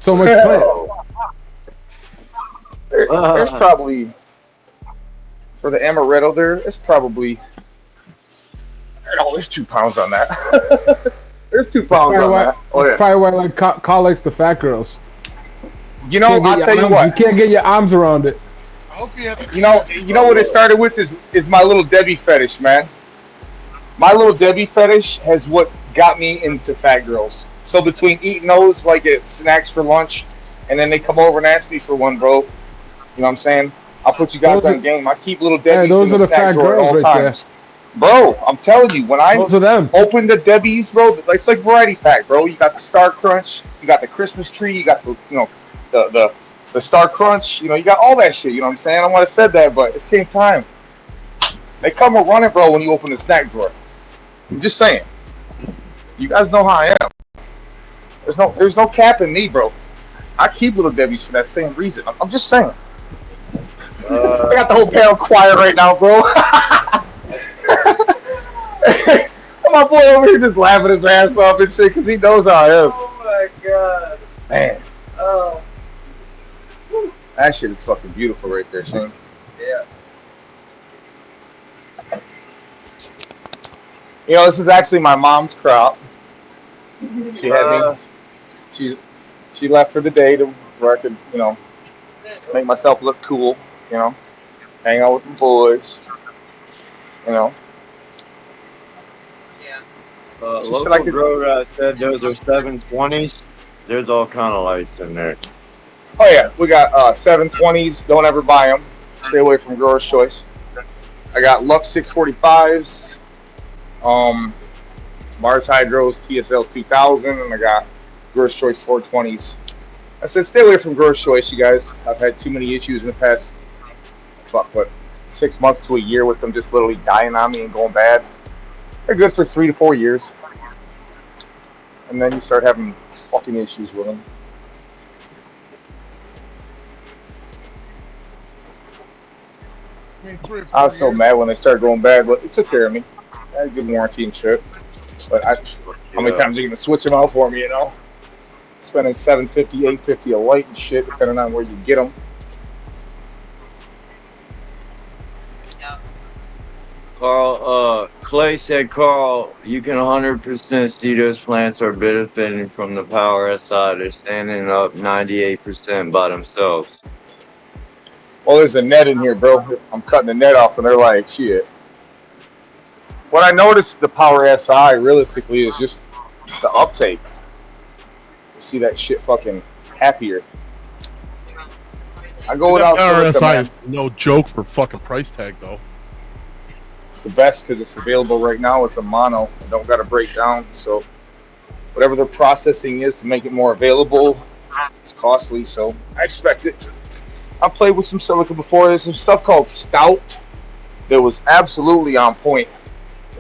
So much plant. There's probably, for the amaretto there's probably, there's 2 pounds on that. There's 2 pounds on that. That's probably why like Carl likes the fat girls. I'll tell you what. You can't get your arms around it. You know what it started with is my little Debbie fetish, man. My little Debbie fetish has what got me into fat girls. So between eating those like at snacks for lunch, and then they come over and ask me for one, bro. You know what I'm saying? I'll put you guys on game. I keep little Debbie's in the snack drawer at all times. Bro, I'm telling you, when I open the Debbie's, bro, it's like variety pack, bro. You got the Star Crunch, you got the Christmas tree, you got the the Star Crunch, you got all that shit. You know what I'm saying? I want to say that, but at the same time, they come and run it, bro. When you open the snack drawer, I'm just saying. You guys know how I am. There's no cap in me, bro. I keep little Debbie's for that same reason. I'm just saying. I got the whole panel quiet right now, bro. My boy over here just laughing his ass off and shit because he knows how I am. Oh my god. Man. Oh. That shit is fucking beautiful right there, Shane. Yeah. This is actually my mom's crop. She had me. She left for the day to where I could, make myself look cool, hang out with the boys, Yeah. Local grower said those are 720s. There's all kind of lights in there. Oh yeah, we got 720s. Don't ever buy them. Stay away from Grower's Choice. I got Lux 645s. Mars Hydros TSL 2000, and I got Grower's Choice 420s. I said stay away from Grower's Choice, you guys. I've had too many issues in the past 6 months to a year with them just literally dying on me and going bad. They're good for 3 to 4 years, and then you start having fucking issues with them. I was so mad when they started going bad, but it took care of me. I had a good warranty and shit. But how many times are you gonna switch them out for me? Spending $750, $850 a light and shit, depending on where you get them. Carl, Clay said, Carl, you can 100% see those plants are benefiting from the Power SI. They're standing up 98% by themselves. Well, there's a net in here, bro. I'm cutting the net off, and they're like, shit. What I noticed the Power SI realistically is just the uptake. You see that shit fucking happier. I go without silica, man. Is no joke for fucking price tag though. It's the best because it's available right now. It's a mono. I don't got to break down. So whatever the processing is to make it more available, it's costly. So I expect it. I played with some silica before. There's some stuff called Stout that was absolutely on point.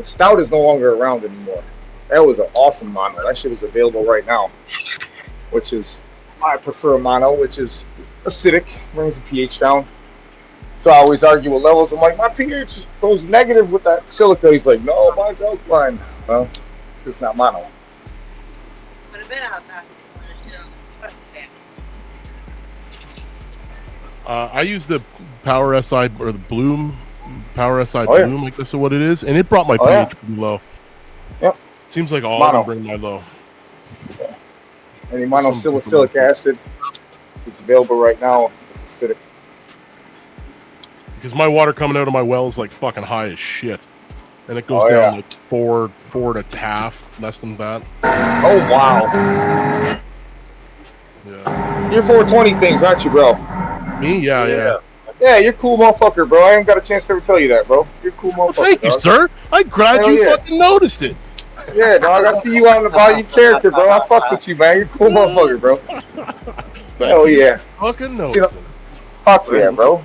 Stout is no longer around anymore. That was an awesome mono. That shit is available right now, which is, I prefer a mono, which is acidic, brings the pH down. So I always argue with Levelz. I'm like, my pH goes negative with that silica. He's like, no, mine's alkaline. Well, it's not mono. I use the Power SI or the Bloom Power SI Bloom, like this is what it is, and it brought my pH pretty low. Yep. Seems like all of them bring my low. Yeah. Any monosalicylic acid is available right now. It's acidic. Because my water coming out of my well is like fucking high as shit, and it goes down like 4.5, less than that. Oh wow. Yeah. You're 420 things, aren't you, bro? Me? Yeah. Yeah, you're a cool motherfucker, bro. I ain't got a chance to ever tell you that, bro. You're a cool motherfucker. Well, thank you, sir. I'm glad you fucking noticed it. Yeah, dog. I see you out and about. Your character, bro. I fucks with you, man. You're a cool motherfucker, bro. Hell yeah. Fucking no. Fuck yeah, bro.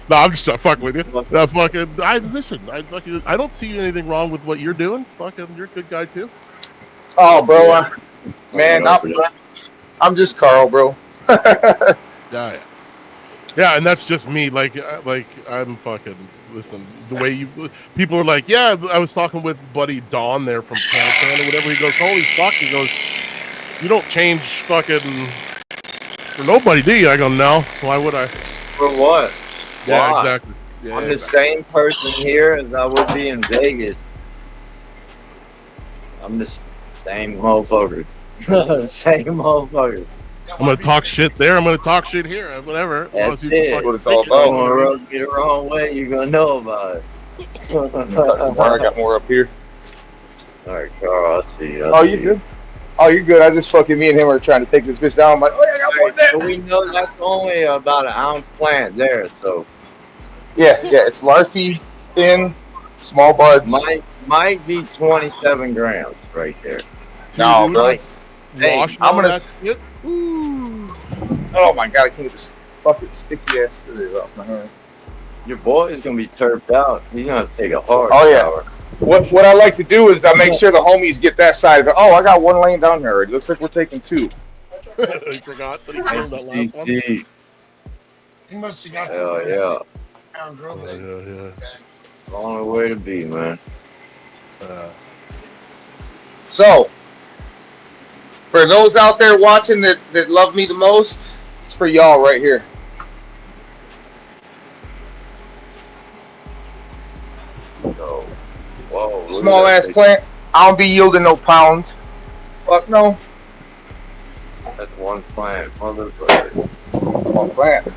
No, I'm just not fucking with you. No, fucking. Listen. I don't see anything wrong with what you're doing. Fucking, you're a good guy too. Oh, bro. Man, I'm just Carl, bro. Yeah, and that's just me. Like I'm fucking. Listen, the way you people are like, yeah, I was talking with buddy Don there from Canada or whatever. He goes, holy fuck. He goes, you don't change fucking for nobody, do you? I go, no. Why would I? For what? Yeah, Why? exactly. Yeah, I'm the same person here as I would be in Vegas. I'm the same motherfucker. Same motherfucker. I'm gonna talk shit there. I'm gonna talk shit here. Whatever. That's you it. fucking What it's all think it. about. Rub you the wrong way, you're gonna know about it. I got more up here. All right, Carl, I'll see you. Oh, you good? Oh, you're good. I just fucking me and him are trying to take this bitch down. I'm like, oh yeah, I got more there. So we know that's only about an ounce plant there, so Yeah, it's larvae, thin, small buds. might be 27 grams right there. No, Dude, bro. Hey, wash I'm all gonna. that shit. Ooh. Oh my god, I can't get this fucking sticky ass scissors off my hand. Your boy is gonna be turfed out. He's gonna take a hard Oh yeah. shower. What I like to do is I make sure the homies get that side of it. Oh, I got one laying down here already. Looks like we're taking two. I forgot that he killed that last one. CC. He must have got Hell yeah. Yeah. Only way to be, man. So, for those out there watching that love me the most, it's for y'all right here. So, whoa. look Small at ass that. plant. I don't be yielding no pounds. Fuck no. That's one plant, motherfucker. One plant.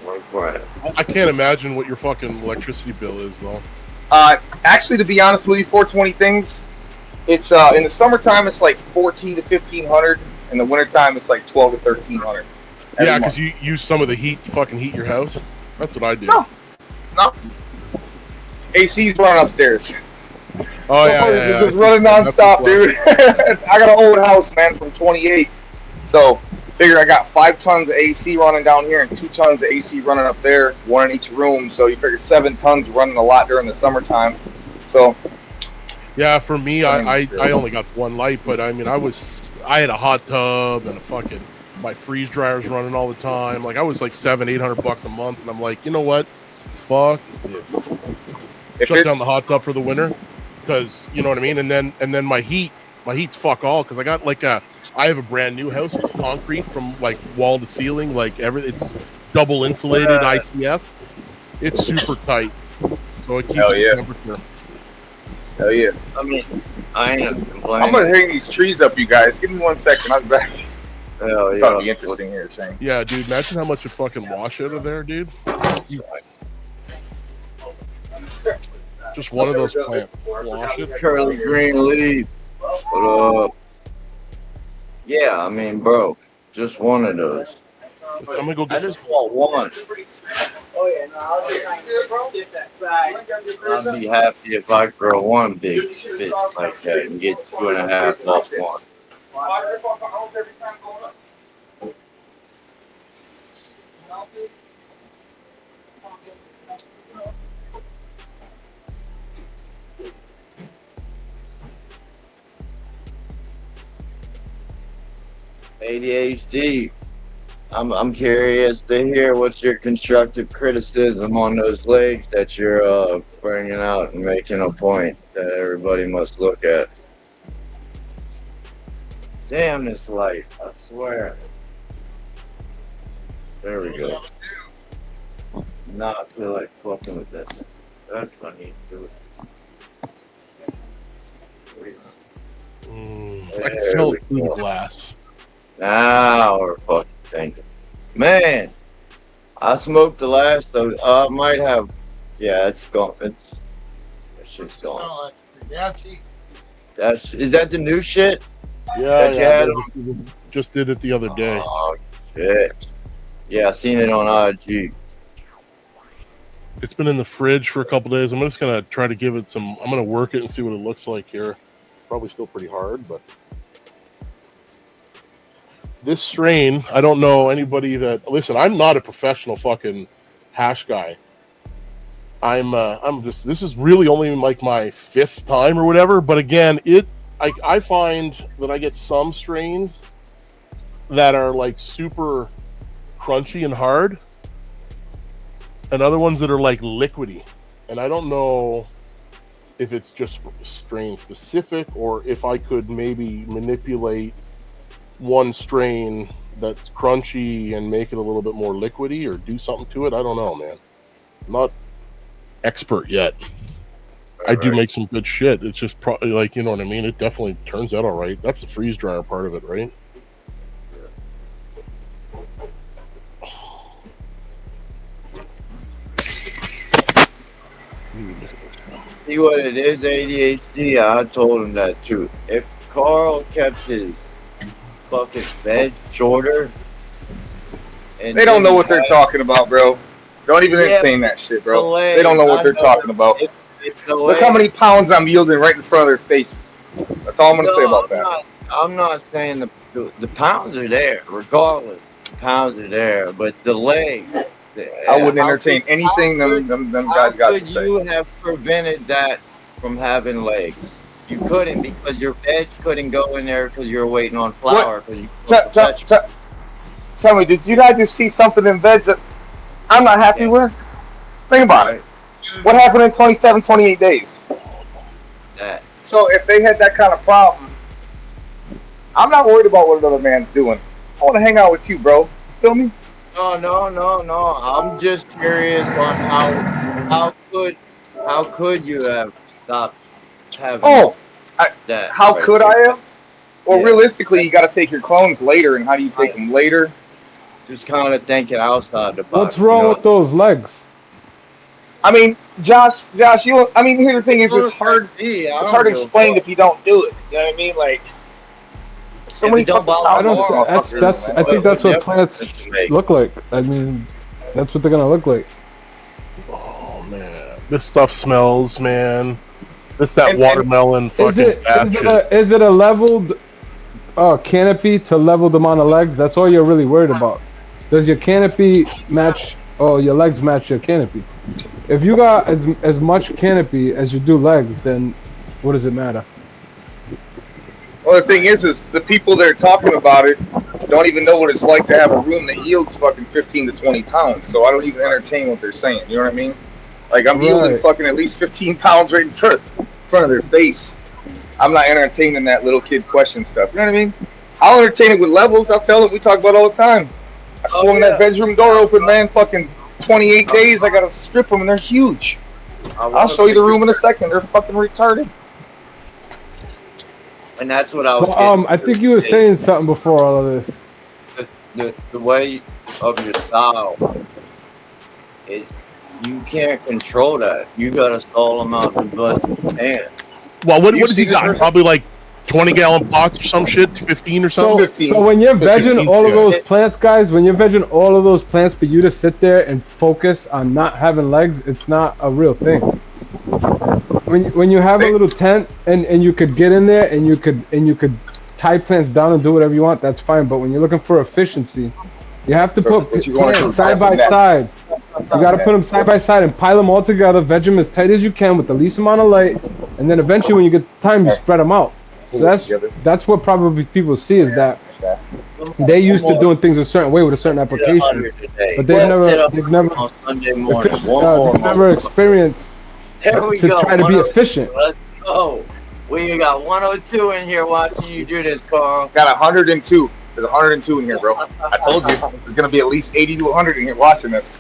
One plant. I can't imagine what your fucking electricity bill is, though. Actually, to be honest with you, 420 things. It's in the summertime it's like 14 to 1500. In the wintertime it's like 12 to 1300. Yeah, because you use some of the heat to fucking heat your house. That's what I do. No. AC's running upstairs. Oh yeah. Just running nonstop, dude. I got an old house, man, from 28. So figure I got 5 tons of AC running down here and 2 tons of AC running up there, one in each room. So you figure 7 tons running a lot during the summertime. So yeah, for me, I only got one light, but I mean, I had a hot tub and my freeze dryer's running all the time. Like I was like $700-800 a month, and I'm like, you know what? Fuck this. Shut down the hot tub for the winter, because you know what I mean. And then my heat's fuck all, because I got I have a brand new house. It's concrete from like wall to ceiling, like it's double insulated ICF. It's super tight, so it keeps the temperature. Hell yeah. I mean, I ain't complaining. I'm gonna hang these trees up, you guys. Give me 1 second. I'll be back. Hell It's yeah. gonna be interesting here, Shane. Yeah, dude. Imagine how much you fucking wash out of there, dude. Just one of those plants. Wash it. Curly green leaf. What up? Yeah, I mean, bro, just one of those. I'm gonna go I just want one. Oh yeah, no, I'll just get that side. I'd be happy if I grow one big bitch like that and get 2.5 off one. ADHD. I'm curious to hear what's your constructive criticism on those legs that you're bringing out and making a point that everybody must look at. Damn this light, I swear. There we go. Not feel like fucking with this. That's what I need to do. I can smell it through the glass. Now we're fucking thinking. Man, I smoked the last of I might have. Yeah, it's gone. It's shit's gone. Is that the new shit? Yeah, that you had? Just did it the other day. Oh shit. Yeah, I seen it on IG. It's been in the fridge for a couple days. I'm just gonna try to give it some. I'm gonna work it and see what it looks like here. Probably still pretty hard, but this strain, I don't know anybody that. Listen, I'm not a professional fucking hash guy. I'm just. This is really only like my 5th time or whatever. But again, I find that I get some strains that are like super crunchy and hard, and other ones that are like liquidy. And I don't know if it's just strain specific or if I could maybe manipulate one strain that's crunchy and make it a little bit more liquidy or do something to it. I don't know, man. I'm not expert yet. I do make some good shit. It's just like, you know what I mean? It definitely turns out all right. That's the freeze dryer part of it, right? See what it is, ADHD? I told him that too. If Carl kept his fucking bed shorter, and they don't know what they're talking about, bro. Don't even entertain that shit, bro. They don't know what they're talking about. Look how many pounds I'm yielding right in front of their face. That's all I'm gonna say about that. I'm not saying the pounds are there, regardless. The pounds are there, but the leg. I wouldn't entertain anything them guys got to say. How could you have prevented that from having legs? You couldn't, because your veg couldn't go in there because you're waiting on flour. Tell me, did you guys just see something in veg that I'm not happy with? Think about it. What happened in 27, 28 days? So if they had that kind of problem, I'm not worried about what another man's doing. I want to hang out with you, bro. Feel me? No. I'm just curious on how could you have stopped having that? How could I have? Well, realistically, you got to take your clones later, and how do you take them later? Just kind of thinking outside the box. What's wrong with those legs? I mean, Josh, here's the thing: is it's hard. It's hard to explain if you don't do it. You know what I mean? Like, so many fucking I think that's what plants look like. I mean, that's what they're gonna look like. Oh man, this stuff smells, man. That watermelon fucking is it a leveled canopy to level the amount of legs? That's all you're really worried about. Does your canopy match? Oh, your legs match your canopy. If you got as much canopy as you do legs, then what does it matter? Well, the thing is the people that are talking about it don't even know what it's like to have a room that yields fucking 15 to 20 pounds. So I don't even entertain what they're saying. You know what I mean? Like, I'm yielding fucking at least 15 pounds right in front of their face. I'm not entertaining that little kid question stuff. You know what I mean? I'll entertain it with Levelz. I'll tell them we talk about it all the time. I swung that bedroom door open, man. Fucking 28 days. I gotta strip them, and they're huge. I'll show you the room in a second. They're fucking retarded. And that's what I was. I think you were saying something before all of this. The way of your style is you can't control that. You gotta stall them out the best you can. Well, what does he got? Probably like 20-gallon pots or some shit, 15 or something. So when you're vegging all of those plants, guys, when you're vegging all of those plants, for you to sit there and focus on not having legs, it's not a real thing. When you have a little tent and you could get in there and you could tie plants down and do whatever you want, that's fine. But when you're looking for efficiency, you have to put plants side by side. You got to put them side by side and pile them all together, veg them as tight as you can with the least amount of light, and then eventually when you get the time, you spread them out. So that's what probably people see, is that they used to doing things a certain way with a certain application, but they've never experienced to try to be efficient. Let's go. We got 102 in here watching you do this, Carl. Got 102. There's 102 in here, bro. I told you there's gonna be at least 80 to 100 in here watching this.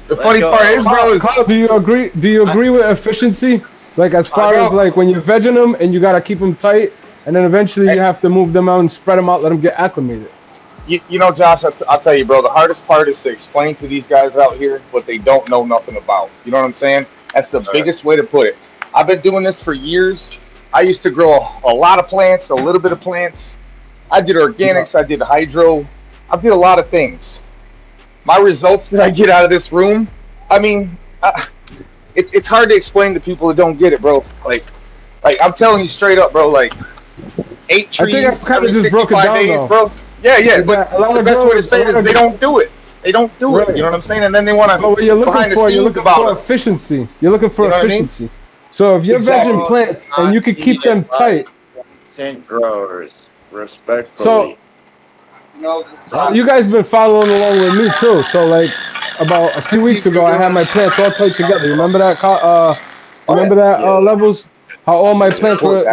The funny part is, bro, Carl, do you agree? Do you agree with efficiency? Like, as far as like when you're vegging them and you gotta keep them tight, and then eventually you have to move them out and spread them out, let them get acclimated. You know, Josh, I'll tell you, bro. The hardest part is to explain to these guys out here what they don't know nothing about. You know what I'm saying? That's the biggest way to put it. I've been doing this for years. I used to grow a lot of plants, a little bit of plants. I did organics. I did hydro. I did a lot of things. My results that I get out of this room I mean, it's hard to explain to people that don't get it, bro. Like I'm telling you straight up, bro. Like 8 trees every 65 days, though. Bro. Yeah. But the best way to say it is they don't do it. They don't do it. You know what I'm saying? And then they want to behind the scenes about efficiency. You're looking for efficiency. So if you're vegging plants and you could keep them tight. Tent growers, respectfully. So you guys been following along with me too. So like about a few weeks ago, I had my plants all tight together. You remember that? Levels? How all my plants were,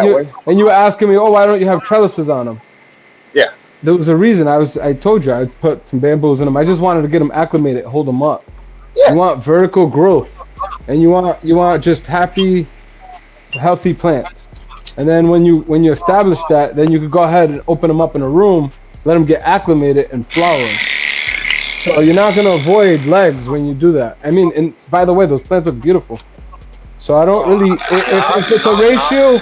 and you were asking me, oh, why don't you have trellises on them? Yeah. There was a reason. I told you I put some bamboos in them. I just wanted to get them acclimated, hold them up. Yeah. You want vertical growth, and you want just happy, healthy plants. And then when you establish that, then you could go ahead and open them up in a room, let them get acclimated and flowering. So you're not gonna avoid legs when you do that. I mean, and by the way, those plants look beautiful. So I don't really. If it's a ratio.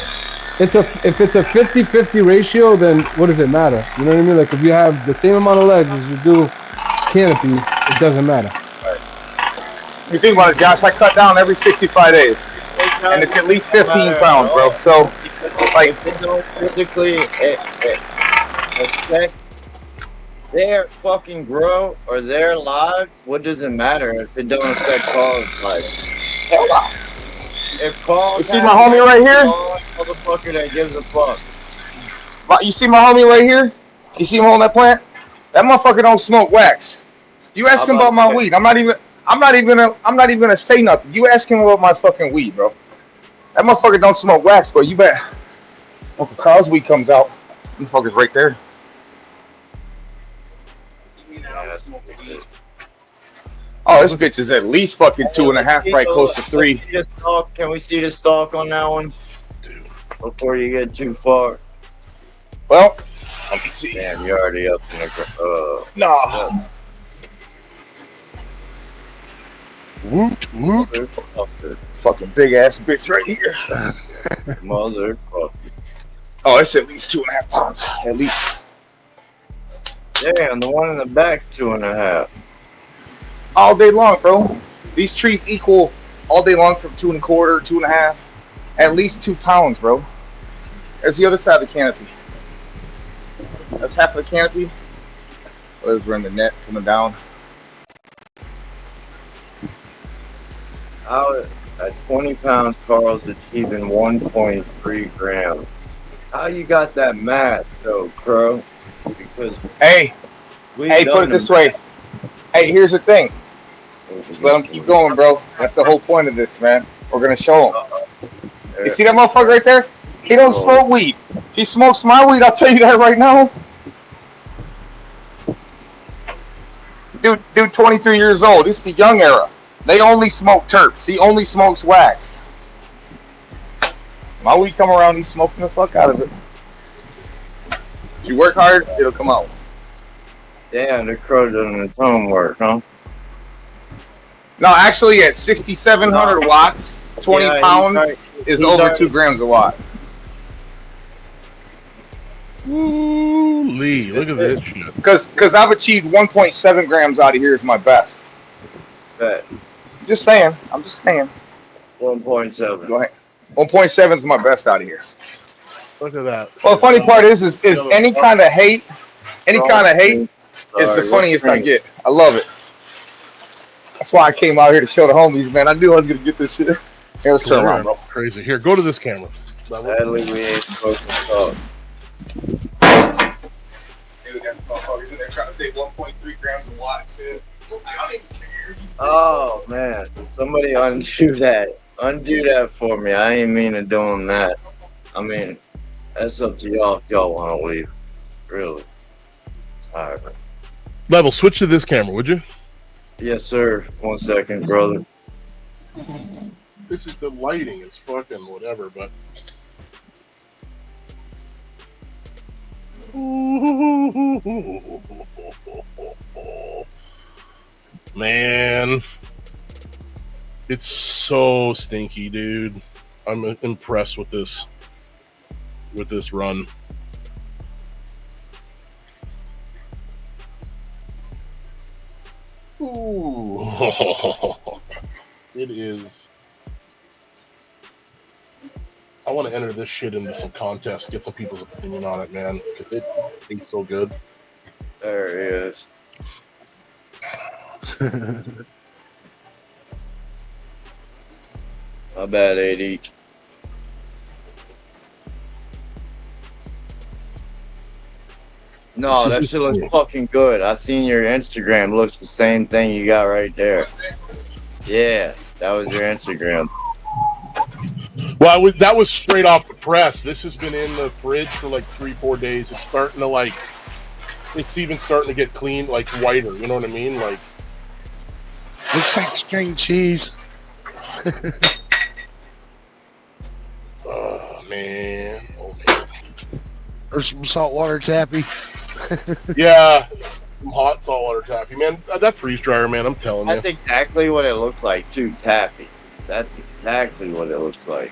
If it's a 50-50 ratio, then what does it matter? You know what I mean? Like if you have the same amount of legs as you do canopy, it doesn't matter. You think about it, Josh, I cut down every 65 days. And it's at least 15 pounds, bro. So, like, if they don't physically affect their fucking grow or their lives, what does it matter if it don't affect Carl's life? If Carl, you see my homie right here? Motherfucker that gives a fuck. You see my homie right here? You see him holding that plant? That motherfucker don't smoke wax. You ask him about my weed. I'm not even gonna say nothing. You ask him about my fucking weed, bro. That motherfucker don't smoke wax, bro. You bet. Uncle Carl's weed comes out. Motherfucker's right there. Oh, this bitch is at least fucking 2.5, right close to 3. Can we see the stalk on that one? Before you get too far. Well, let me see. Damn, you're already up in the nah. Woot. Fucking big ass bitch right here. Motherfucker. Oh, it's at least 2.5 pounds. At least. Damn, the one in the back's 2.5. All day long, bro. These trees equal all day long from 2 1/4, 2.5, at least 2 pounds, bro. There's the other side of the canopy. That's half of the canopy. Those were in the net coming down. At 20 pounds, Carl's achieving 1.3 grams. How you got that math, though, Crow? Because hey, put it this way. Hey, here's the thing. Just let them keep going, bro. That's the whole point of this, man. We're gonna show them. You see that motherfucker right there? He don't smoke weed. He smokes my weed. I'll tell you that right now. Dude, 23 years old. This is the young era. They only smoke terps. He only smokes wax. My weed come around, he's smoking the fuck out of it. If you work hard, it'll come out. Damn, the Crow doing his homework, huh? No, actually, at 6,700 watts, 20 pounds is over 2 grams a watt. Ooh-lee, look at this shit. Because I've achieved 1.7 grams out of here is my best. Bet. Just saying. I'm just saying. 1.7. Go ahead. 1.7 is my best out of here. Look at that. Well, the funny part is any kind of hate, is the funniest I get. I love it. That's why I came out here to show the homies, man. I knew I was gonna get this shit. Hey, let's turn around, bro. Crazy. Here, go to this camera. Sadly, we ain't supposed to talk. Dude, that motherfucker's in there trying to say 1.3 grams of watts. Shit. Oh man, somebody undo that. Undo that for me. I ain't mean to doing that. I mean, that's up to y'all if y'all want to leave. Really. Alright. Level, switch to this camera, would you? Yes, sir. 1 second, brother. This is the lighting is fucking whatever, but man, it's so stinky, dude. I'm impressed with this run. Ooh. It is. I want to enter this shit into some contests, get some people's opinion on it, man, because it tastes so good. There he is. My bad, AD. No, that shit looks fucking good. I seen your Instagram. Looks the same thing you got right there. Yeah, that was your Instagram. Well, that was straight off the press. This has been in the fridge for like 3-4 days. It's starting to it's even starting to get clean, like whiter. You know what I mean? Like, looks like string cheese. Oh man. Or some saltwater taffy. Yeah, some hot saltwater taffy, man. That freeze dryer, man. I'm telling you. That's exactly what it looks like, too. Taffy. That's exactly what it looks like.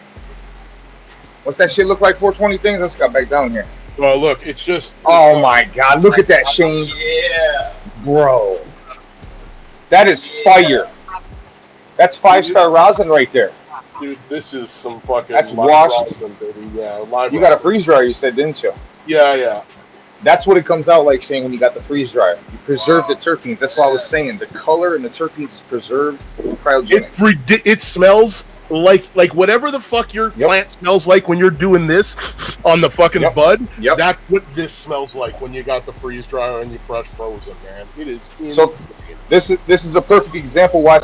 What's that shit look like? 420 things. Let's got back down here. Well, look, it's just. Oh my God! Look at that, Shane. Yeah, bro. That is fire. That's 5-star rosin right there. Dude, this is some fucking. That's washed. Rosin, baby. Yeah, live. You got a freeze dryer, you said, didn't you? Yeah. That's what it comes out like, Shane, when you got the freeze dryer. You preserve the terpenes. That's what I was saying. The color and the terpenes is preserved with cryogenics. It smells like whatever the fuck your plant smells like when you're doing this on the fucking bud. Yep. That's what this smells like when you got the freeze dryer and you fresh frozen, man. It is insane. So this is a perfect example why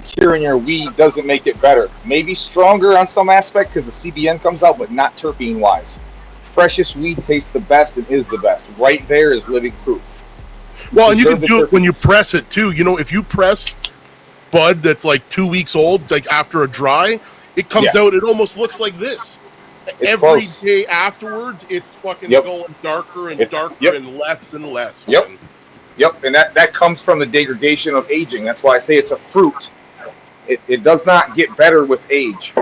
curing your weed doesn't make it better. Maybe stronger on some aspect because the CBN comes out, but not terpene wise. Freshest weed tastes the best and is the best. Right there is living proof. Well, and you can do it when you press it too. You know, if you press bud that's like 2 weeks old, like after a dry, it comes out. It almost looks like this. Every day afterwards, it's fucking going darker and darker and less. Man. Yep, and that comes from the degradation of aging. That's why I say it's a fruit. It does not get better with age.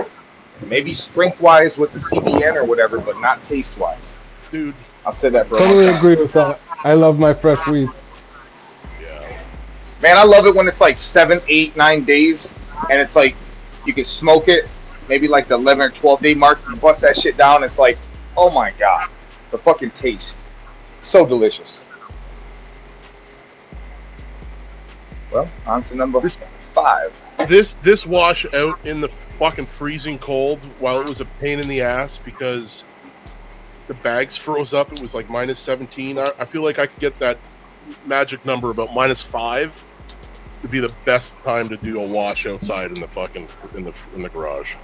Maybe strength-wise with the CBN or whatever, but not taste-wise. Dude, I've said that for totally agree with that. I love my fresh weed. Yeah. Man, I love it when it's like 7, 8, 9 days, and it's like you can smoke it, maybe like the 11 or 12 day mark, you bust that shit down, it's like, oh my God, the fucking taste. So delicious. Well, on to number 5. This wash out in the fucking freezing cold while it was a pain in the ass because the bags froze up. It was like -17. I feel like I could get that magic number about -5 to be the best time to do a wash outside in the fucking in the garage.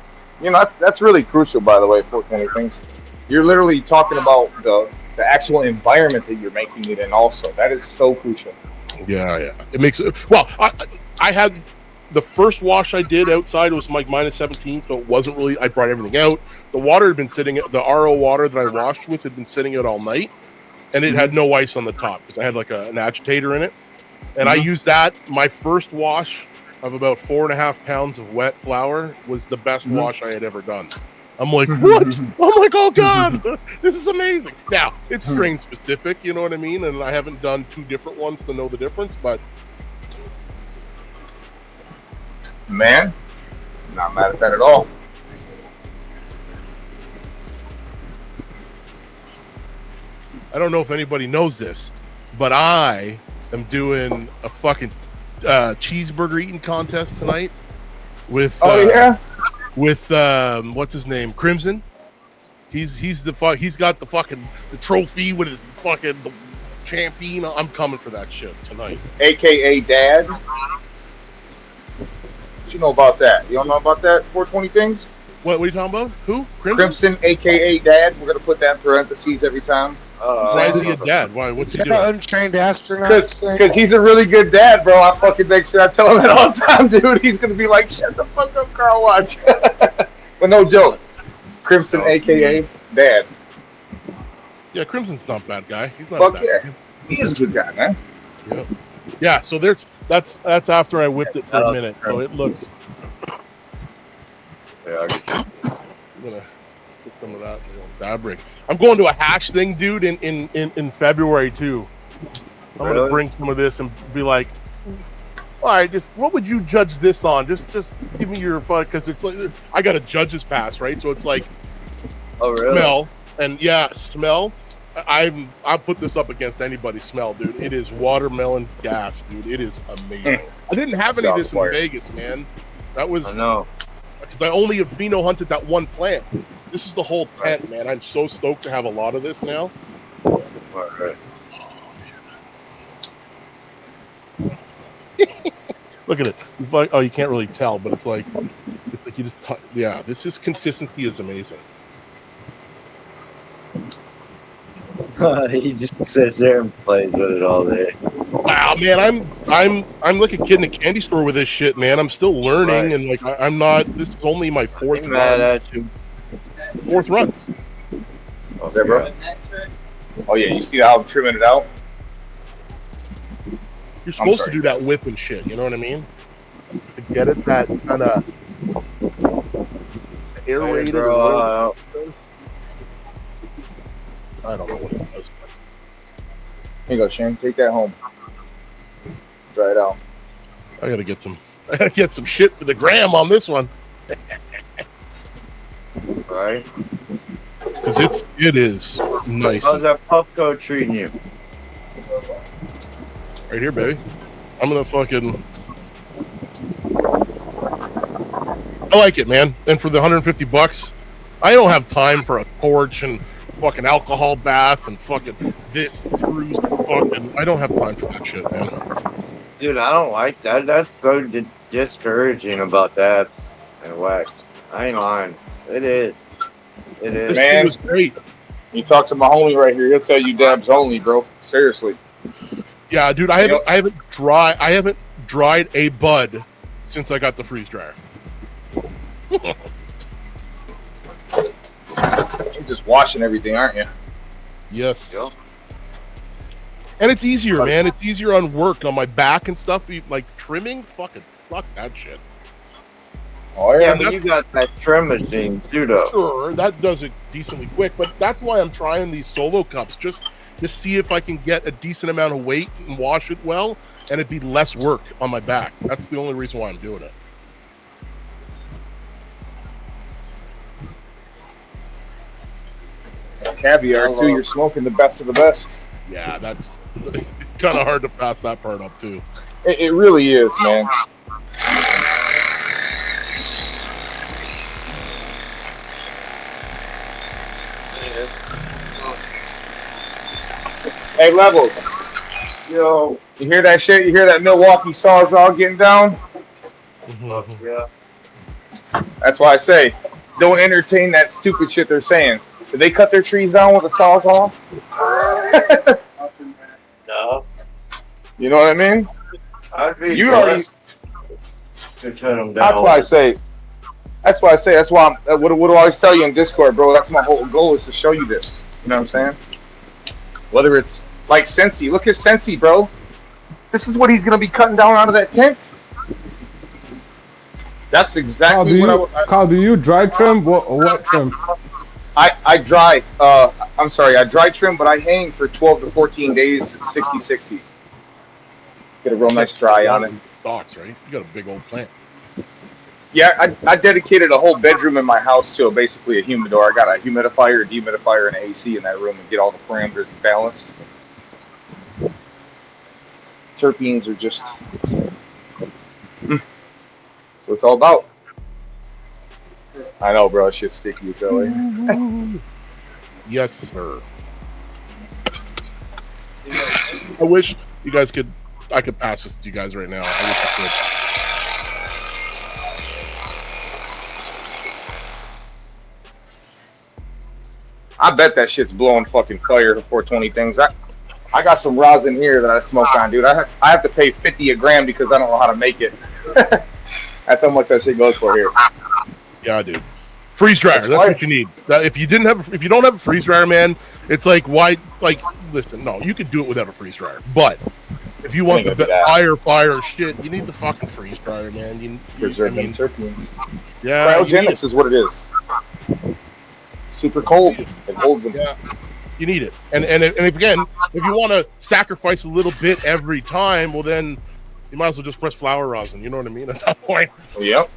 You know, that's really crucial, by the way, 420 things. You're literally talking about the actual environment that you're making it in also. That is so crucial. Yeah. It makes it. Well, I had the first wash I did outside was like -17, so it wasn't really. I brought everything out. The water had been sitting. The RO water that I washed with had been sitting out all night, and it had no ice on the top because I had like an agitator in it, and I used that. My first wash of about 4.5 pounds of wet flour was the best wash I had ever done. I'm like, what? I'm like, oh God, this is amazing. Now, it's strain specific, you know what I mean? And I haven't done 2 different ones to know the difference, but. Man, not mad at that at all. I don't know if anybody knows this, but I am doing a fucking cheeseburger eating contest tonight with with what's his name, Crimson. He's got the fucking the trophy with his fucking champion. I'm coming for that shit tonight. AKA Dad. What you know about that? You don't know about that? 420 things? What are you talking about? Who? Crimson, AKA Dad. We're gonna put that in parentheses every time. Why is he a dad? Why? What's he doing? Untrained astronaut. Because he's a really good dad, bro. I fucking make sure I tell him that all the time, dude. He's gonna be like, "Shut the fuck up, Carl. Watch." But no joke. Crimson, AKA Dad. Yeah, Crimson's not a bad guy. He's not. Fuck yeah. He is a good guy, man. Yep. Yeah. So that's after I whipped it for a minute, so it looks. Yeah, I'm gonna get some of that in the fabric. I'm going to a hash thing, dude, in February too. I'm gonna bring some of this and be like, All right, just what would you judge this on? Just give me your fun, because it's like I got a judge's pass, right? So it's like, oh really? Smell and yeah, smell. I'll put this up against anybody's smell, dude. It is watermelon gas, dude. It is amazing. I didn't have any of this in Vegas, man. That was because I only have pheno hunted that one plant. This is the whole tent, man. I'm so stoked to have a lot of this now. All right. Look at it. Oh, you can't really tell, but it's like you just yeah. This consistency is amazing. He just sits there and plays with it all day. Wow, man, I'm like a kid in a candy store with this shit, man. I'm still learning, and like I'm not. This is only my fourth run. Mad at you. Fourth run. What's that, bro? Oh yeah, you see how I'm trimming it out? You're supposed to do that whip and shit. You know what I mean? To get it that kind of aerated. I don't know what it does. Here you go, Shane. Take that home. Dry it out. I gotta get some shit for the gram on this one. Right? Because it is nice. How's that Puffco treating you? Right here, baby. I'm gonna fucking. I like it, man. And for the $150, I don't have time for a torch and fucking alcohol bath and fucking this cruise. Fucking, I don't have time for that shit, man. Dude, I don't like that. That's so discouraging about that and wax. I ain't lying. It is. It is. This Man, was great. You talk to my homie right here. He'll tell you dabs only, bro. Seriously. Yeah, dude. I haven't dried a bud since I got the freeze dryer. You're just washing everything, aren't you? Yes. Yep. And it's easier, man. It's easier on work, on my back and stuff. Like trimming, fucking fuck that shit. Oh yeah, but you got that trim machine too, though. Sure, that does it decently quick, but that's why I'm trying these solo cups, just to see if I can get a decent amount of weight and wash it well, and it'd be less work on my back. That's the only reason why I'm doing it. Caviar too. You're smoking the best of the best. Yeah, that's kind of hard to pass that part up too. It really is, man. Hey, Levelz. Yo. You hear that shit? You hear that Milwaukee Sawzall getting down? Yeah. That's why I say, don't entertain that stupid shit they're saying. Did they cut their trees down with a Sawzall? No. You know what I mean? I'd be You already. to cut them down. That's why I say. That's why I say. That's why I'm. What do I always tell you in Discord, bro? That's my whole goal, is to show you this. You know what I'm saying? Whether it's like Sensi. Look at Sensi, bro. This is what he's gonna be cutting down out of that tent. That's exactly what Kyle, do you dry trim? What trim? I dry. I'm sorry. I dry trim, but I hang for 12 to 14 days at 60-60. Get a real nice dry on it. Stocks, right? You got a big old plant. Yeah, I dedicated a whole bedroom in my house to basically a humidor. I got a humidifier, a dehumidifier, and an AC in that room, and get all the parameters balanced. Terpenes are just. So it's all about. I know, bro. Shit's sticky as hell. Yes, sir. I wish you guys could. I could pass this to you guys right now. I wish I could. I bet that shit's blowing fucking fire, the 420 things. I got some rosin here that I smoke on, dude. I have to pay $50 a gram because I don't know how to make it. That's how much that shit goes for here. Yeah, dude. Freeze dryer. That's what you need. If you don't have a freeze dryer, man, it's like, why? Like, listen, no, you could do it without a freeze dryer, but if you want the fire shit, you need the fucking freeze dryer, man. Preserve them terpenes. Yeah, cryogenics is what it is. Super cold. It holds them. Yeah, you need it. And if you want to sacrifice a little bit every time, well then, You might as well just press flower rosin. You know what I mean? At that point. Yep.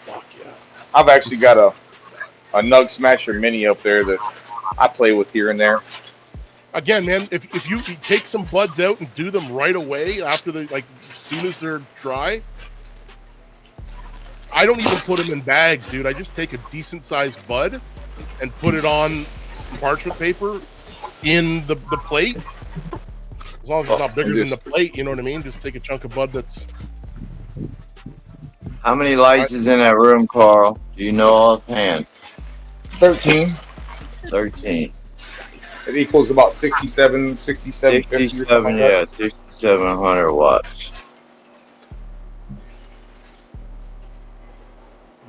Fuck yeah. I've actually got a Nug Smasher Mini up there that I play with here and there. Again, man, if you take some buds out and do them right away after they as soon as they're dry. I don't even put them in bags, dude. I just take a decent sized bud and put it on parchment paper in the plate. As long as it's not bigger than the plate, you know what I mean? Just take a chunk of bud that's... How many lights is in that room, Carl? Do you know offhand? 13. 13. It equals about 67, 67, yeah, 6,700 watts.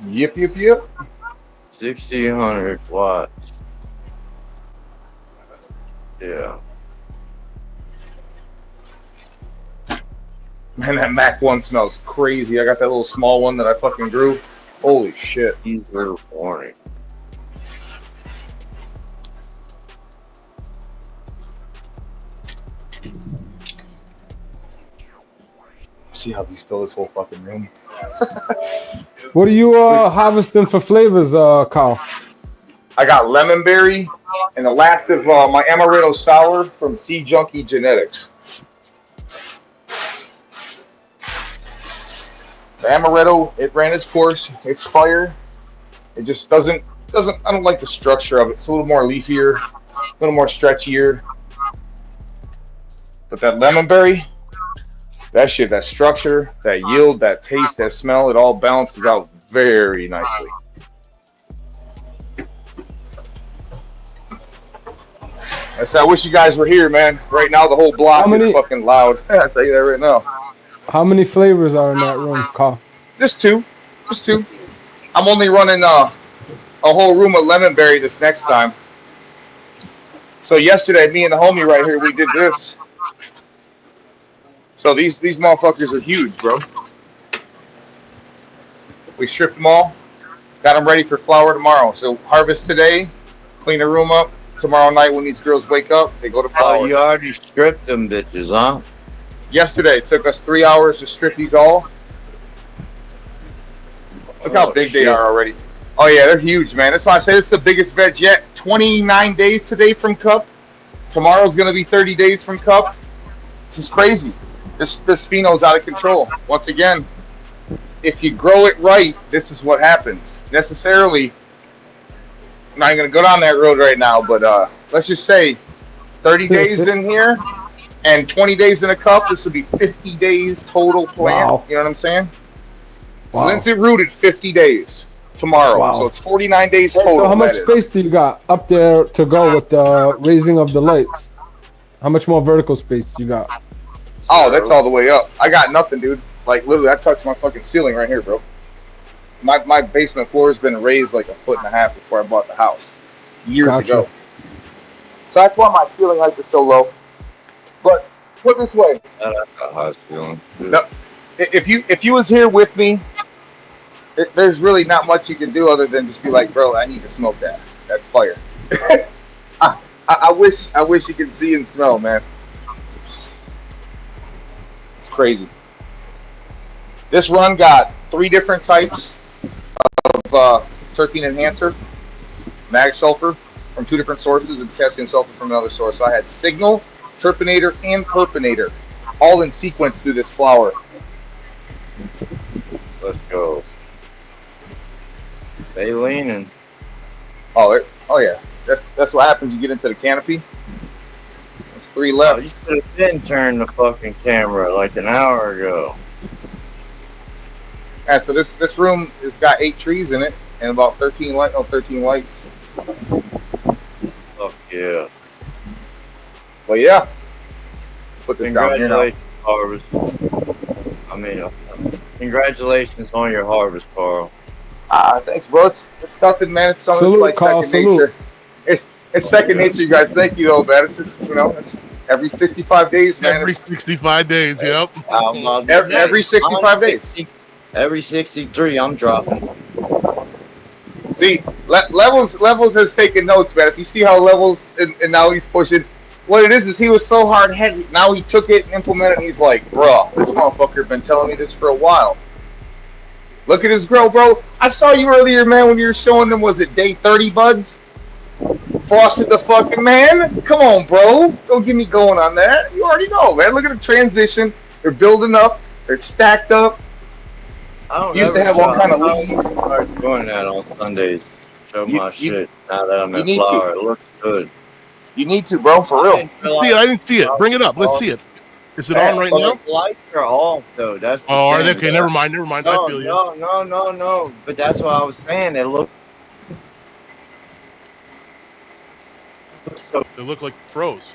Yep. 1,600 watts. Yeah. Man, that Mac 1 smells crazy. I got that little small one that I fucking grew. Holy shit. These are warning. See how these fill this whole fucking room. What are you harvesting for flavors, Carl? I got lemon berry and the last of my amaretto sour from Sea Junkie Genetics. The amaretto, it ran its course. It's fire. It just doesn't. I don't like the structure of it. It's a little more leafier, a little more stretchier. But that lemon berry, that shit, that structure, that yield, that taste, that smell, it all balances out very nicely. I wish you guys were here, man. Right now, the whole block is fucking loud. I'll tell you that right now. How many flavors are in that room, Carl? Just two. I'm only running a whole room of lemon berry this next time. So yesterday, me and the homie right here, we did this. So these motherfuckers are huge, bro. We stripped them all, got them ready for flower tomorrow. So harvest today, clean the room up. Tomorrow night when these girls wake up, they go to flower. Oh, you already stripped them bitches, huh? Yesterday, it took us 3 hours to strip these all. Look how big they are already. Oh yeah, they're huge, man. That's why I say this is the biggest veg yet. 29 days today from cup. Tomorrow's gonna be 30 days from cup. This is crazy. This pheno's out of control. Once again, if you grow it right, this is what happens. Necessarily, I'm not going to go down that road right now, but let's just say 30 days in here and 20 days in a cup. This would be 50 days total plant. Wow. You know what I'm saying? Wow. So since it rooted 50 days tomorrow. Wow. So it's 49 days total. So how much space do you got up there to go with the raising of the lights? How much more vertical space you got? Oh, that's all the way up. I got nothing, dude. Like, literally, I touched my fucking ceiling right here, bro. My basement floor has been raised like 1.5 feet before I bought the house. Years ago. So that's why my ceiling height is so low. But, put it this way. No, if you was here with me, there's really not much you can do other than just be like, bro, I need to smoke that. That's fire. I wish you could see and smell, man. It's crazy. This run got 3 different types of terpene enhancer, mag sulfur from 2 different sources, and potassium sulfur from another source. So I had signal, terpinator, and perpinator, all in sequence through this flower. Let's go. They leaning. Oh yeah. That's what happens. You get into the canopy. That's 3 left. Oh, you should have been turned the fucking camera like an hour ago. Yeah, so this room has got 8 trees in it and about 13 lights. Fuck yeah. Well, yeah. Put this down here now. Harvest. Congratulations on your harvest, Carl. Thanks, bro. It's nothing, man. It's something that's like Carl, second nature. It's second nature, you guys. Thank you, though, man. It's just, it's every 65 days, man. Every 65 days, yep. Every 65 days. Every 63, I'm dropping. See, Levelz has taken notes, man. If you see how Levelz, and now he's pushing what it is he was so hard headed. Now he took it and implemented it. And he's like, bro, this motherfucker been telling me this for a while. Look at his grow, bro. I saw you earlier, man, when you were showing them. Was it day 30 buds? Frosted the fucking man. Come on, bro. Don't get me going on that. You already know, man. Look at the transition. They're building up. They're stacked up. I don't used to have all kind of leaves. Start doing that on Sundays. Show my shit. Now that I'm in flower, it looks good. You need to, bro, for real. I didn't see it. Bring it up. Let's see it. Is it on right now? The lights are off, though. That's the are they? thing, Okay, never mind. I feel you. No. But that's what I was saying. They look like froze.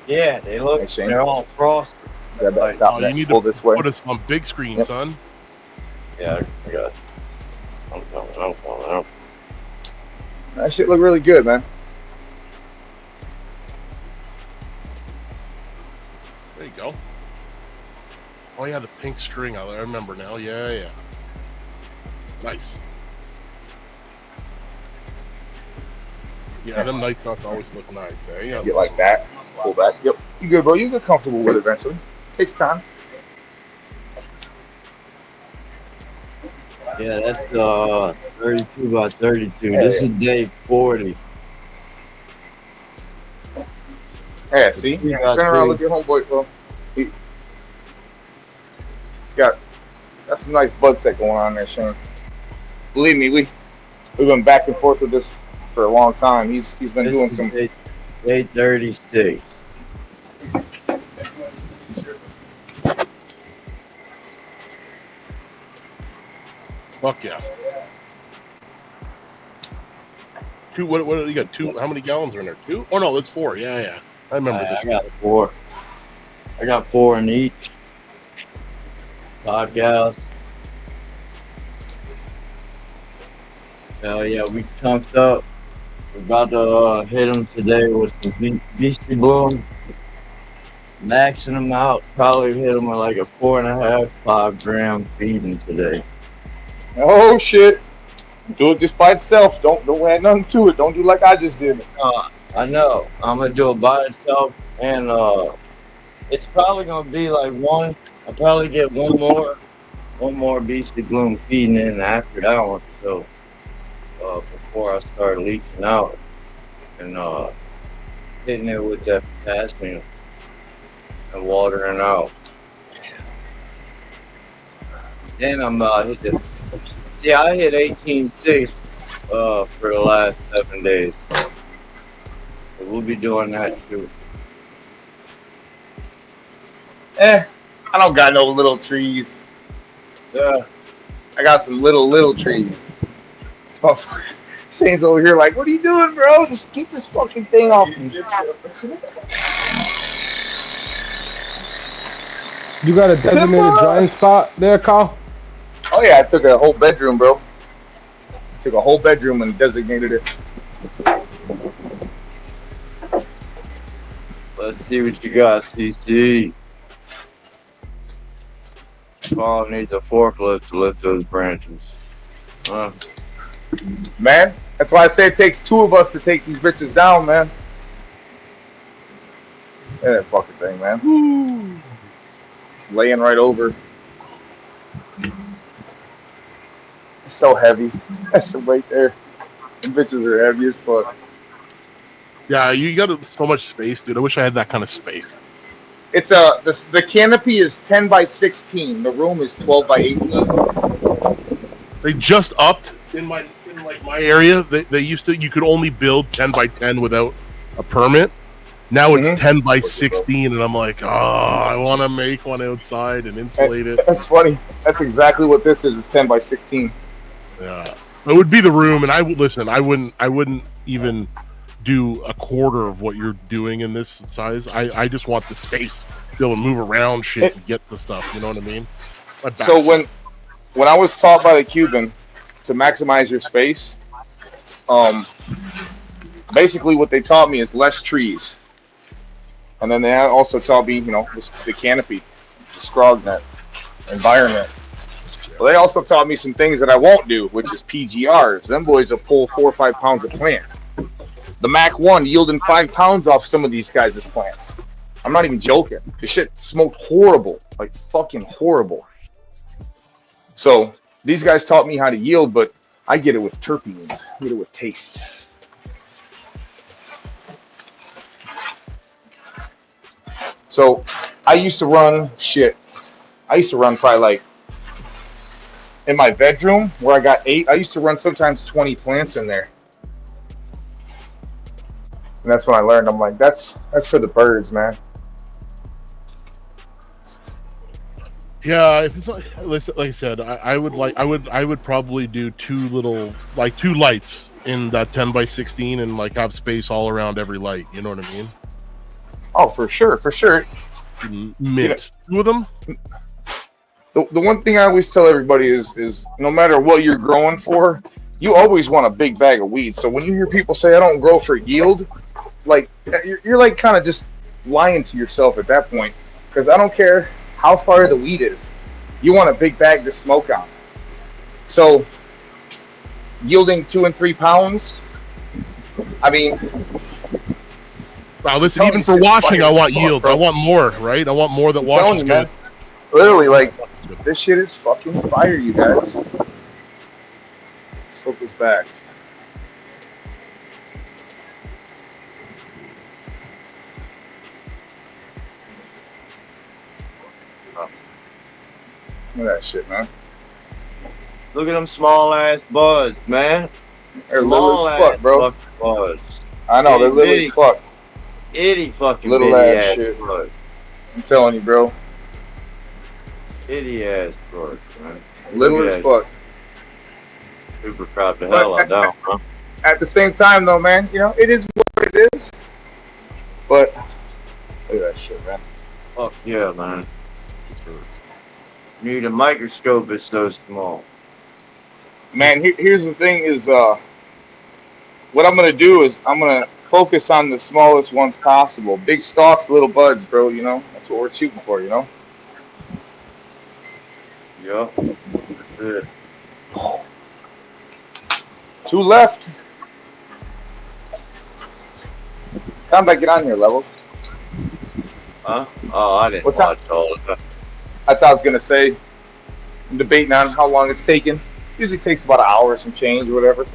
Yeah, they look. They're all frosted. Yeah, that's out you need to to put us on big screen, son. Yeah, I got it. I'm coming. That shit look really good, man. There you go. Oh yeah, the pink string. I remember now. Yeah. Nice. Yeah, them night dots always look nice. Eh? Yeah. Get like that. Pull back. Yep. You good, bro? You get comfortable with it eventually. Takes time. Yeah, that's 32 by 32. Yeah. This is day 40. Yeah, see? Turn around, look at your homeboy, bro. He's got some nice bud set going on there, Shane. Believe me, we've been back and forth with this for a long time. He's been doing some. Day 36. Fuck yeah. Two. What you got? Two. How many gallons are in there? Two? Oh no, that's 4. Yeah. I remember this. I got 4. I got 4 in each. 5 gallons. Hell yeah, we chunked up. We're about to hit them today with some Beastie Bloom. Maxing them out. Probably hit them with like a 4.5, 5 gram feeding today. Oh shit! Do it just by itself. Don't add nothing to it. Don't do like I just did. I know. I'm gonna do it by itself, and it's probably gonna be like one. I'll probably get one more Beastie Bloom feeding in after that one. So before I start leaching out and hitting it with that potassium and watering out. Then I'm hit the. Yeah, I hit 18.6 for the last 7 days. So we'll be doing that too. I don't got no little trees. Yeah. I got some little trees. Shane's over here like, what are you doing, bro? Just keep this fucking thing off me. You got a designated drying spot there, Carl? Oh yeah, I took a whole bedroom, bro. Took a whole bedroom and designated it. Let's see what you got, CC. Paul needs a forklift to lift those branches. Man, that's why I say it takes 2 of us to take these bitches down, man. That fucking thing, man. Woo. Just laying right over. It's so heavy. That's the weight there. Them bitches are heavy as fuck. Yeah, you got so much space, dude. I wish I had that kind of space. It's the canopy is 10 by 16. The room is 12 by 18. They just upped in my area. They used to, you could only build 10 by 10 without a permit. Now it's 10 by 16, and I'm like, oh, I want to make one outside and insulate it. That's funny. That's exactly what this is. It's 10 by 16. Yeah, it would be the room, and I would listen. I wouldn't even do a quarter of what you're doing in this size. I just want the space to be able to move around shit and get the stuff. You know what I mean? So when I was taught by the Cuban to maximize your space, basically what they taught me is less trees, and then they also taught me, the canopy, the scrog net, environment. Well, they also taught me some things that I won't do, which is PGRs. Them boys will pull 4 or 5 pounds of plant. The Mac 1 yielding 5 pounds off some of these guys' plants. I'm not even joking. This shit smoked horrible, like fucking horrible. So these guys taught me how to yield, but I get it with terpenes. I get it with taste. So I used to run shit. I used to run probably like in my bedroom where I got 8. I used to run sometimes 20 plants in there. And that's when I learned. I'm like, that's for the birds, man. Yeah, if it's like I said, I would probably do 2 lights in that 10x16 and like have space all around every light. You know what I mean? Oh, for sure, for sure. Mint. 2 of them. The one thing I always tell everybody is no matter what you're growing for, you always want a big bag of weeds. So when you hear people say I don't grow for yield, like you're like kind of just lying to yourself at that point, because I don't care how far the weed is, you want a big bag to smoke on. So yielding 2 and 3 pounds, I mean, wow, listen, even for washing, I want yield. I want more, right? I want more that washes good. Man, literally, like, this shit is fucking fire, you guys. Let's flip this back. Look at that shit, man. Look at them small ass buds, man. They're little as fuck, bro. Buds. I know, they're little as fuck. Itty fucking little ass shit. Buds. I'm telling you, bro. Itty ass buds, man. Little as fuck. Super crop the hell out down, bro. At the same time, though, man, you know, it is what it is. But look at that shit, man. Fuck yeah, man. You need a microscope, it's so small. Man, here's the thing is, what I'm going to do is I'm going to focus on the smallest ones possible. Big stalks, little buds, bro, you know? That's what we're shooting for, you know? Yeah, that's it. 2 left. Time to get on here, Levelz. Huh? Oh, I didn't watch all of that. That's what I was going to say. I'm debating on how long it's taking. Usually takes about an hour or some change or whatever.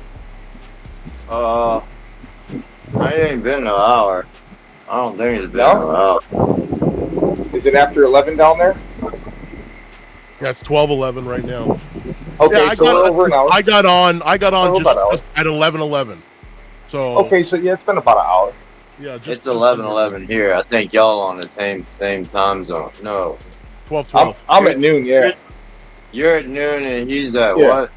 I ain't been an hour. I don't think it's been an hour. Is it after 11 down there? Yeah, it's 12:11 right now. Okay, yeah, so we're over an hour. I got on just at 11:11. So okay, so yeah, it's been about an hour. Yeah, just it's 11:11 here. I think y'all on the same time zone. No, 12:12. I'm at noon. Yeah, you're at noon, and he's at what?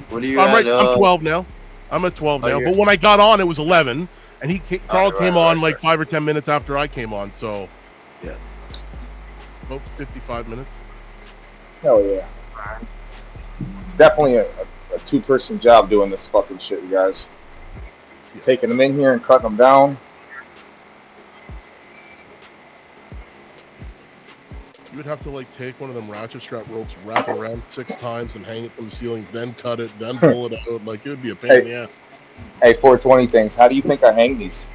What are you at? I'm 12 now. I'm at 12 now. But when I got on, it was 11, and Carl came on like 5 or 10 minutes after I came on. So yeah, about 55 minutes. Hell yeah. It's definitely a 2-person job doing this fucking shit, you guys. Taking them in here and cutting them down. You would have to like take one of them ratchet strap ropes, wrap it around 6 times, and hang it from the ceiling, then cut it, then pull it out. Like, it would be a pain in the ass. Hey, 420 things. How do you think I hang these?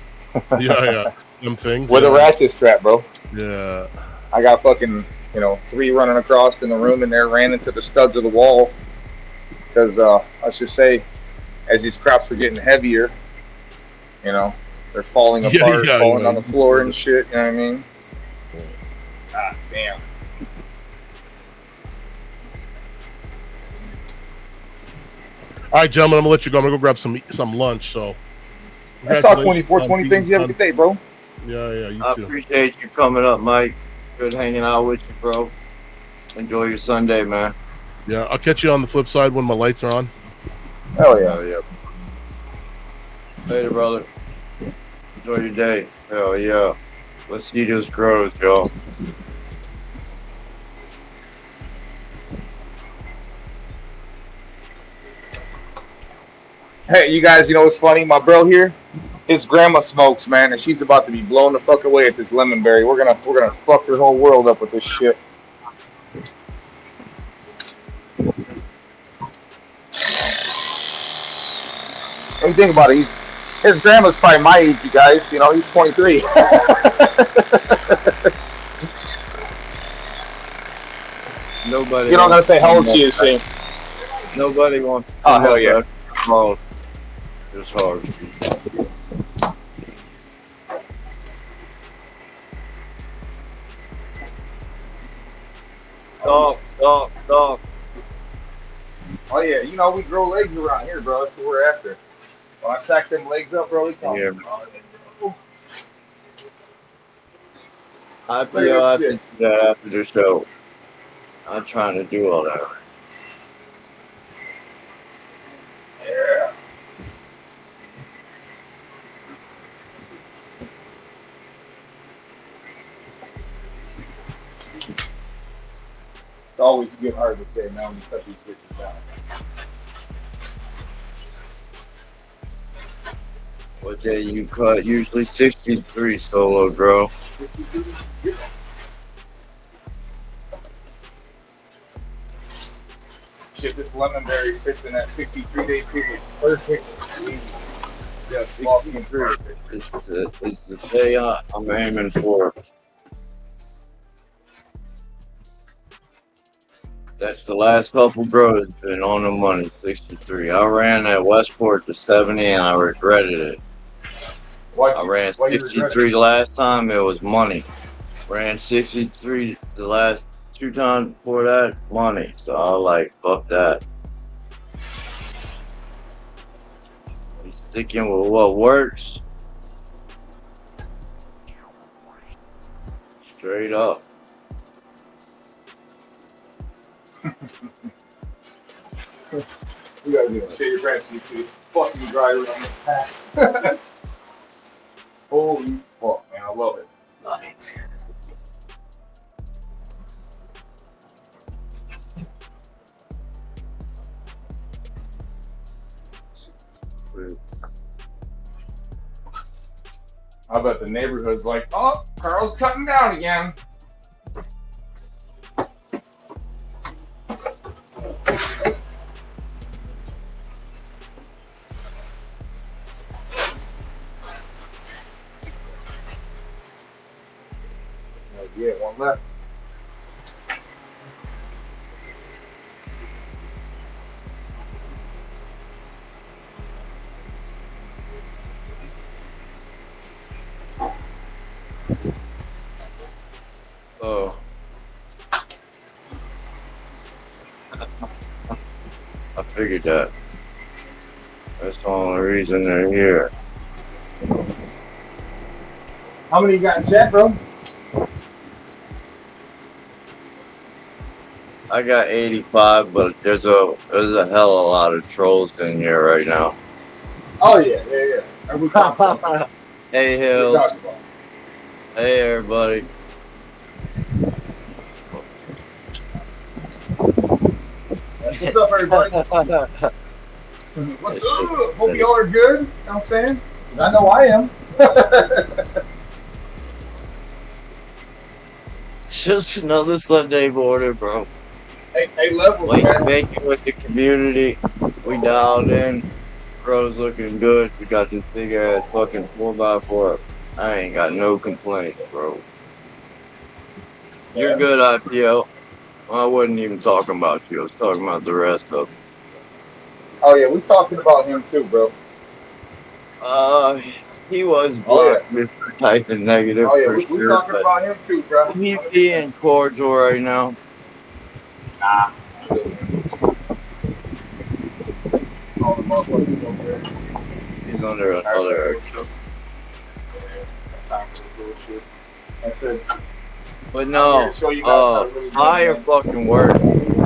Yeah. Them things. With a ratchet strap, bro. Yeah. I got fucking, 3 running across in the room, and they're ran into the studs of the wall. Because, let's just say, as these crops were getting heavier, they're falling apart, falling on the floor and shit, you know what I mean? God damn. All right, gentlemen, I'm gonna let you go. I'm gonna go grab some lunch. So, I saw 2420 things. You have a good day, bro. Yeah, you I too. appreciate you coming up, Mike. Good hanging out with you, bro. Enjoy your Sunday, man. Yeah, I'll catch you on the flip side when my lights are on. Hell yeah. Yeah. Later, brother. Enjoy your day. Hell yeah. Let's see those grows, y'all. Hey, you guys, you know what's funny? My bro here, his grandma smokes, man, and she's about to be blown the fuck away at this lemonberry. We're gonna fuck her whole world up with this shit. What do you think about it? His grandma's probably my age, you guys. You know, he's 23. Nobody. You're not gonna say how old she is, Shane. Nobody wants to Oh, come hell up yeah. Carl. It's hard. Stop. Oh yeah, you know we grow legs around here, bro. That's what we're after. When I sack them legs up, bro, we come. Yeah. I Look at feel I this have to do that after the show. I'm trying to do all that. Yeah. It's always good hard to say now when you cut these bitches down. What day you cut? Usually 63 solo, bro. Shit, this lemon berry fits in that 63-day period. Perfect. Yeah, 63. It's the day I'm aiming for. That's the last couple grows been on the money, 63. I ran at Westport to 70 and I regretted it. I ran 63 the last time, it was money. Ran 63 the last 2 times before that, money. So I was like, fuck that. Be sticking with what works. Straight up. You gotta do it. Shit your pants, you see it's fucking dry around the pack. Holy fuck, man, I love it. Love it. I bet the neighborhood's like, oh, Carl's cutting down again. Yeah, one left. Oh. I figured that. That's the only reason they're here. How many you got in chat, bro? I got 85, but there's a hell of a lot of trolls in here right now. Oh yeah. Hey Hills. Hey everybody. What's up, everybody? What's up? Hope y'all are good. You know what I'm saying? 'Cause I know I am. Just another Sunday morning, bro. Hey, Levelz, man. Making with the community. We dialed in. Crow's looking good. We got this big ass fucking 4x4. I ain't got no complaints, bro. You're good, IPO. I wasn't even talking about you. I was talking about the rest of them. Oh yeah, we talking about him too, bro. He was blocked for typing negative. Oh yeah, for we sure, talking but about him too, bro. He's being cordial right now. Nah. All the motherfuckers over there. He's under another show. Time for the bullshit. I said. But no, higher fucking work.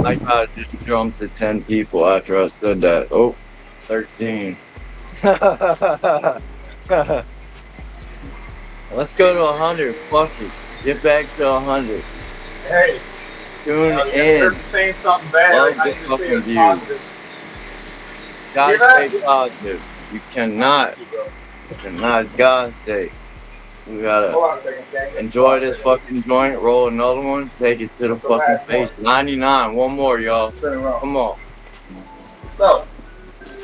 I gotta just jump to 10 people after I said that. Oh, 13. Let's go to 100. Fuck it. Get back to 100. Hey. Tune in. You're saying something bad. Love I the need to say fucking it's view. positive. Gotta Hear that? stay positive. You cannot. Gotta stay. We gotta Hold on a second, Shane. enjoy this fucking joint. Roll another one. Take it to the fucking face. 99. One more, y'all. Come on. So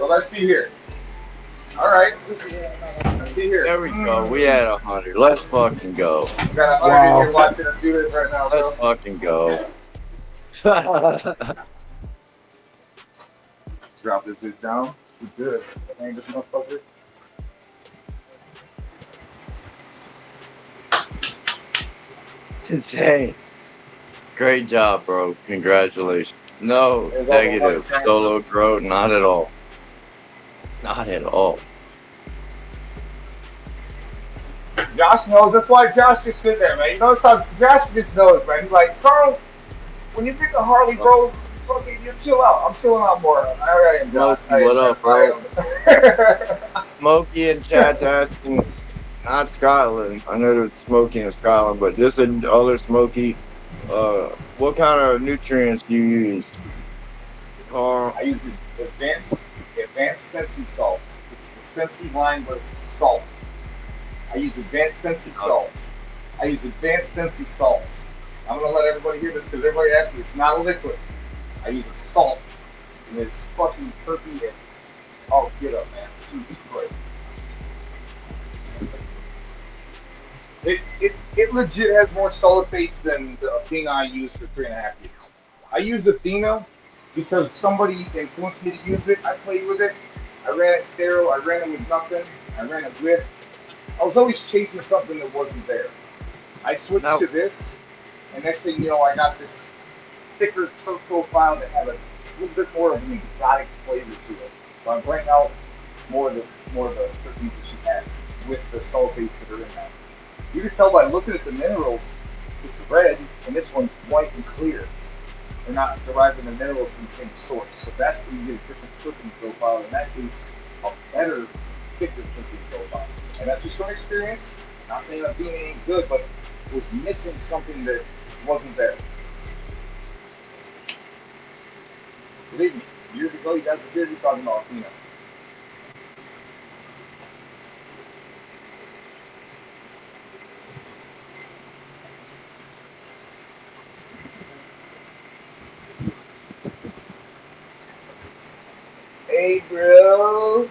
let's see here. All right. See here. There we go. We had 100. Let's fucking go. We got 100 in here watching us do this right now, bro. Let's fucking go. Drop this bitch down. We good. Hang this motherfucker. It's insane. Great job, bro. Congratulations. No negative. Solo grow, not at all. Not at all. Josh knows. That's why Josh just sit there, man. You notice how Josh just knows, man. He's like, Carl, when you pick a Harley, bro, fucking you chill out. I'm chilling out more. I am, Josh. Smokey, what up, bro? Smokey and chat's asking, not Scotland. I know there's Smokey in Scotland, but this is other Smokey. What kind of nutrients do you use? Carl? I use the advanced Sensi salts. It's the Sensi line, but it's a salt. I use advanced Sensi salts. I'm gonna let everybody hear this because everybody asks me. It's not a liquid. I use a salt, and it's fucking turkey and oh, get up, man. Jesus Christ. It legit has more sulfates than the Athena I used for 3.5 years. I use Athena because somebody influenced me to use it. I played with it. I ran it sterile. I ran it with nothing. I ran it with. I was always chasing something that wasn't there. I switched to this, and next thing you know, I got this thicker turf profile that had a little bit more of an exotic flavor to it. So I'm bringing out more of the terpenes that she has with the sulfates that are in that. You can tell by looking at the minerals, it's red, and this one's white and clear. They're not deriving the minerals from the same source. So that's when you get a different terpene profile. In that case, a better, thicker terpene profile. And that's just from experience. Not saying I'm doing anything good, but it was missing something that wasn't there. Believe me, years ago, you guys were seriously talking about Athena. Hey, bro.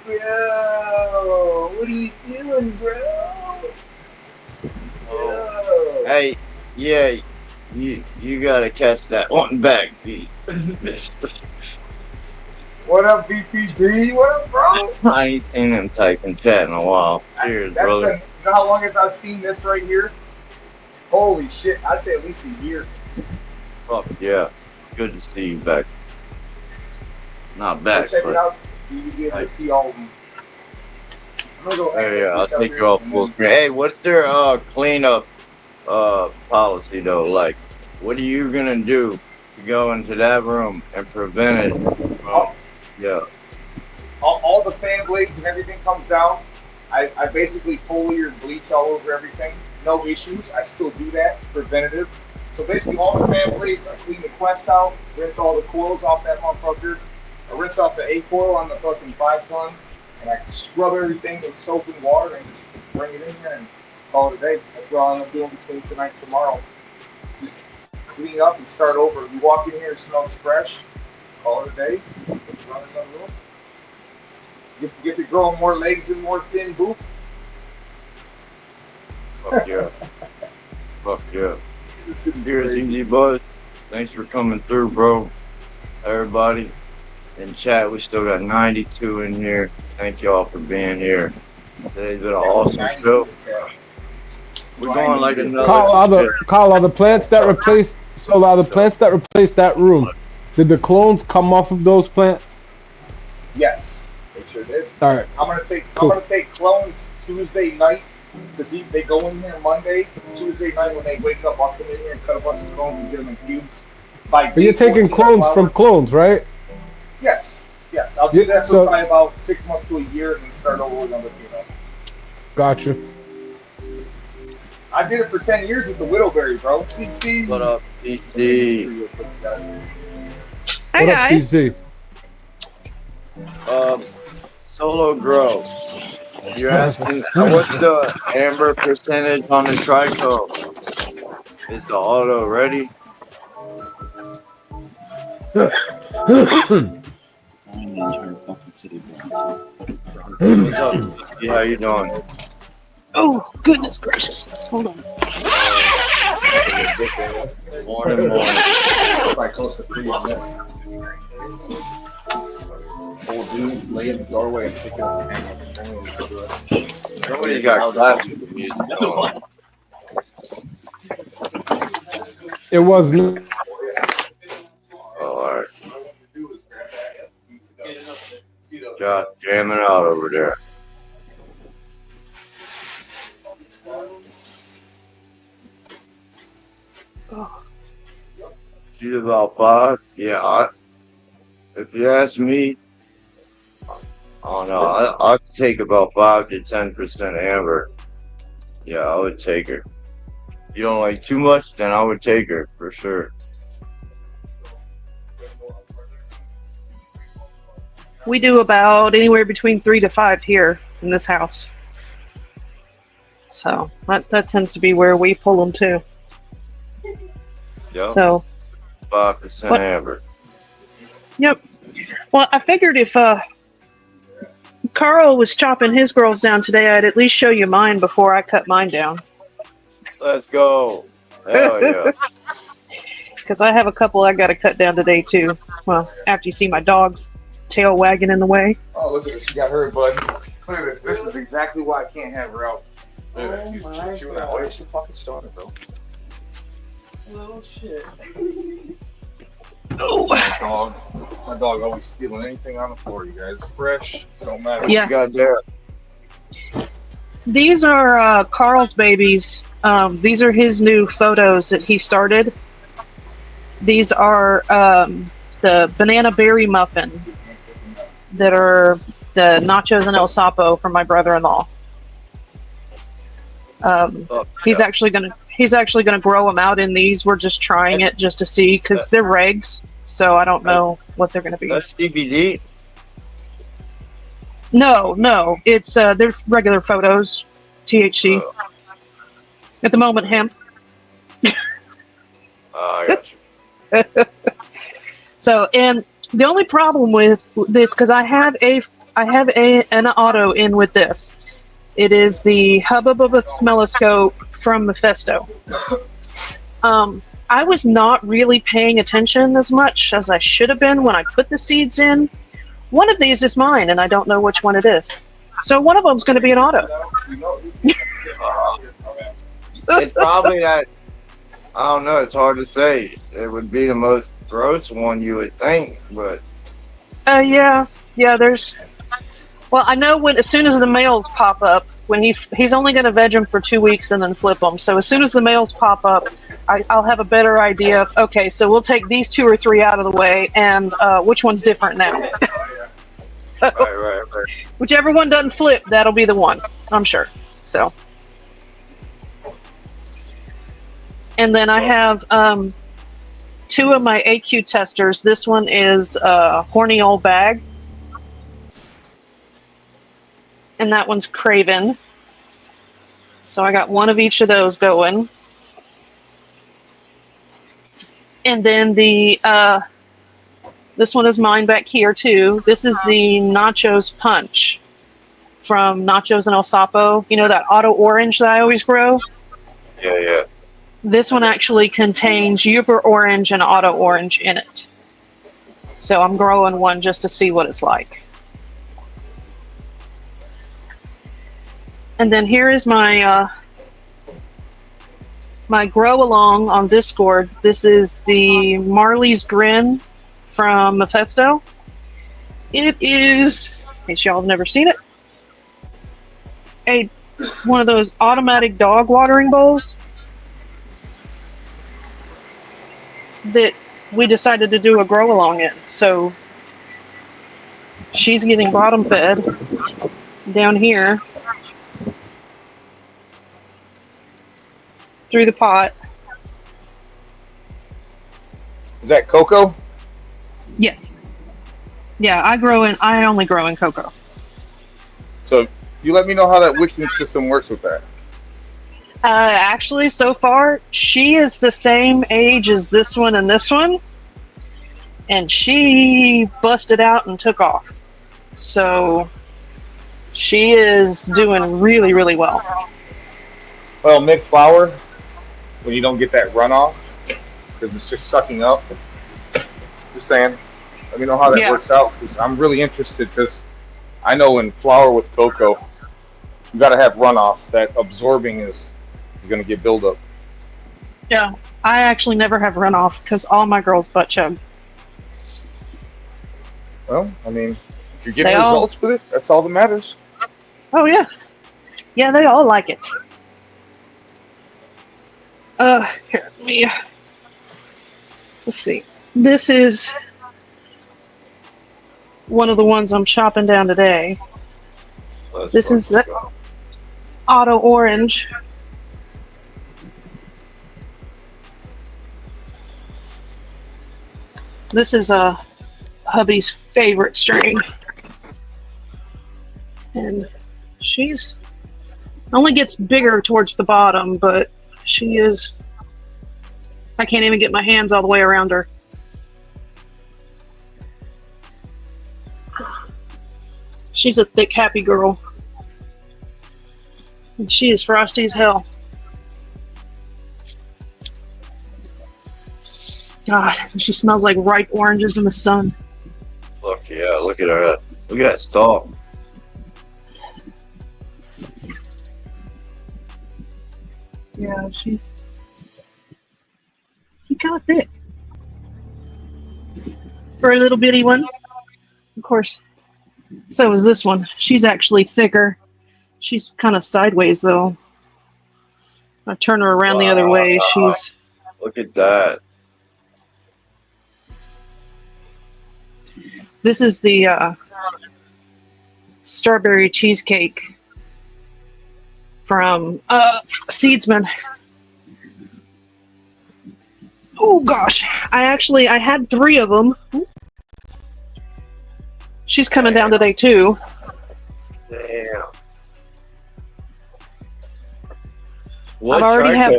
Bro, what are you doing, bro? Bro. Hey, yeah, you gotta catch that one back, B. What up, BPD? What up, bro? I ain't seen him type in chat in a while. Cheers, brother. You know how long has I seen this right here? Holy shit, I'd say at least a year. Fuck yeah. Good to see you back. Not back, Check it but... out. You can be able to see all of them. Yeah, I'll take you off full screen. Hey, what's their cleanup policy though? Like, what are you gonna do to go into that room and prevent it? Yeah. All the fan blades and everything comes down. I basically foliar and bleach all over everything. No issues. I still do that. Preventative. So basically all the fan blades, I clean the Quest out, rinse all the coils off that motherfucker. I rinse off the A coil on the fucking 5-ton, and I scrub everything with soap and water and just bring it in here and call it a day. That's what I'll end up doing between tonight and tomorrow. Just clean up and start over. You walk in here, it smells fresh. Call it a day. Run another room. Get to grow more legs and more thin boop. Fuck yeah. Fuck yeah. Here's Easy Buzz. Thanks for coming through, bro. Everybody. In chat, we still got 92 in here. Thank y'all for being here. Today's been an awesome show. We're going like another. Call all the plants that replaced. So all the plants that replaced that room. Did the clones come off of those plants? Yes, they sure did. All right. I'm gonna take clones Tuesday night because they go in here Monday. Tuesday night when they wake up, I'll come in here and cut a bunch of clones and get them infused. But you're taking clones from clones, right? Yes. I'll do that for probably about 6 months to a year and then start over with another female. Gotcha. I did it for 10 years with the Widowberry, bro. CC. What up, CC? Hi, guys. What up, CC? Solo Grow. You're asking, what's the amber percentage on the Trico? Is the auto ready? the entire fucking city. What's up? Yeah, how you doing? Oh, goodness gracious. Hold on. Morning. Probably close to 3 on this. Old dude lay in the doorway and pick it up and hang it. Somebody got classical music going. It was me. All right. God, jamming out over there. She's about 5. Yeah, if you ask me, I don't know. I'd take about 5 to 10% amber. Yeah, I would take her. You don't like too much, then I would take her for sure. We do about anywhere between 3 to 5 here in this house. So that tends to be where we pull them too. Yep. So 5% amber. Yep. Well, I figured if Carl was chopping his girls down today, I'd at least show you mine before I cut mine down. Let's go. Hell yeah. Because I have a couple I got to cut down today too. Well, after you see my dog's tail wagging in the way. Oh, look at this. She got her, bud. Look at this. This is exactly why I can't have her out. Look at that. She's chewing that. Why is she fucking starting, bro? Oh shit. Oh. My dog always stealing anything on the floor, you guys. Fresh, don't matter. Yeah. What you got there? These are Carl's babies. These are his new photos that he started. These are the banana berry muffin that are the nachos and El Sapo from my brother-in-law. He's actually gonna grow them out in these. We're just trying it just to see because they're regs, so I don't know what they're gonna be. That's CBD. No, it's they're regular photos, THC. At the moment, hemp. I got you. So, and the only problem with this, because I have an auto in with this. It is the Hubba Bubba Smelloscope from Mephisto. I was not really paying attention as much as I should have been when I put the seeds in. One of these is mine, and I don't know which one it is. So one of them is going to be an auto. It's probably that. I don't know. It's hard to say. It would be the most gross one you would think, but. Yeah. There's. Well, I know as soon as the males pop up, when he's only going to veg them for 2 weeks and then flip them. So as soon as the males pop up, I'll have a better idea of, okay, so we'll take these 2 or 3 out of the way, and which one's different now. So right. whichever one doesn't flip, that'll be the one, I'm sure. So. And then I have 2 of my AQ testers. This one is Horny Old Bag. And that one's Craven. So I got 1 of each of those going. And then the this one is mine back here too. This is the Nachos Punch from Nachos and El Sapo. You know that auto orange that I always grow? Yeah. This one actually contains Uber Orange and Auto Orange in it. So I'm growing one just to see what it's like. And then here is my my grow along on Discord. This is the Marley's Grin from Mephisto. It is, in case y'all have never seen it, one of those automatic dog watering bowls that we decided to do a grow along in. So she's getting bottom fed down here through the pot. Is that cocoa? Yes. Yeah, I only grow in cocoa. So you let me know how that wicking system works with that. Actually, so far, she is the same age as this one and this one. and she busted out and took off. So she is doing really, really well. Well, mixed flour, when you don't get that runoff, because it's just sucking up. Just saying. Let me know how that works out, because I'm really interested, because I know in flour with cocoa, you got to have runoff. That absorbing is going to get buildup. Yeah, I actually never have runoff because all my girls butt chug. Well, I mean, if you're getting results with it, that's all that matters. Oh, yeah. Yeah, they all like it. Here, let's see. This is one of the ones I'm chopping down today. This is Auto Orange. This is a hubby's favorite strain. And she's only gets bigger towards the bottom, but she is, I can't even get my hands all the way around her. She's a thick, happy girl. And she is frosty as hell. God, she smells like ripe oranges in the sun. Fuck yeah, look at her. Look at that stalk. Yeah, she's kind of thick. For a little bitty one. Of course, so is this one. She's actually thicker. She's kind of sideways, though. I turn her around the other way. She's... Look at that. This is the strawberry cheesecake from Seedsman. Oh gosh, I had 3 of them. She's coming down today too. Damn. I've already have.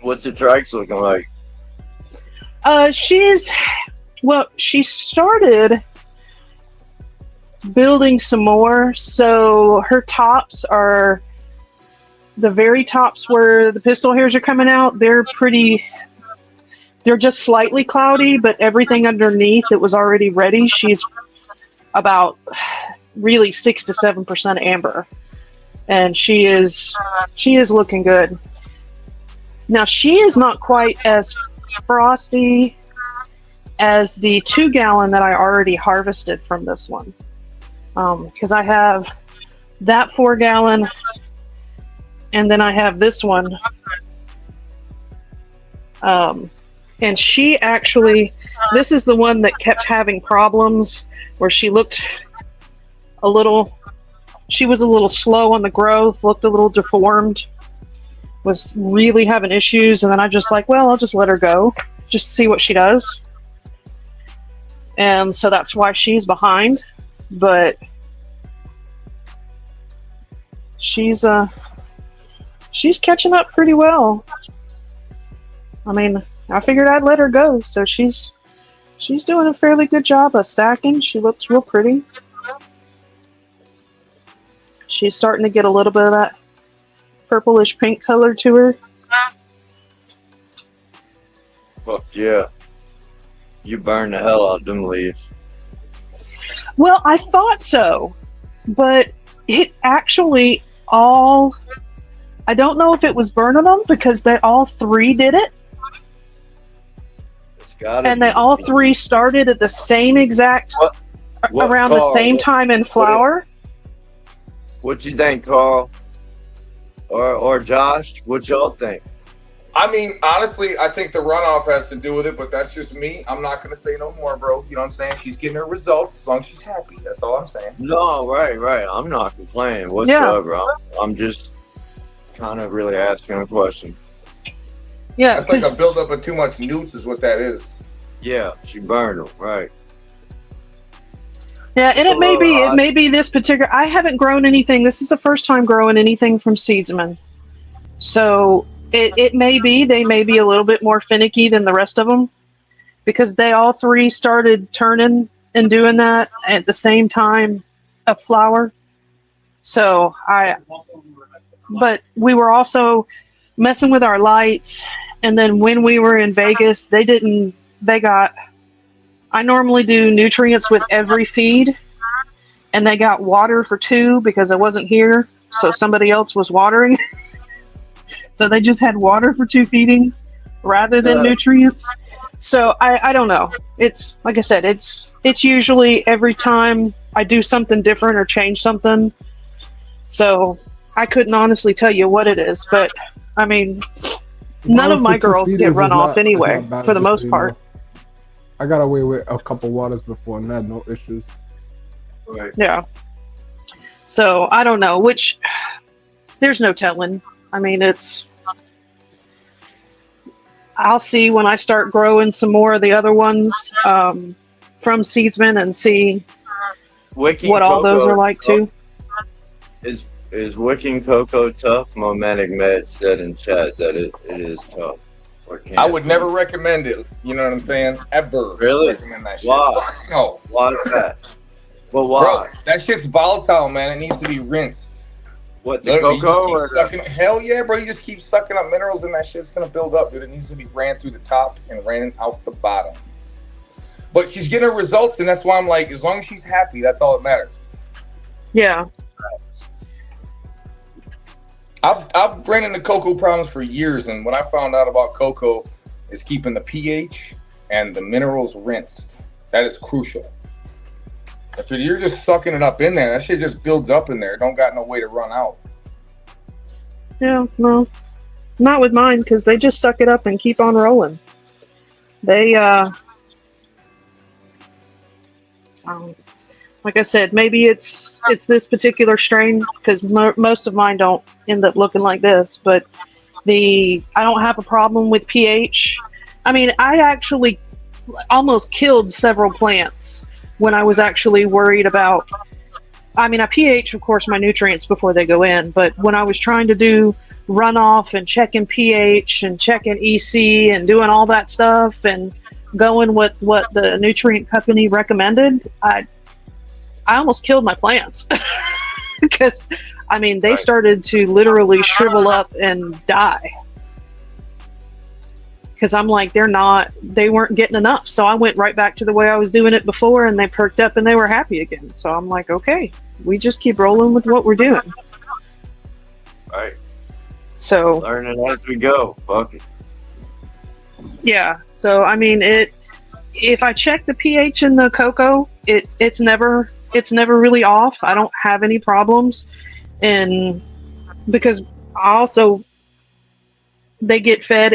What's the trikes looking like? She started building some more, so her tops are the very tops where the pistil hairs are coming out. They're just slightly cloudy, but everything underneath, it was already ready. She's about really 6 to 7% amber, and she is looking good. Now she is not quite as frosty as the 2-gallon that I already harvested from this one, because I have that 4-gallon, and then I have this one, and she actually, this is the one that kept having problems where she looked a little, she was a little slow on the growth, looked a little deformed, was really having issues, and then I just like, well, I'll just let her go, just see what she does. And so that's why she's behind, but she's catching up pretty well. I mean, I figured I'd let her go, so she's doing a fairly good job of stacking. She looks real pretty. She's starting to get a little bit of that purplish pink color to her. Fuck yeah. You burn the hell out of them leaves. Well, I thought so, but it actually all, I don't know if it was burning them because they all 3 did it. And they all 3 started at the same exact, around the same time in flower. What you think, Carl? Or Josh? What y'all think? I mean, honestly, I think the runoff has to do with it, but that's just me. I'm not going to say no more, bro. You know what I'm saying? She's getting her results as long as she's happy. That's all I'm saying. No, right. I'm not complaining whatsoever. Yeah. I'm just kind of really asking a question. Yeah, that's like a buildup of too much newts is what that is. Yeah, she burned them, right. Yeah, and it may be this particular, I haven't grown anything. This is the first time growing anything from Seedsman. So It may be they may be a little bit more finicky than the rest of them because they all three started turning and doing that at the same time of flower. So but we were also messing with our lights, and then when we were in Vegas, I normally do nutrients with every feed, and they got water for 2 because I wasn't here, so somebody else was watering. So they just had water for 2 feedings rather than nutrients. So I don't know. It's like I said, it's usually every time I do something different or change something. So I couldn't honestly tell you what it is, but I mean, none of my girls get run off anyway, for the most part. I got away with a couple waters before and had no issues. Right. Yeah. So I don't know, which there's no telling. I mean, I'll see when I start growing some more of the other ones from Seedsman and see what all those are like too. Is wicking cocoa tough? Momentic Med said in chat that it is tough. I would never recommend it. You know what I'm saying? Ever. Really? Recommend that shit. Why? No. Why is that? Well, why? Bro, that shit's volatile, man. It needs to be rinsed. What, the cocoa? Or hell yeah, bro. You just keep sucking up minerals and that shit's going to build up, dude. It needs to be ran through the top and ran out the bottom. But she's getting her results, and that's why I'm like, as long as she's happy, that's all that matters. Yeah. I've ran into cocoa problems for years, and when I found out about cocoa is keeping the pH and the minerals rinsed. That is crucial. If you're just sucking it up in there, that shit just builds up in there. It don't got no way to run out. Yeah, no. Not with mine, because they just suck it up and keep on rolling. They, like I said, maybe it's this particular strain, because most of mine don't end up looking like this, but I don't have a problem with pH. I mean, I actually almost killed several plants when I was actually worried about, I mean, I pH, of course, my nutrients before they go in, but when I was trying to do runoff and checking pH and checking EC and doing all that stuff and going with what the nutrient company recommended, I almost killed my plants because, I mean, they started to literally shrivel up and die. Because I'm like, they weren't getting enough. So I went right back to the way I was doing it before, and they perked up and they were happy again. So I'm like, okay, we just keep rolling with what we're doing. Right. So learning as we go. Fuck it. Yeah. So I mean, if I check the pH in the cocoa, it's never really off. I don't have any problems, and because they get fed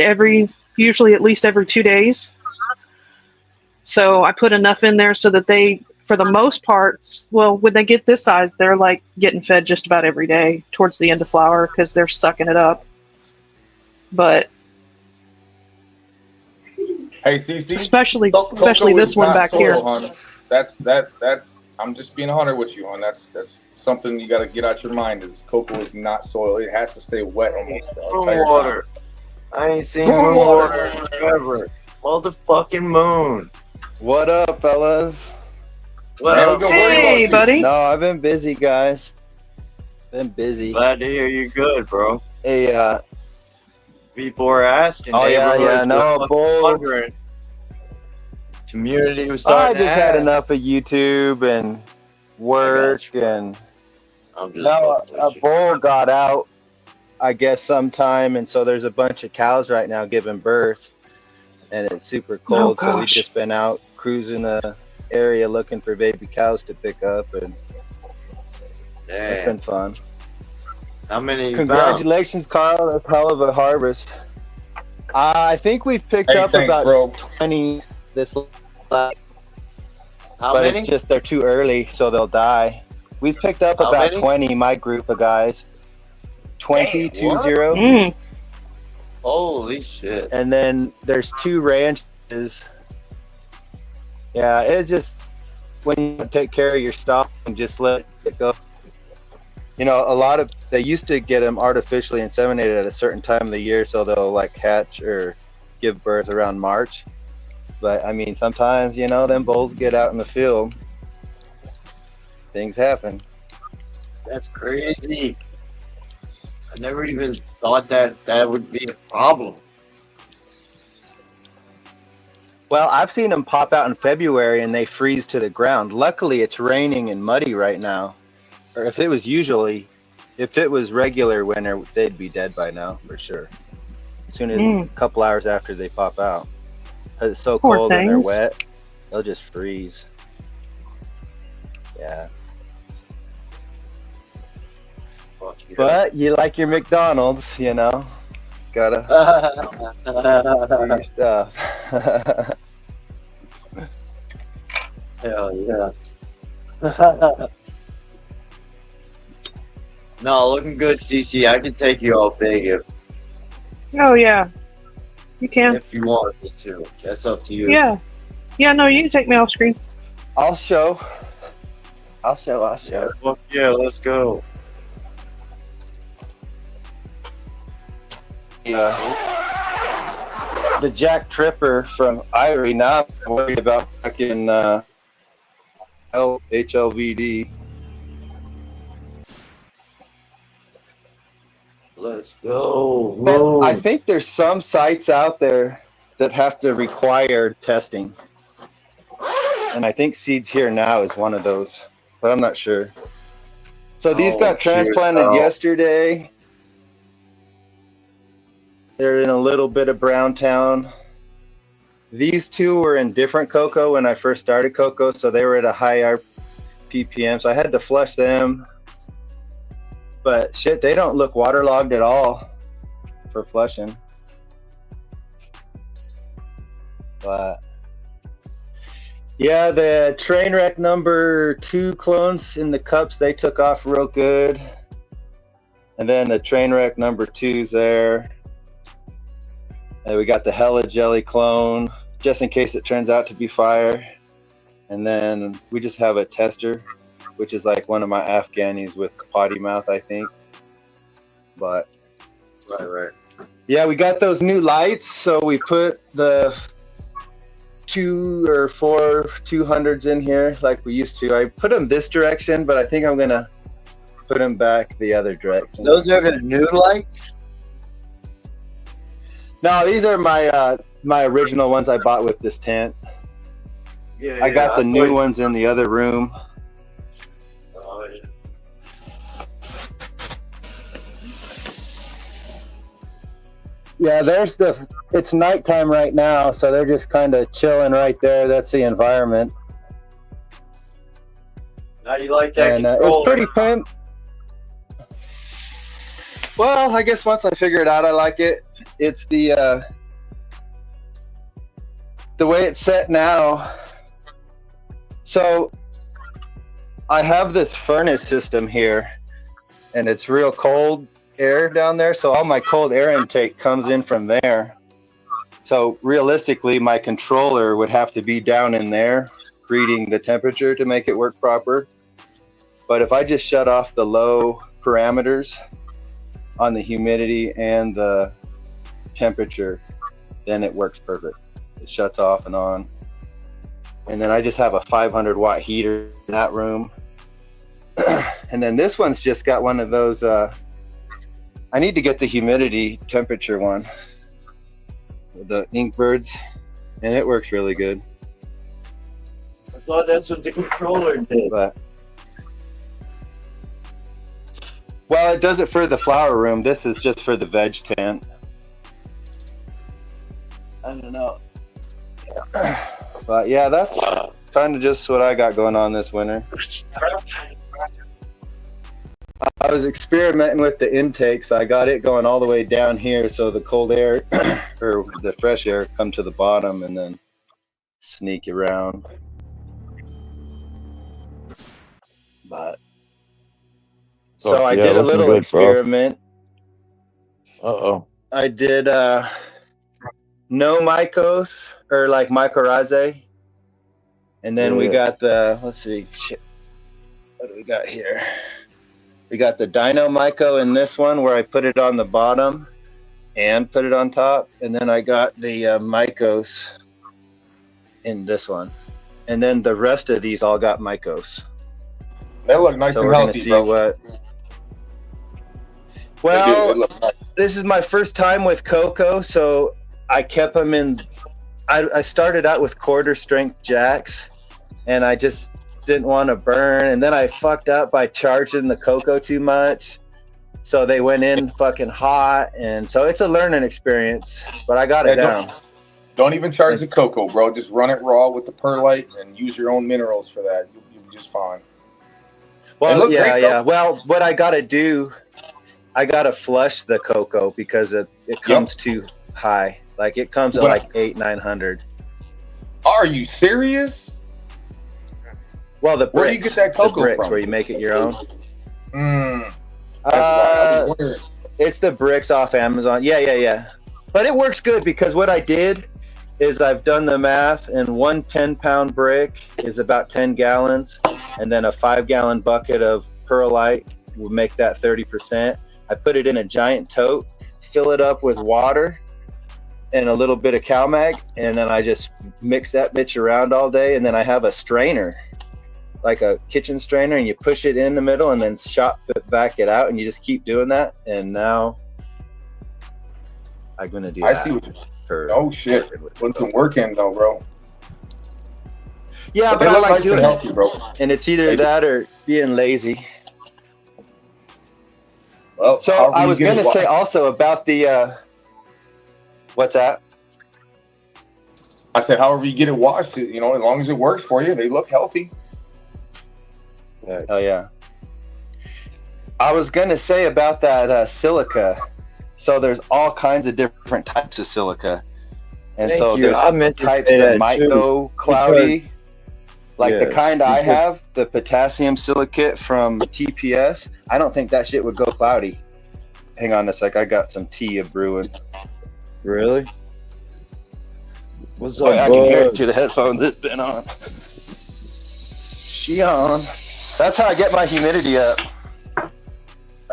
usually at least every 2 days. So I put enough in there so that they, for the most part, well, when they get this size, they're like getting fed just about every day towards the end of flower because they're sucking it up. But hey, CC, especially this one back here. Hun. That's I'm just being 100 with you, hon. That's something you got to get out your mind. Is cocoa is not soil. It has to stay wet almost the entire water. time. I ain't seen moon water forever. Motherfucking moon. What up, fellas? Hey, buddy. No, I've been busy, guys. Been busy. Glad to hear you good, bro. Hey, people are asking. Oh yeah, no, bull. Community was I starting. just had enough of YouTube and work, and now a bull got out, I guess, sometime, and so there's a bunch of cows right now giving birth, and it's super cold. So we've just been out cruising the area looking for baby cows to pick up, and it's been fun. How many? Congratulations, Carl! That's hell of a harvest. I think we've picked up about 20 this last. How but many? It's just they're too early, so they'll die. We've picked up How about many? 20, my group of guys. 20, Dang, what? 20. Holy shit. And then there's 2 ranches. Yeah, it's just when you take care of your stock and just let it go. You know, they used to get them artificially inseminated at a certain time of the year, so they'll like hatch or give birth around March. But I mean, sometimes, you know, them bulls get out in the field. Things happen. That's crazy. I never even thought that would be a problem. Well, I've seen them pop out in February and they freeze to the ground. Luckily, it's raining and muddy right now. Or if it was regular winter, they'd be dead by now for sure. As soon as a couple hours after they pop out, because it's so cold and they're wet, they'll just freeze. Yeah. But you like your McDonald's, you know, gotta do your stuff. Hell yeah. No, looking good, CC. I can take you all big Oh yeah, you can. if you want me to. That's up to you. Yeah, yeah. No, you can take me off screen. I'll show. Yeah, well, yeah, let's go. The Jack Tripper from Irie. Now I'm worried about fucking HLVD. Let's go. But I think there's some sites out there that have to require testing. And I think Seeds Here Now is one of those, but I'm not sure. So these got transplanted yesterday. They're in a little bit of Browntown. These two were in different cocoa when I first started cocoa, so they were at a higher ppm, so I had to flush them. But shit, they don't look waterlogged at all for flushing. But yeah, the Trainwreck number 2 clones in the cups, they took off real good. And then the Trainwreck number 2's there. And we got the Hella Jelly clone, just in case it turns out to be fire. And then we just have a tester, which is like one of my Afghanis with potty mouth, I think. But right. Yeah, we got those new lights, so we put the 2 or 4 200s in here like we used to. I put them this direction, but I think I'm gonna put them back the other direction. Those are the new lights? No, these are my my original ones I bought with this tent. Yeah, I got the new ones in the other room. Oh, yeah. Yeah, it's nighttime right now, so they're just kind of chilling right there. That's the environment. How do you like that And controller? it's pretty pimp. Well, I guess once I figure it out, I like it. It's the way it's set now. So I have this furnace system here, and it's real cold air down there, so all my cold air intake comes in from there. So realistically, my controller would have to be down in there reading the temperature to make it work proper. But if I just shut off the low parameters on the humidity and the temperature, then it works perfect. It shuts off and on. And then I just have a 500 watt heater in that room. And then this one's just got one of those I need to get the humidity temperature one, the Inkbirds, and it works really good. I thought that's what the controller did. Well, it does it for the flower room. This is just for the veg tent. I don't know. But yeah, that's kind of just what I got going on this winter. I was experimenting with the intake, so I got it going all the way down here so the cold air or the fresh air come to the bottom and then sneak around. But so I did a little experiment. I did no mycos or like mycorrhizae, and then we got the, let's see, shit, what do we got here? We got the Dino Myco in this one where I put it on the bottom and put it on top. And then I got the Mycos in this one. And then the rest of these all got Mycos. They look nice So and we're going healthy, to see bro. what... They Well, look nice. this is my first time with cocoa, so I kept them in... I started out with quarter strength jacks, and I just didn't want to burn. And then I fucked up by charging the cocoa too much. So they went in fucking hot. And so it's a learning experience, but I got it down. Don't even charge the cocoa, bro. Just run it raw with the perlite and use your own minerals for that. You'll be just fine. Well, yeah. Well, what I got to do, I got to flush the cocoa because it comes too high. Like it comes at like 800-900. Are you serious? Well, the bricks, where do you get that cocoa the bricks from? Where you make it your own. That's why It's the bricks off Amazon. Yeah. But it works good because what I did is I've done the math, and one 10-pound brick is about 10 gallons, and then a 5-gallon bucket of perlite will make that 30%. I put it in a giant tote, fill it up with water and a little bit of CalMag, and then I just mix that bitch around all day, and then I have a strainer, like a kitchen strainer, and you push it in the middle and then back it out, and you just keep doing that. And now I'm gonna do that. I see what oh shit. Put some work in though, bro. Yeah, but they I look like nice doing and healthy, it. bro. And it's either that or being lazy. Well, so I was gonna say also about the what's that? I said, however you get it washed, you know, as long as it works for you, they look healthy. Oh yeah. I was gonna say about that silica. So there's all kinds of different types of silica, and Thank so you. there's I meant to types say that that might too, go cloudy, like the kind I because- have, the potassium silicate from TPS. I don't think that shit would go cloudy. Hang on a sec, I got some tea brewing. Really? What's Boy, up, I can hear it bud? through the headphones. It's been on. She on. That's how I get my humidity up.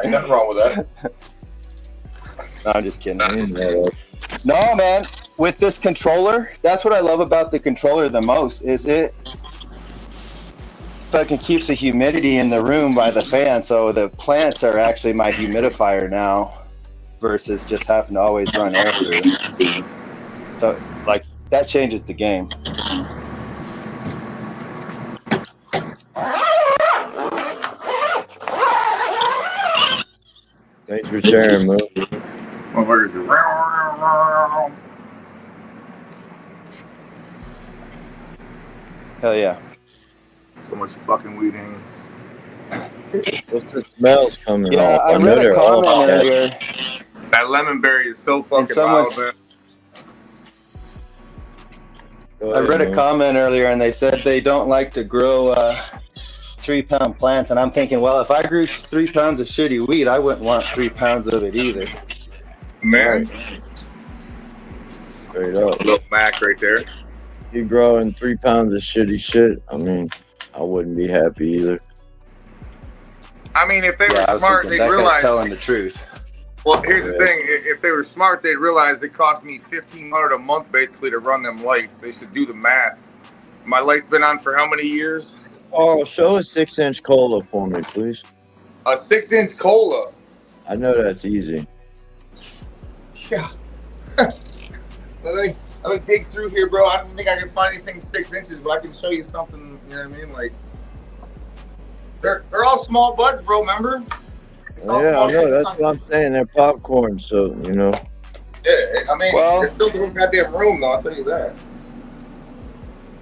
Ain't nothing wrong with that. No, I'm just kidding. No, man. With this controller, that's what I love about the controller the most. Is it fucking keeps the humidity in the room by the fan, so the plants are actually my humidifier now, versus just having to always run air through. So, like, that changes the game. Thanks for sharing, man. Hell yeah. So much fucking weed hanging. What's the smells coming Yeah, off? I know read a they're all comment bad. earlier. That lemon berry is so fucking loud, man. I read a comment earlier, and they said they don't like to grow 3-pound plants, and I'm thinking, well, if I grew 3 pounds of shitty weed, I wouldn't want 3 pounds of it either. Man. Straight up. Little Mac right there. You growing 3 pounds of shitty shit, I mean, I wouldn't be happy either. I mean, if they Yeah, I were was smart, thinking, they'd that guy's realize. telling the truth. Well, here's the thing: if they were smart, they'd realize it cost me $1,500 a month basically to run them lights. They should do the math. My light's been on for how many years? Oh, show a 6-inch cola for me, please. A 6-inch cola. I know that's easy. Yeah. Let me dig through here, bro. I don't think I can find anything 6 inches, but I can show you something. You know what I mean? Like, they're all small buds, bro. Remember? It's all Yeah, I small know. buds. That's what I'm saying. They're popcorn, so, you know. Yeah, I mean, Well- it's still the whole goddamn room, though. I'll tell you that.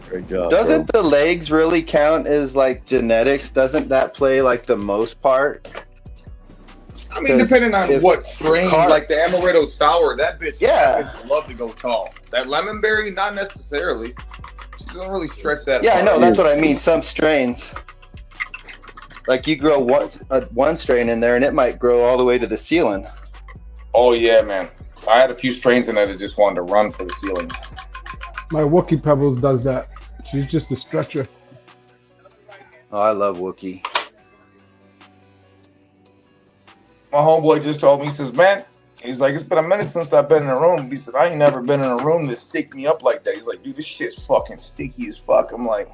Great job, Doesn't the legs really count as like genetics? Doesn't that play like the most part? I mean, depending on if what strain, like the Amaretto Sour, that bitch, Yeah. that bitch would love to go tall. That Lemon Berry, not necessarily. She doesn't really stretch that. Yeah, I know. hard. That's what I mean. Some strains, like you grow one strain in there, and it might grow all the way to the ceiling. Oh yeah, man. I had a few strains in there that just wanted to run for the ceiling. My Wookie Pebbles does that. She's just a stretcher. Oh, I love Wookie. my homeboy just told me, he says, man, he's like, it's been a minute since I've been in a room. He said, I ain't never been in a room that stick me up like that. He's like, dude, this shit's fucking sticky as fuck. I'm like,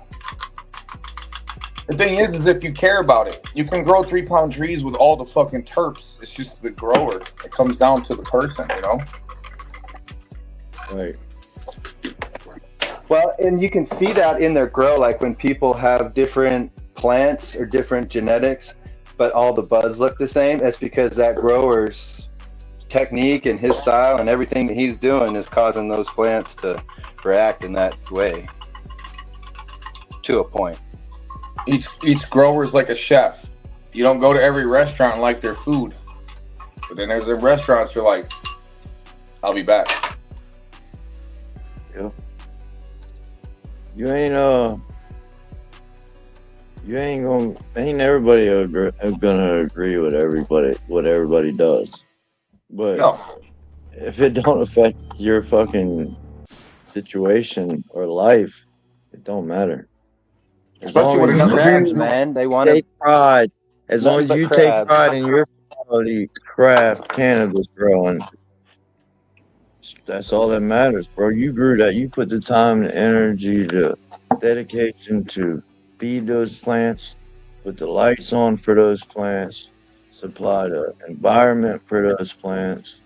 the thing is if you care about it, you can grow 3-pound trees with all the fucking terps. It's just the grower. It comes down to the person, you know? Right. Well, and you can see that in their grow, like when people have different plants or different genetics, but all the buds look the same. It's because that grower's technique and his style and everything that he's doing is causing those plants to react in that way to a point. Each grower is like a chef. You don't go to every restaurant and like their food, but then there's the restaurants you're like, I'll be back. Yeah. Ain't everybody gonna agree with what everybody does, but no. If it don't affect your fucking situation or life, it don't matter. Especially with another crabs, man. They want to take pride. As long as you take pride in your quality craft cannabis growing, that's all that matters, bro. You grew that. You put the time and energy, the dedication to feed those plants, put the lights on for those plants, supply the environment for those plants.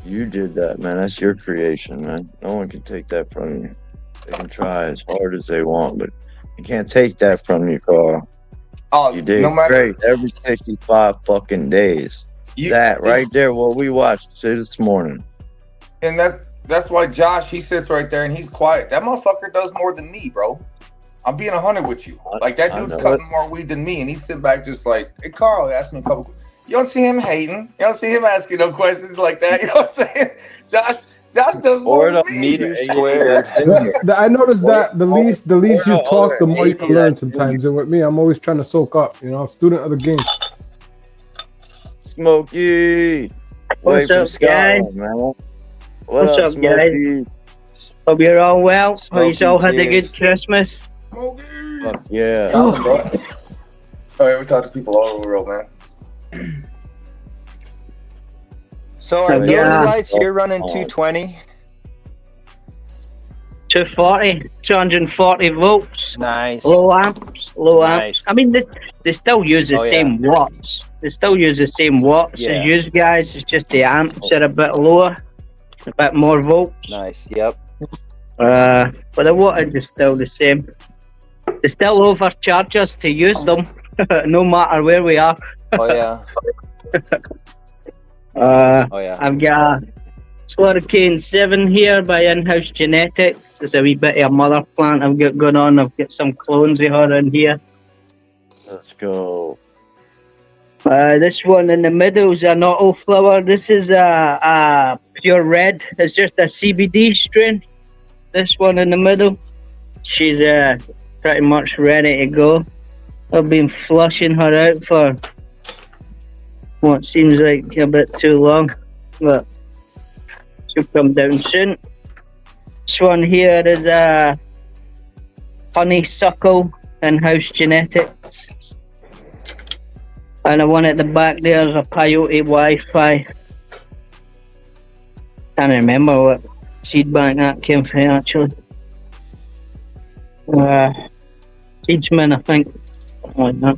You did that, man. That's your creation, man. No one can take that from you. They can try as hard as they want, but you can't take that from you, Carl. Oh, you did no matter, great every 65 fucking days. That right there, what we watched this morning. And that's why Josh, he sits right there and he's quiet. That motherfucker does more than me, bro. I'm being 100 with you. Like, that dude's cutting more weed than me, and he's sitting back just like, hey, Carl, ask me a couple. You don't see him hating. You don't see him asking no questions like that. You know what I'm saying? Josh does more than me. I noticed that the least you talk, the more you can learn sometimes. And with me, I'm always trying to soak up. You know, I'm a student of the game. Smokey. What's up, guys? What's up, guys? Hope you're all well. Hope you all had a good Christmas. Yeah. Oh, yeah, we talk to people all over the world, man. So are those lights you're running 220? 240, 240 volts. Nice. Low amps. I mean, they still use the same watts. They still use the same watts as you guys. It's just the amps are a bit lower, a bit more volts. Nice. Yep. But the wattage is still the same. They still overcharge us to use them, no matter where we are. Oh yeah. I've got a Slurricane 7 here by In-House Genetics. There's a wee bit of a mother plant I've got going on. I've got some clones of her in here. Let's go. This one in the middle is an auto flower. This is a pure red. It's just a CBD strain. This one in the middle, she's pretty much ready to go. I've been flushing her out for what seems like a bit too long, but she'll come down soon. This one here is a honeysuckle In-House Genetics, and the one at the back there is a Peyote Wi-Fi. Can't remember what seed bank that came from actually. Seedsman, I think. Something like that.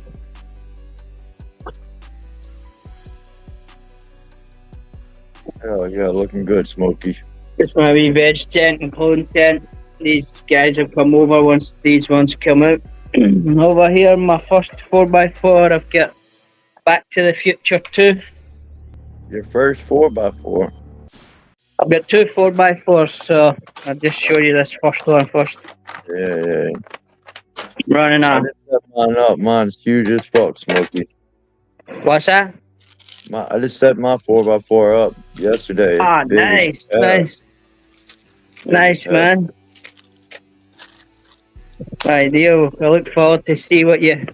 Oh yeah, looking good, Smokey. It's my wee veg tent and clone tent. These guys have come over once these ones come out. Over here, my first 4x4, I've got Back to the Future 2. Your first 4x4? I've got 2 4x4s, so I'll just show you this first one first. Yeah. Running on. I just set mine up. Mine's huge as fuck, Smokey. What's that? I just set my 4x4 up yesterday. Ah, nice, nice, man. Ideal. I look forward to see what you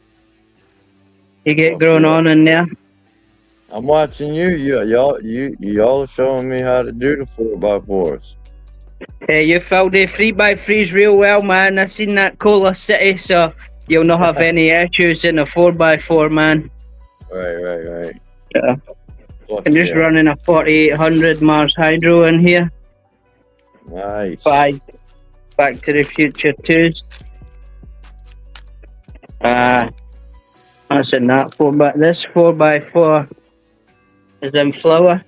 get going on in there. I'm watching you. Y'all are showing me how to do the 4x4s. Hey, you filled the 3x3s real well, man. I seen that Cola City, so you'll not have any issues in a 4x4, man. Right. Yeah. I'm just running a 4800 Mars Hydro in here. Nice. 5 Back to the Future 2s. That's in that 4x. This 4x4 is in flour.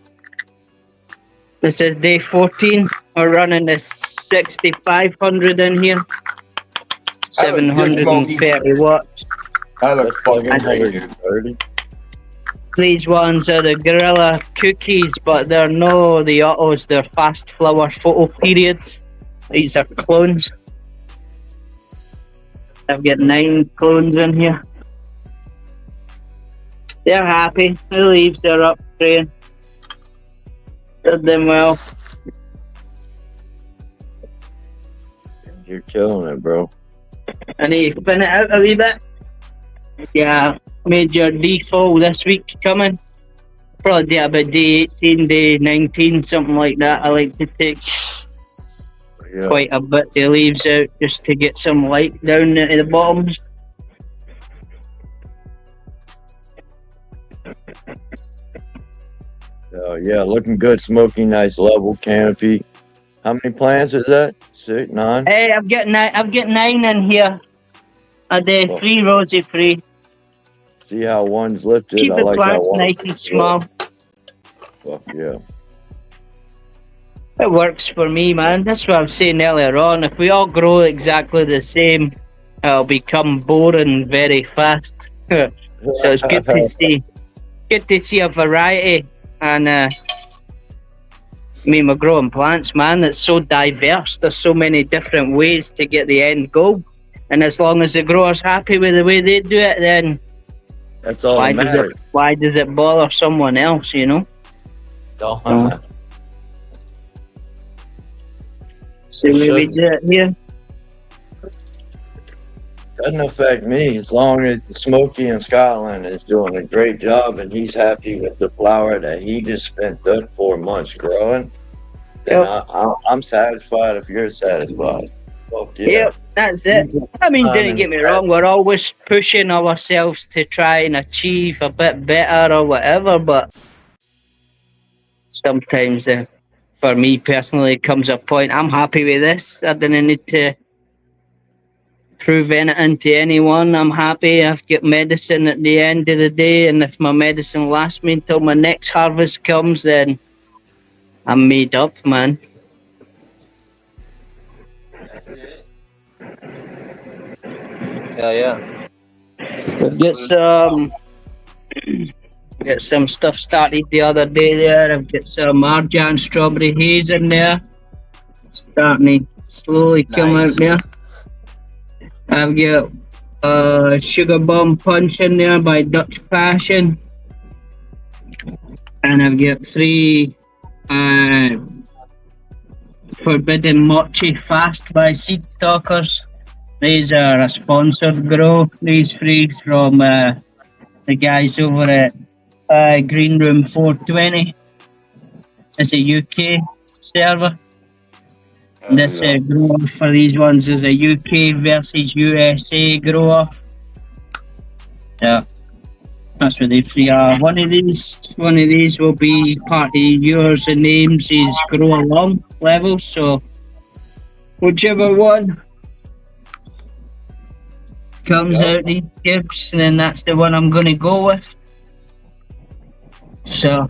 This is day 14. We're running the 6500 in here. 730 watts. That looks fucking crazy. These ones are the Gorilla Cookies, but they're no the autos, they're fast flower photo periods. These are clones. I've got 9 clones in here. They're happy. The leaves are up praying. Did them well. You're killing it, bro. I need to spin it out a wee bit. Yeah, major default this week coming. Probably do about day 18, day 19, something like that. I like to take quite a bit of the leaves out just to get some light down into the bottoms. Oh yeah, looking good, smoky, nice level canopy. How many plants is that? 6, 9? Hey, I've got 9 in here. I did 3 rosy free. See how one's lifted? Keep I the like plants how nice and small. Fuck yeah. It works for me, man. That's what I was saying earlier on. If we all grow exactly the same, it'll become boring very fast. So it's good to see. Good to see a variety. And I mean, we're growing plants, man. It's so diverse. There's so many different ways to get the end goal. And as long as the grower's happy with the way they do it, then that's all that matters. Why does it bother someone else, you know? See where we do it here? Doesn't affect me as long as Smokey in Scotland is doing a great job and he's happy with the flower that he just spent 4 months growing. Then I'm satisfied if you're satisfied. Fuck yeah. Yep, that's it. I mean, don't get me wrong, we're always pushing ourselves to try and achieve a bit better or whatever, but sometimes for me personally, it comes a point, I'm happy with this. I didn't need to prove anything to anyone. I'm happy. I've got medicine at the end of the day, and if my medicine lasts me until my next harvest comes, then I'm made up, man. That's it. Hell yeah. Get some stuff started the other day there. I've got some Marjan Strawberry Haze in there. Starting to slowly come out there. I've got Sugar Bomb Punch in there by Dutch Passion. And I've got 3 Forbidden Mochi Fast by Seed Stalkers. These are a sponsored grow. These 3 from the guys over at Green Room 420. It's a UK server. This grow off for these ones is a UK versus USA grow off. Yeah, that's what they 3 are. One of these will be part of yours and names is grow along levels. So whichever one comes out these tips, then that's the one I'm gonna go with. So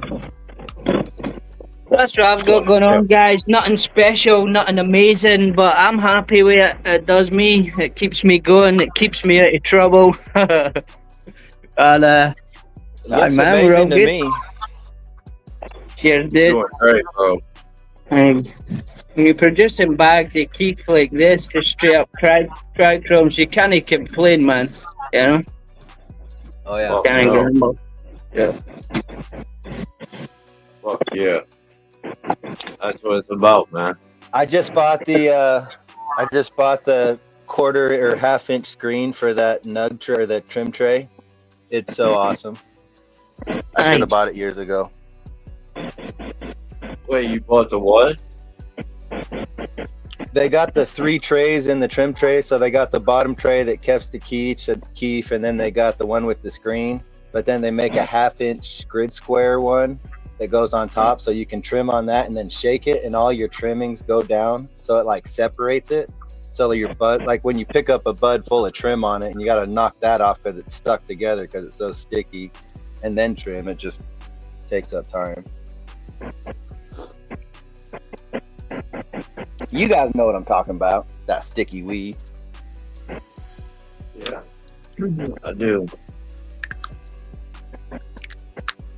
that's what I've got going on, guys. Nothing special, nothing amazing, but I'm happy with it. It does me. It keeps me going. It keeps me out of trouble. And man, we're all good. Me. Cheers, dude. Doing great, bro. When you're producing bags of keef like this, just straight up crowd you can't complain, man. You know? Oh yeah. Yeah. Fuck yeah. That's what it's about, man. I just bought the quarter or half-inch screen for that nug tray or that trim tray. It's so awesome. I should have bought it years ago. Wait, you bought the what? They got the 3 trays in the trim tray, so they got the bottom tray that keeps the keef, and then they got the one with the screen. But then they make a half-inch grid square one that goes on top, so you can trim on that and then shake it, and all your trimmings go down, so it like separates it. So your bud, like when you pick up a bud full of trim on it, and you got to knock that off because it's stuck together because it's so sticky, and then trim, it just takes up time. You guys know what I'm talking about, that sticky weed. Yeah, I do.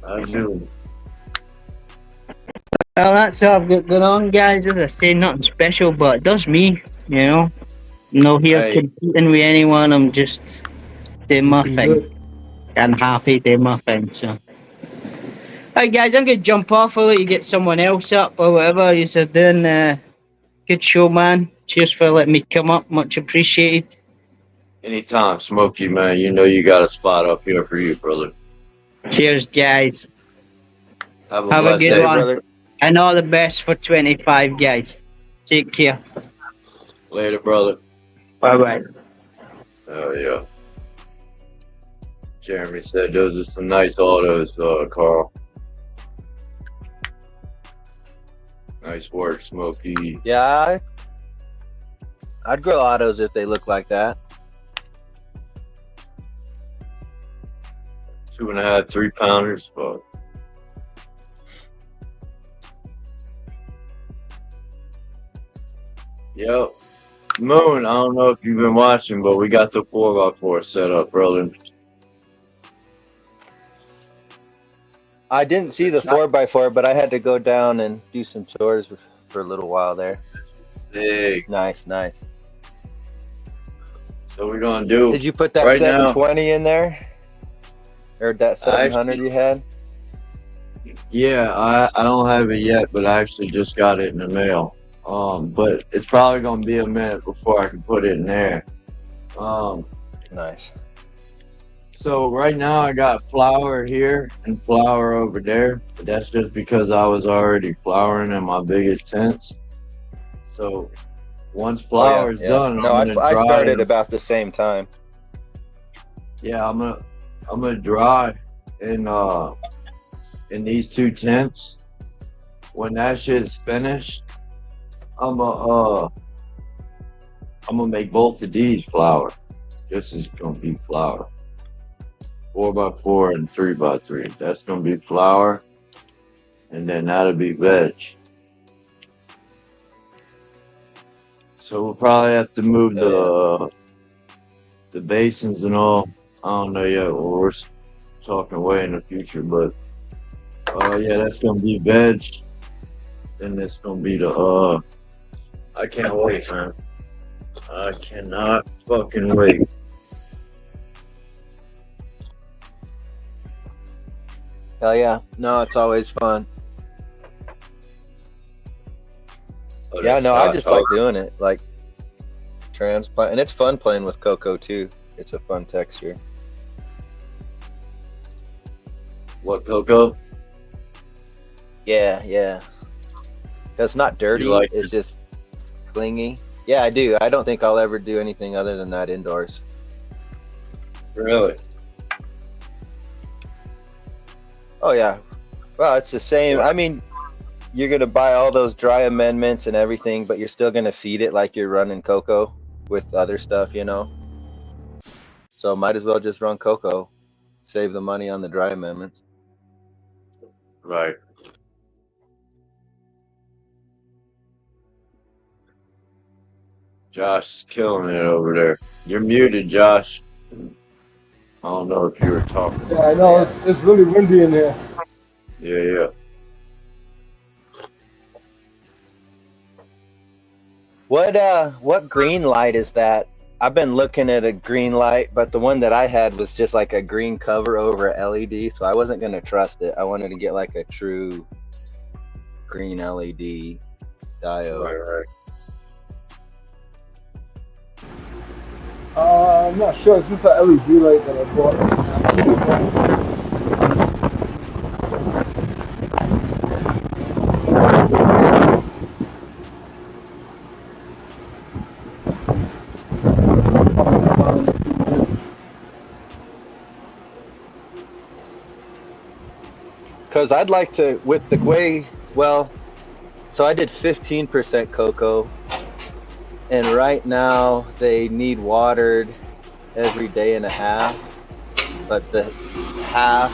I do. Well, that's all I've got going on, guys. As I say, nothing special, but it does me, you know. No here competing with anyone. I'm just doing my thing. I'm happy doing my thing, so. Alright, guys, I'm going to jump off. I'll let you get someone else up or whatever you're doing. Good show, man. Cheers for letting me come up. Much appreciated. Anytime, Smokey, man. You know you got a spot up here for you, brother. Cheers, guys. Have a good day, one. brother. And all the best for 25, guys. Take care. Later, brother. Bye-bye. Oh, yeah. Jeremy said those are some nice autos, Carl. Nice work, Smokey. Yeah, I'd grow autos if they look like that. 2.5, 3 pounders, but yo, Moon, I don't know if you've been watching, but we got the 4x4 set up, brother. I didn't see the 4x4, but I had to go down and do some chores for a little while there. Big. Nice. So we're gonna do. Did you put that right 720 in there, or that 700 you had? Yeah, I don't have it yet, but I actually just got it in the mail. But it's probably gonna be a minute before I can put it in there. Nice. So right now I got flour here and flour over there, but that's just because I was already flouring in my biggest tents. So once flour is done, no, I started about the same time. Yeah, I'm gonna dry in these 2 tents. When that shit is finished, I'm gonna make both of these flour. This is gonna be flour. 4x4 and 3x3. That's gonna be flour, and then that'll be veg. So we'll probably have to move the basins and all. I don't know yet. Well, we're talking way in the future, but yeah, that's gonna be veg. Then that's gonna be the I can't wait, man. I cannot fucking wait. Hell yeah. No, it's always fun. Yeah, no, I just like doing it. Like transplant, and it's fun playing with cocoa too. It's a fun texture. What cocoa? Yeah. It's not dirty. It's just clingy. Yeah, I do. I don't think I'll ever do anything other than that indoors. Really? Oh yeah. Well, it's the same. I mean, you're gonna buy all those dry amendments and everything, but you're still gonna feed it like you're running cocoa with other stuff, you know. So might as well just run cocoa, save the money on the dry amendments. Right. Josh is killing it over there. You're muted, Josh. I don't know if you were talking. Yeah, I know. It's really windy in here. Yeah. What green light is that? I've been looking at a green light, but the one that I had was just like a green cover over a LED, so I wasn't gonna trust it. I wanted to get like a true green LED diode. Right. I'm not sure. It's just an LED light that I bought. Because I'd like to, with the way, well, so I did 15% cocoa, and right now they need watered every day and a half, but the half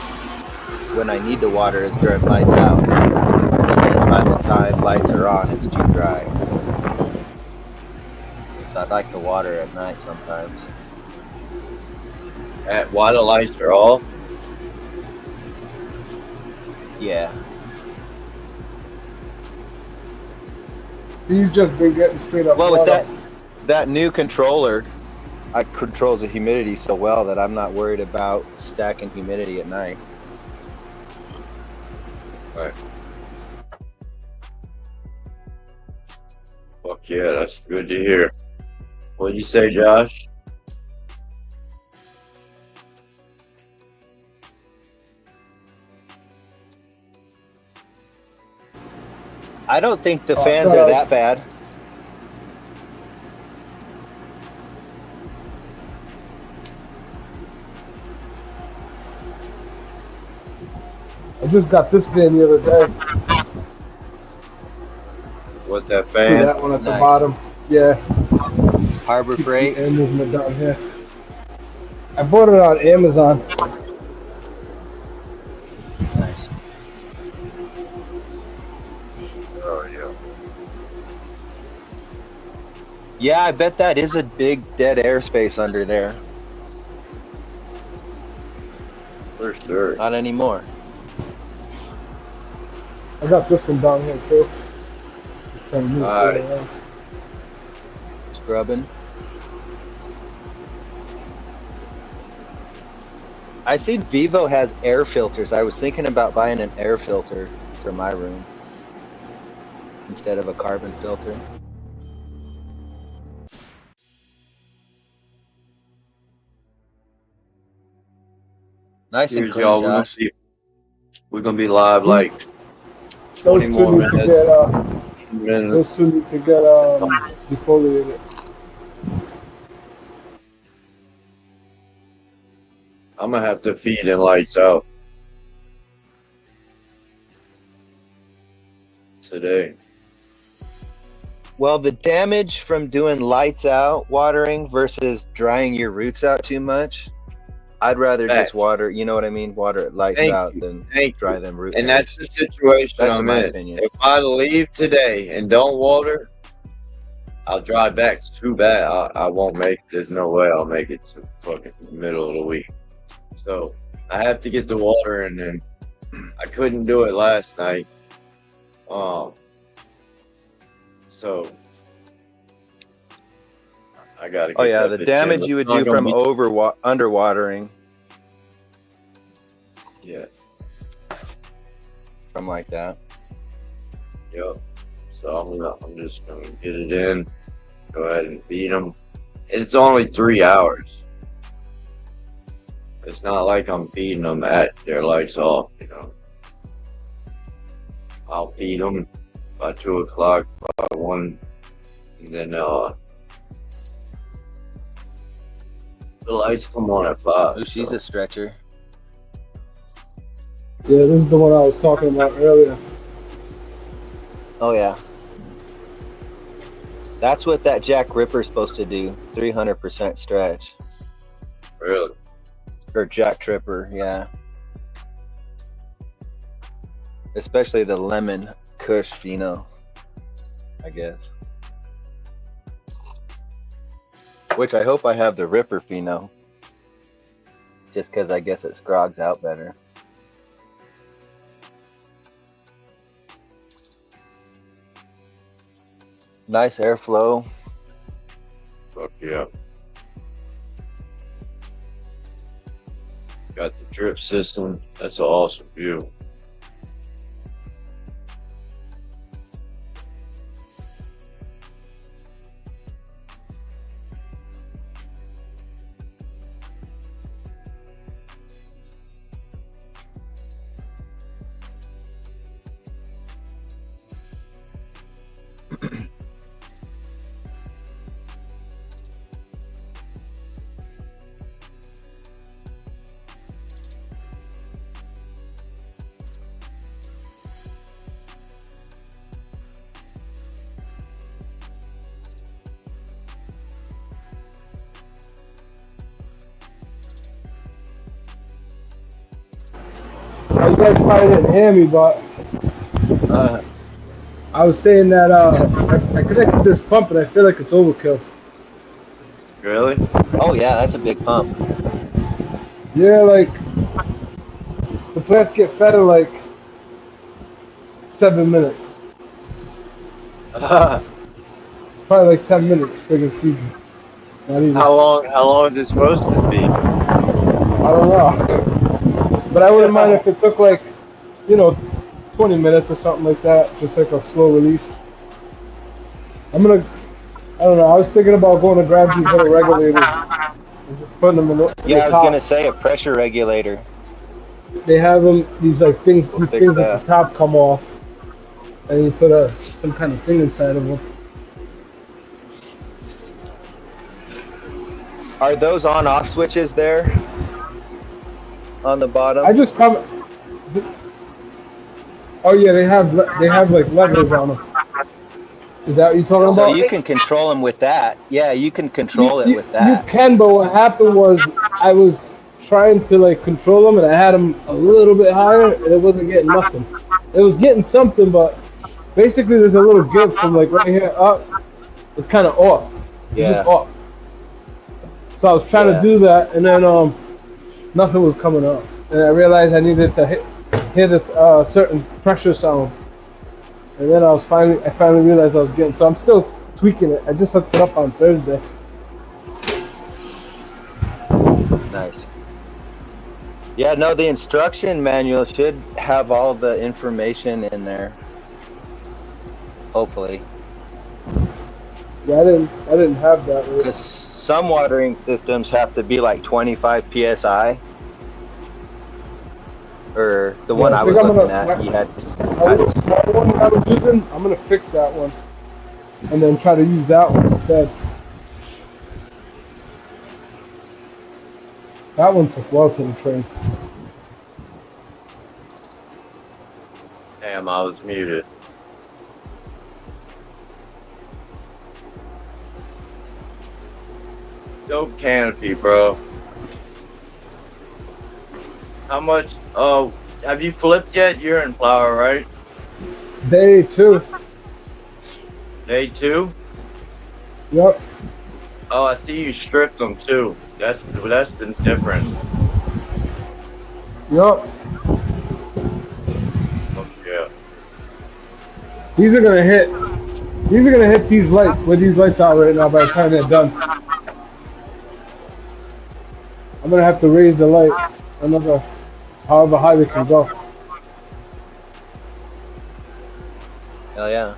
when I need to water is during lights out. And by the time lights are on, it's too dry. So I'd like to water at night sometimes. While the lights are off? Yeah. He's just been getting straight up. Well, with that new controller, it controls the humidity so well that I'm not worried about stacking humidity at night. Right. Fuck yeah, that's good to hear. What'd you say, Josh? I don't think the fans are that bad. I just got this fan the other day. What, that See fan? that one at the bottom? Yeah. Harbor Freight. Air movement down here. I bought it on Amazon. Nice. Oh yeah. Yeah, I bet that is a big dead airspace under there. For sure. Not anymore. I got this one down here too. Alright. Scrubbing. I see Vivo has air filters. I was thinking about buying an air filter for my room instead of a carbon filter. Nice and Here's clean, y'all. Josh. We're gonna be live like 20 more minutes. Those two need to get defoliated. I'm gonna have to feed in lights out today. Well, the damage from doing lights out watering versus drying your roots out too much, I'd rather just water, you know what I mean? Water it lights out than dry them roots. And that's the situation That's I'm my in. opinion. If I leave today and don't water, I'll dry back. It's too bad. I won't make. There's no way I'll make it to fucking middle of the week. So I have to get the water, and then I couldn't do it last night. So I gotta. Oh get yeah, that the bitch damage in. you would It's not do gonna from be- underwatering. Yeah. Something like that. Yep. So I'm just gonna get it in. Go ahead and feed them. It's only 3 hours. It's not like I'm feeding them at their lights off, you know. I'll feed them by 2 o'clock, by 1, and then the lights come on at 5. Oh, she's a stretcher. Yeah, this is the one I was talking about earlier. Oh yeah. That's what that Jack Ripper's supposed to do. 300% stretch. Really? Or Jack Tripper, yeah. Especially the lemon Kush Pheno, I guess. Which I hope I have the Ripper Pheno. Just because I guess it scrogs out better. Nice airflow. Fuck yeah. Got the drip system. That's an awesome view. You guys probably didn't hear me, but I was saying that I connected this pump and I feel like it's overkill. Really? Oh yeah, that's a big pump. Yeah, like the plants get fed in like 7 minutes. Probably like 10 minutes. Friggin' feeds it. Not even. How long is it supposed to be? I don't know. But I wouldn't mind if it took like, 20 minutes or something like that. Just like a slow release. I don't know. I was thinking about going to grab these little regulators and just putting them in the Yeah, I was top. gonna say a pressure regulator. They have them, these things at the top come off. And you put some kind of thing inside of them. Are those on-off switches there? On the bottom? I just come. Oh yeah, they have like levers on them. Is that what you're talking about? So you can control them with that. Yeah, you can control it with that. You can, but what happened was I was trying to like control them, and I had them a little bit higher, and it wasn't getting nothing. It was getting something, but basically there's a little give from like right here up. It's kind of off. It's just off. So I was trying to do that, and then nothing was coming up, and I realized I needed to hear this certain pressure sound, and then I finally realized I was getting. So I'm still tweaking it. I just hooked it up on Thursday. Nice. Yeah, no, the instruction manual should have all the information in there. Hopefully. Yeah, I didn't have that. Because some watering systems have to be like 25 psi. Or the one I was looking at, you had. The small one I was using, I'm gonna fix that one, and then try to use that one instead. That one took well to the train. Damn, I was muted. Dope canopy, bro. How much? Oh, have you flipped yet? You're in flower, right? Day 2. Day 2? Yep. Oh, I see you stripped them too. That's the difference. Yep. Oh, yeah. These are gonna hit these lights. Where these lights are right now by the time they're done. I'm gonna have to raise the light another, however high they can go. Hell yeah.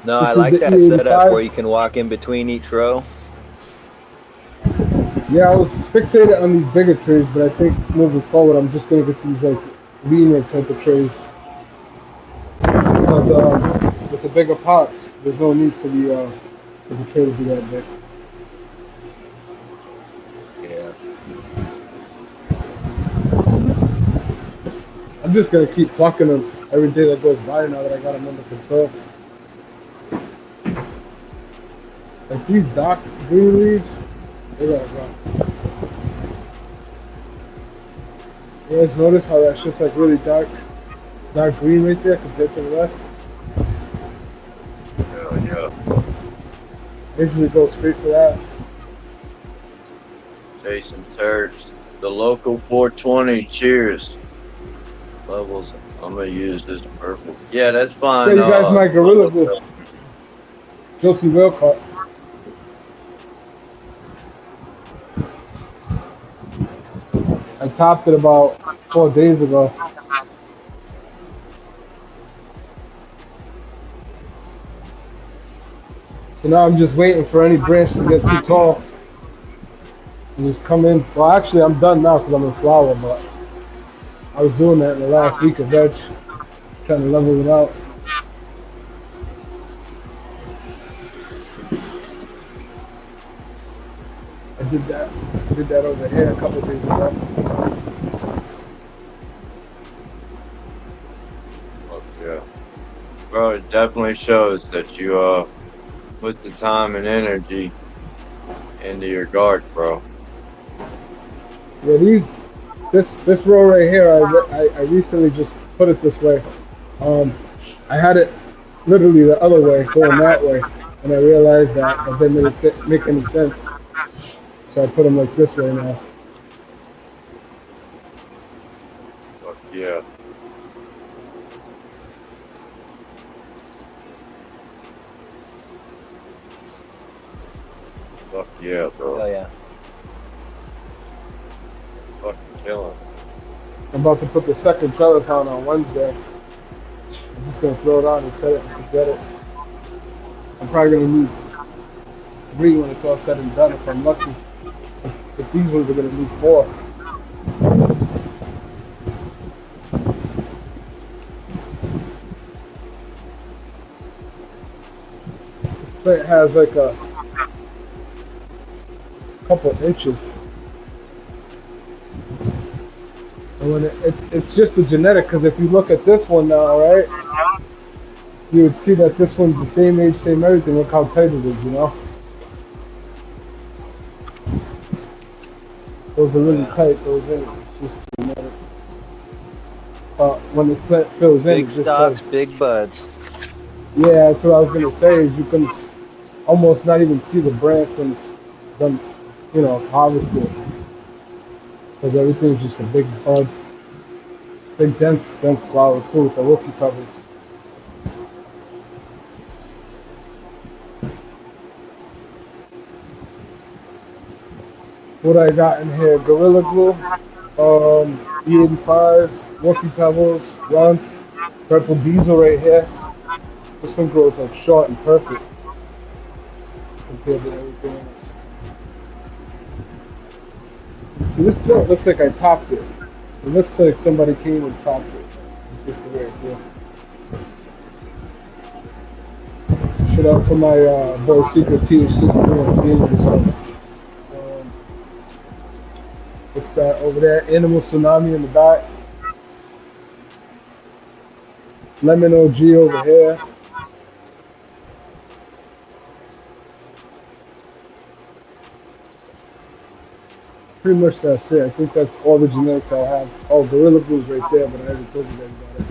No, I like that setup where you can walk in between each row. Yeah, I was fixated on these bigger trays, but I think moving forward, I'm just gonna get these like linear type of trays. Because with the bigger pots, there's no need for the tray to be that big. Yeah. I'm just gonna keep plucking them every day that goes by now that I got them under control. Like these dark green leaves, they gotta go. You guys notice how that's just like really dark green right there compared to the rest? Yeah. I usually go straight for that. Jason Turks, the local 420. Cheers. Levels. I'm gonna use this purple. Yeah, that's fine. So you guys my Gorilla Glue. Josie Wilcott. I topped it about 4 days ago. So now I'm just waiting for any branch to get too tall and just come in. Well, actually, I'm done now because I'm in flower, but I was doing that in the last week of veg, trying to level it out. I did that over here a couple days ago. Oh, yeah. Bro, it definitely shows that you put the time and energy into your garden, bro. Yeah, this row right here, I recently just put it this way. I had it literally the other way, going that way, and I realized that didn't make any sense. So I put them like this way now. Fuck yeah. Fuck yeah, bro. Oh yeah. Fucking killing. I'm about to put the second trellis on Wednesday. I'm just gonna throw it on and set it and forget it. I'm probably gonna need 3 when it's all said and done if I'm lucky. If these ones are gonna need 4. This plant has like a couple inches. And when it's just the genetic, because if you look at this one now, right, you would see that this one's the same age, same everything. Look how tight it is, you know? Those are really tight, those in it. It's just genetics. When this plant fills in, Big it just stalks, does. big buds. Yeah, that's what I was gonna say. Is you can almost not even see the branch when it's done, you know, harvested, because everything's just a big bud, big dense flowers too with the rookie covers. What I got in here: Gorilla Glue, E85, rookie pebbles, runts, purple diesel right here. This one grows like short and perfect compared to everything else. See, this plant looks like I topped it. It looks like somebody came and topped it. It's just the way it feels. Shout out to my boy Secret THC and stuff. What's that over there? Animal Tsunami in the back. Lemon OG over here. Pretty much that's it. I think that's all the genetics I have. Oh, Gorilla Glue's right there, but I already told you guys about it.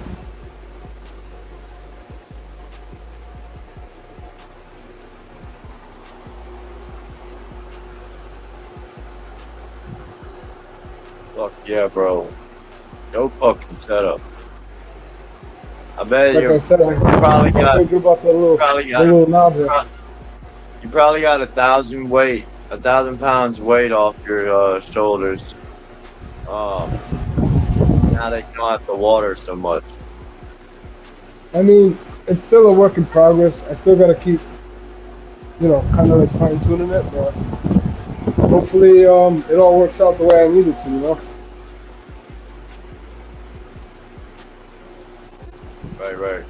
Fuck yeah, bro. No fucking setup. I bet Like I said, I probably got. told you about the little knob here. You probably got 1,000 pounds weight off your shoulders. Now they don't have to water so much. I mean, it's still a work in progress. I still gotta keep, you know, kind of like fine tuning it, but hopefully, it all works out the way I need it to, you know. Right.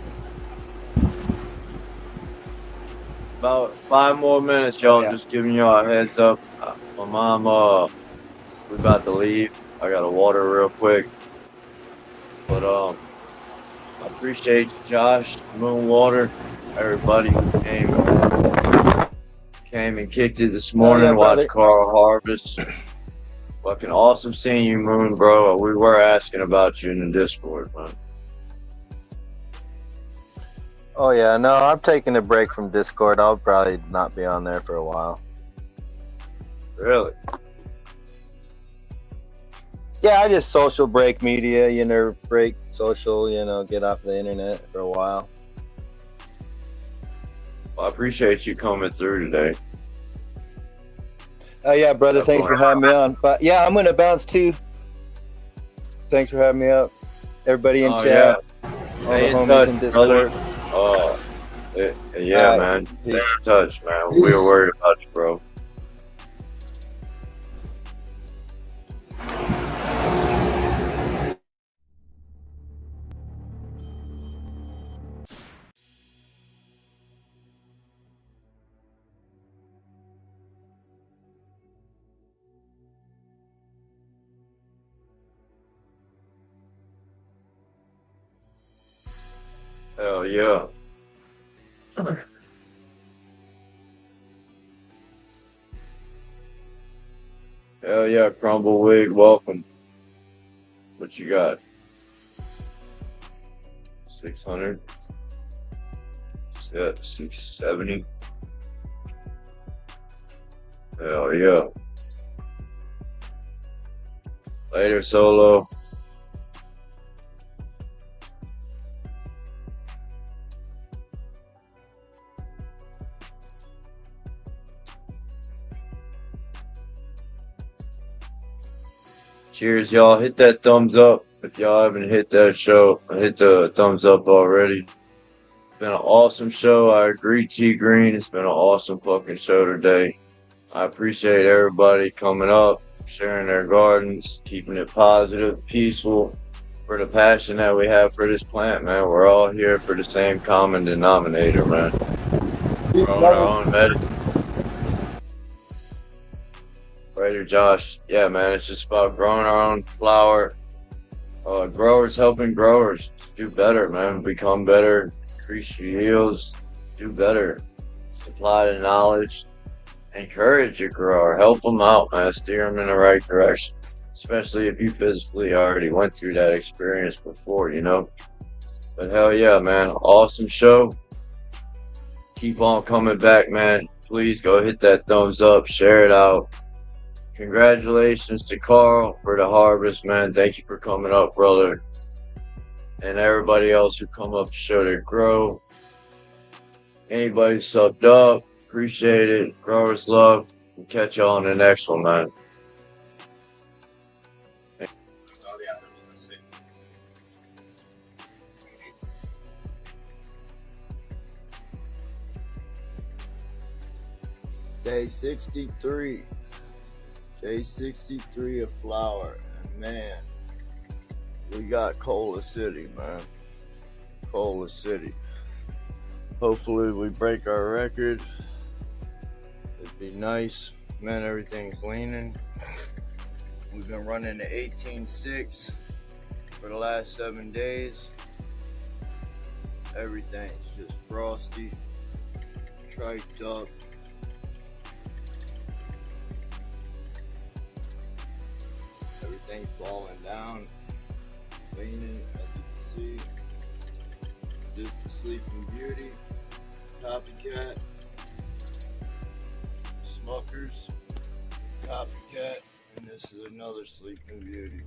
About 5 more minutes, y'all. Yeah. Just giving y'all a heads up. My mom, we about to leave. I gotta water real quick. But I appreciate you, Josh, Moonwater, everybody who came and kicked it this morning. Watched Carl harvest. Fucking awesome seeing you, Moon, bro. We were asking about you in the Discord, man. Oh yeah, no, I'm taking a break from Discord. I'll probably not be on there for a while. Really? Yeah, I just social break media, you know, break social, you know, get off the internet for a while. Well, I appreciate you coming through today. Oh yeah, brother, thanks for having me on. But yeah, I'm gonna bounce too. Thanks for having me up. Everybody in chat. Yeah. All Stay the in homies touch, in Discord. brother. Yeah, man. Stay in touch, man. We were worried about you, bro. Hell yeah. Hell yeah, Crumbleweed, welcome. What you got? 600. 670. Hell yeah. Later, Solo. Cheers, y'all. Hit that thumbs up. If y'all haven't hit that show, hit the thumbs up already. It's been an awesome show. I agree, T Green. It's been an awesome fucking show today. I appreciate everybody coming up, sharing their gardens, keeping it positive, peaceful, for the passion that we have for this plant, man. We're all here for the same common denominator, man. We're on our own medicine. Later, Josh. Yeah, man, it's just about growing our own flower. Growers helping growers do better, man. Become better, increase your yields, do better. Supply the knowledge. Encourage your grower. Help them out, man. Steer them in the right direction. Especially if you physically already went through that experience before, you know. But hell yeah, man. Awesome show. Keep on coming back, man. Please go hit that thumbs up. Share it out. Congratulations to Carl for the harvest, man. Thank you for coming up, brother. And everybody else who come up to show their grow. Anybody subbed up, appreciate it. Growers love. We'll catch y'all on the next one, man. Day 63. Day 63 of flower. And man, we got Cola City, man. Cola City. Hopefully we break our record. It'd be nice. Man, everything's leaning. We've been running the 18.6 for the last 7 days. Everything's just frosty, triked up. Everything's falling down, leaning, as you can see. This is Sleeping Beauty, Copycat, Smuckers, Copycat, and this is another Sleeping Beauty.